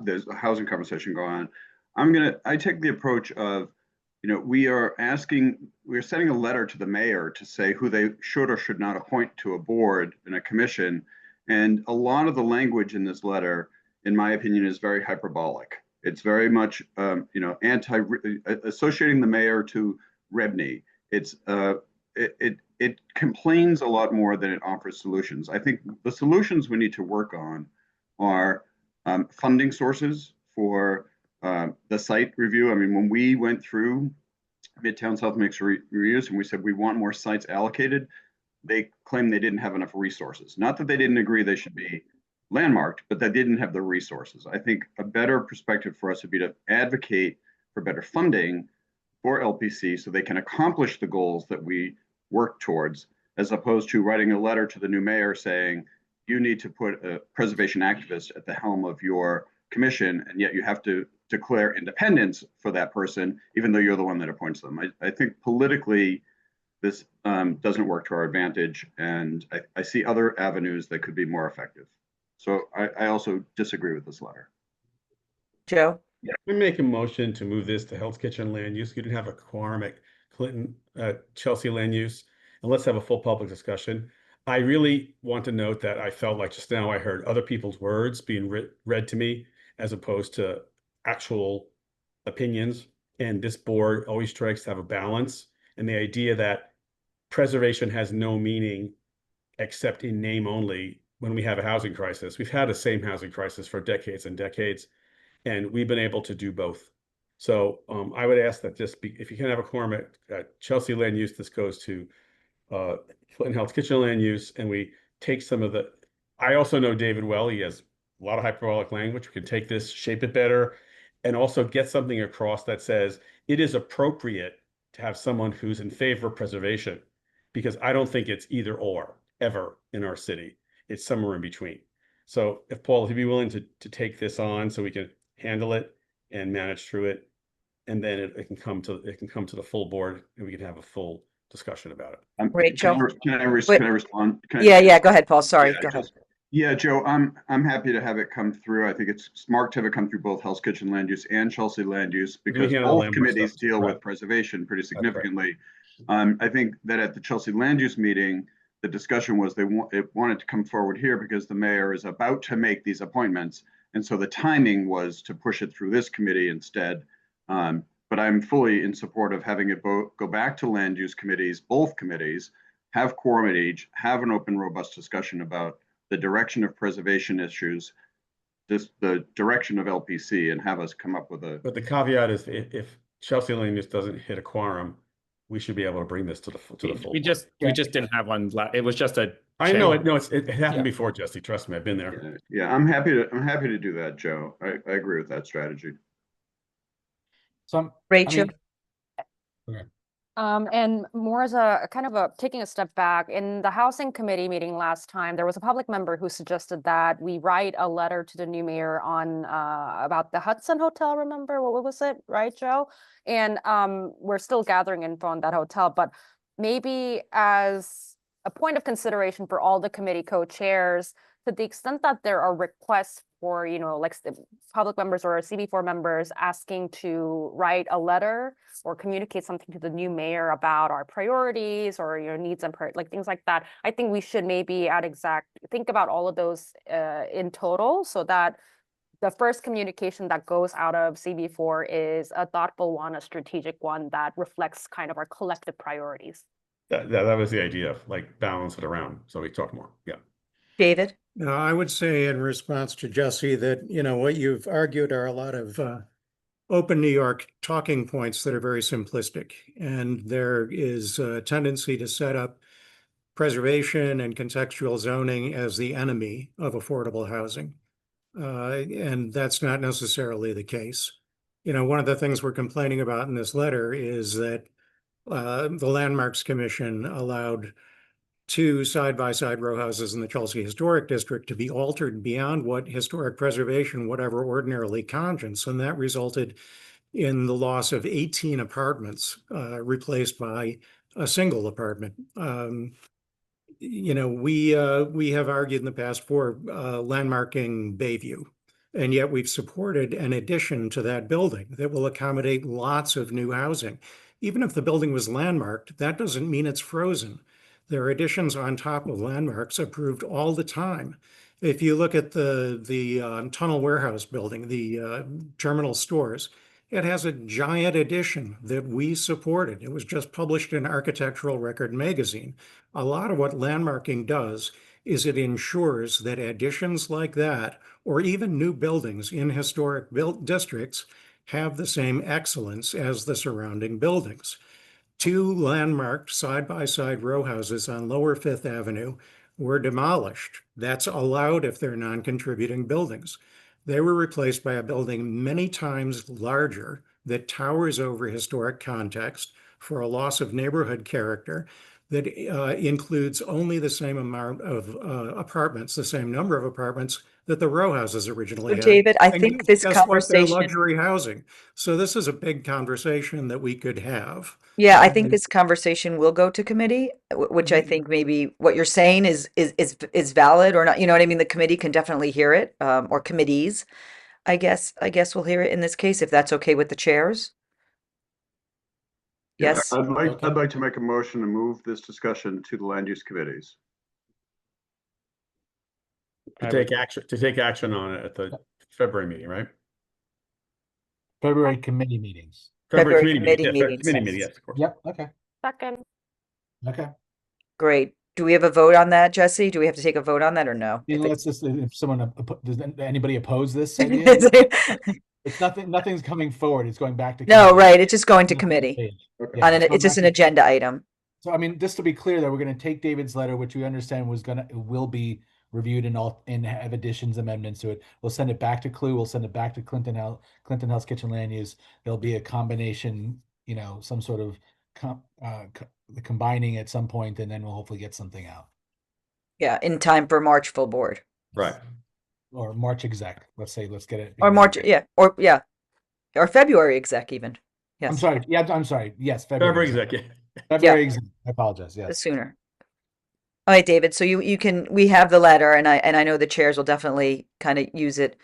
there's a housing conversation going on. I take the approach of, we're sending a letter to the mayor to say who they should or should not appoint to a board and a commission. And a lot of the language in this letter, in my opinion, is very hyperbolic. It's very much, associating the mayor to REBNY. It complains a lot more than it offers solutions. I think the solutions we need to work on are funding sources for the site review. I mean, when we went through Midtown South Mix reviews and we said we want more sites allocated, they claimed they didn't have enough resources. Not that they didn't agree they should be landmarked, but they didn't have the resources. I think a better perspective for us would be to advocate for better funding for LPC so they can accomplish the goals that we work towards, as opposed to writing a letter to the new mayor saying, you need to put a preservation activist at the helm of your commission, and yet you have to declare independence for that person, even though you're the one that appoints them. I think politically, this doesn't work to our advantage, and I see other avenues that could be more effective. So I also disagree with this letter. Joe? Yeah, we make a motion to move this to Hell's Kitchen land use. You didn't have a quorum at Clinton, Chelsea land use, and let's have a full public discussion. I really want to note that I felt like just now I heard other people's words being read to me as opposed to actual opinions. And this board always tries to have a balance. And the idea that preservation has no meaning except in name only when we have a housing crisis. We've had the same housing crisis for decades and decades, and we've been able to do both. So I would ask that if you can have a quorum at Chelsea land use, this goes to Clinton Health Kitchen land use, and we take some of the, I also know David well, he has a lot of hyperbolic language. We can take this, shape it better, and also get something across that says it is appropriate to have someone who's in favor of preservation, because I don't think it's either or ever in our city. It's somewhere in between. So if Paul, if you'd be willing to take this on so we can handle it and manage through it, and then it can come to the full board and we can have a full discussion about it. Rachel? Can I respond? Yeah, go ahead, Paul. Sorry, go ahead. Yeah, Joe, I'm happy to have it come through. I think it's smart to have it come through both Hell's Kitchen land use and Chelsea land use, because both committees deal with preservation pretty significantly. I think that at the Chelsea land use meeting, the discussion was it wanted to come forward here because the mayor is about to make these appointments. And so the timing was to push it through this committee instead. But I'm fully in support of having it go back to land use committees, both committees, have quorum at each, have an open, robust discussion about the direction of preservation issues, the direction of LPC, and have us come up with a. But the caveat is if Chelsea land use doesn't hit a quorum, we should be able to bring this to the full. We just didn't have one. It was just a. I know it. No, it happened before, Jesse. Trust me, I've been there. Yeah, I'm happy to do that, Joe. I agree with that strategy. Rachel. And more as a kind of taking a step back, in the housing committee meeting last time, there was a public member who suggested that we write a letter to the new mayor on about the Hudson Hotel. Remember what was it, right, Joe? And we're still gathering info on that hotel, but maybe as a point of consideration for all the committee co-chairs, to the extent that there are requests for, like public members or CB4 members asking to write a letter or communicate something to the new mayor about our priorities or your needs and like things like that. I think we should maybe think about all of those in total, so that the first communication that goes out of CB4 is a thoughtful one, a strategic one that reflects kind of our collective priorities. That was the idea, like balance it around so we talk more. Yeah. David? I would say in response to Jesse that, what you've argued are a lot of open New York talking points that are very simplistic. And there is a tendency to set up preservation and contextual zoning as the enemy of affordable housing. And that's not necessarily the case. One of the things we're complaining about in this letter is that the Landmarks Commission allowed 2 side-by-side row houses in the Chelsea Historic District to be altered beyond what historic preservation would ever ordinarily conscience. And that resulted in the loss of 18 apartments replaced by a single apartment. We have argued in the past for landmarking Bayview And yet we've supported an addition to that building that will accommodate lots of new housing. Even if the building was landmarked, that doesn't mean it's frozen. There are additions on top of landmarks approved all the time. If you look at the tunnel warehouse building, the terminal stores, it has a giant addition that we supported. It was just published in Architectural Record magazine. A lot of what landmarking does is it ensures that additions like that, or even new buildings in historic built districts, have the same excellence as the surrounding buildings. 2 landmarked side-by-side row houses on Lower Fifth Avenue were demolished. That's allowed if they're non-contributing buildings. They were replaced by a building many times larger that towers over historic context for a loss of neighborhood character that includes only the same amount of apartments, the same number of apartments that the row houses originally had. David, I And think this guess what? They're conversation, luxury housing. So this is a big conversation that we could have. yeah, I think this conversation will go to committee, which I Mhm. think maybe what you're saying is valid or not. You know what I mean? The committee can definitely hear it, or committees. I guess we'll hear it in this case if that's okay with the chairs. Yeah, Yes. I'd like to make a motion to move this discussion to the land use committees. To take action on it at the February meeting, right? February committee meetings. February committee committee yes, meetings. committee meeting, yes, of course. Yep, okay, Second. okay. Great. Do we have a vote on that, Jesse? Do we have to take a vote on that or no? And let's just, if someone, does anybody oppose this idea? It's nothing's coming forward. It's going back to No, committee. it's just going to committee. Yeah, It's just an agenda item. So, I mean, just to be clear, that we're going to take David's letter, which we understand will be reviewed and have additions, amendments to it. We'll send it back to CHKLU. We'll send it back to Clinton House Kitchen Land Use. There'll be a combination, some sort of combining at some point, and then we'll hopefully get something out. Yeah, in time for March full board. Right. Or March exec. Let's get it. Or March, or February exec even. Yes. I'm sorry. Yeah, I'm sorry. Yes, February exec. February exec. I apologize. The Yes. sooner. All right, David. So we have the letter, and I know the chairs will definitely kind of use it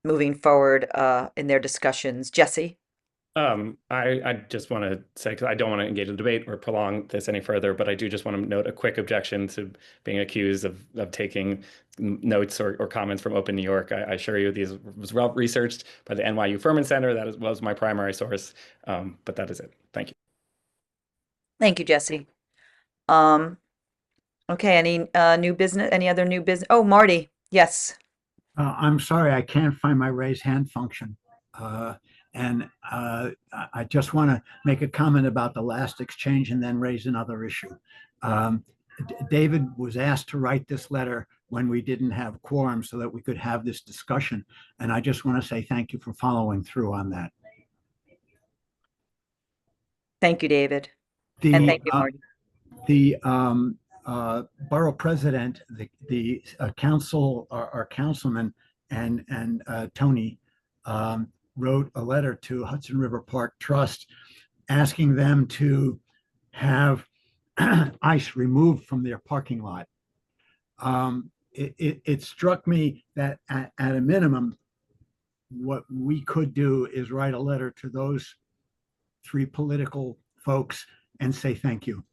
moving forward in their discussions. Jesse? I just want to say, because I don't want to engage in debate or prolong this any further, but I do just want to note a quick objection to being accused of taking notes or comments from Open New York. I assure you, these was well researched by the NYU Furman Center. That was my primary source, but that is it. Thank you. Thank you, Jesse. Okay, any new business? Any other new business? Oh, Marty, yes. I'm sorry, I can't find my raise hand function. And I just want to make a comment about the last exchange and then raise another issue. David was asked to write this letter when we didn't have quorum so that we could have this discussion. And I just want to say thank you for following through on that. Thank you, David. And thank you, Marty. The borough president, the council, our councilman, and Tony wrote a letter to Hudson River Park Trust asking them to have ice removed from their parking lot. It struck me that at a minimum, what we could do is write a letter to those 3 political folks and say thank you.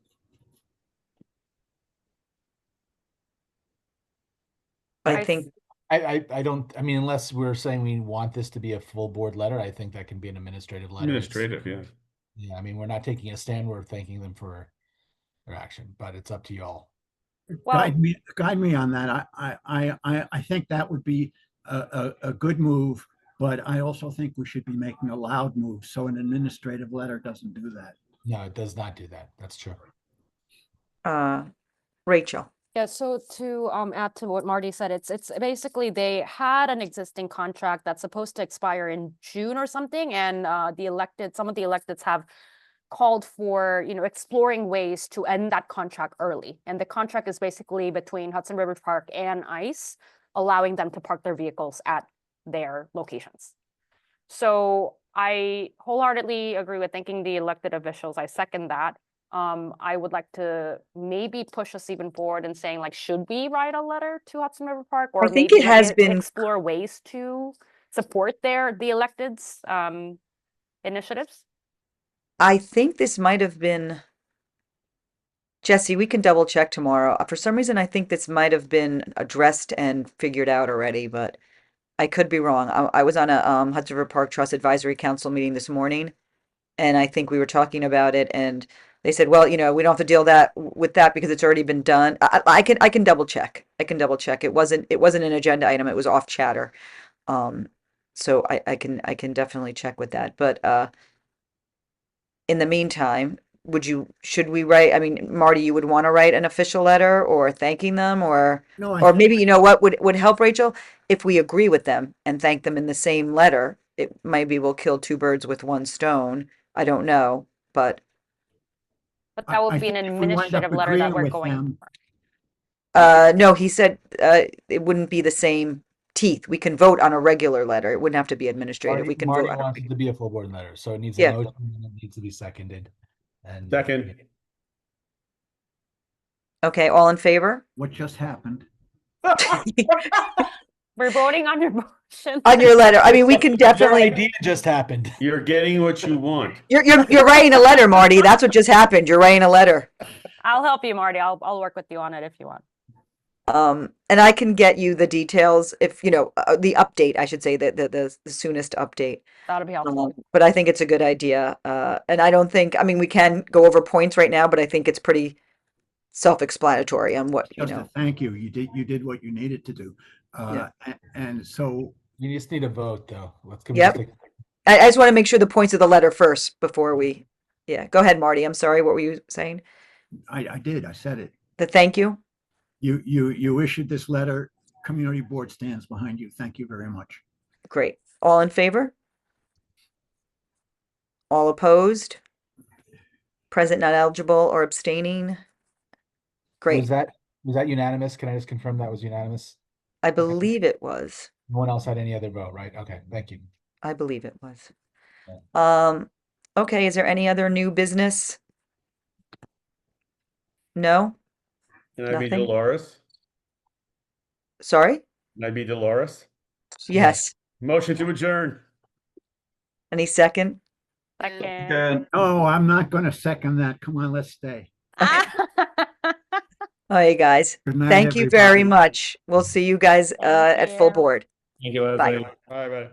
I think I don't, I mean, unless we're saying we want this to be a full board letter, I think that can be an administrative letter. Administrative, yeah. Yeah, I mean, we're not taking a stand, we're thanking them for their action, but it's up to y'all. Guide me on that. I think that would be a good move, but I also think we should be making a loud move. So an administrative letter doesn't do that. No, it does not do that. That's true. Rachel. Yeah, so to add to what Marty said, it's basically they had an existing contract that's supposed to expire in June or something, and some of the electeds have called for, exploring ways to end that contract early. And the contract is basically between Hudson River Park and ICE, allowing them to park their vehicles at their locations. So I wholeheartedly agree with thanking the elected officials. I second that. I would like to maybe push us even forward in saying, like, should we write a letter to Hudson River Park, or I think maybe it has like, been. explore ways to support the electeds initiatives? I think this might have been, Jesse, we can double check tomorrow. For some reason, I think this might have been addressed and figured out already, but I could be wrong. I was on a Hudson River Park Trust Advisory Council meeting this morning, and I think we were talking about it, and they said, well, we don't have to deal with that because it's already been done. I can double check. I can double check. It wasn't an agenda item. It was off chatter. So I can definitely check with that. But in the meantime, should we write, I mean, Marty, you would want to write an official letter or thanking them, or No, or maybe, you know what would help, Rachel? If we agree with them and thank them in the same letter, it maybe we'll kill two birds with one stone. I don't know, but that would I be an think if we wind up administrative letter that agreeing we're with going. them, no, he said it wouldn't be the same teeth. We can vote on a regular letter. It wouldn't have to be administrative. We can vote Marty on wants it to be a full board letter, so it needs a Yeah. motion and it needs to be seconded. And Second. Okay, all in favor? what just happened? We're voting on your motion. On your letter. I mean, we can Your definitely. idea just happened. You're getting what you want. You're writing a letter, Marty. That's what just happened. You're writing a letter. I'll help you, Marty. I'll work with you on it if you want. And I can get you the details if the update. I should say the soonest update. That'll be helpful. But I think it's a good idea. And I don't think. I mean, we can go over points right now, but I think it's pretty self-explanatory on what Just a thank you. You did what you needed to do. And so You just need a vote, though. Yep. I just want to make sure the points of the letter first before we. Yeah, go ahead, Marty. I'm sorry. What were you saying? I did. I said it. The thank you. You issued this letter. Community board stands behind you. Thank you very much. Great. All in favor? All opposed? Present, not eligible, or abstaining? Great. Was that unanimous? Can I just confirm that was unanimous? I believe it was. No one else had any other vote, right? Okay, thank you. I believe it was. Okay, is there any other new business? No? Can I be Nothing? Dolores? Sorry? Can I be Dolores? Yes. Motion to adjourn. Any second? Second. Oh, I'm not going to second that. Come on, let's stay. All right, guys. Good night, Thank you very everybody. much. We'll see you guys at full board. Thank you, Bye. Leslie. Bye, bye.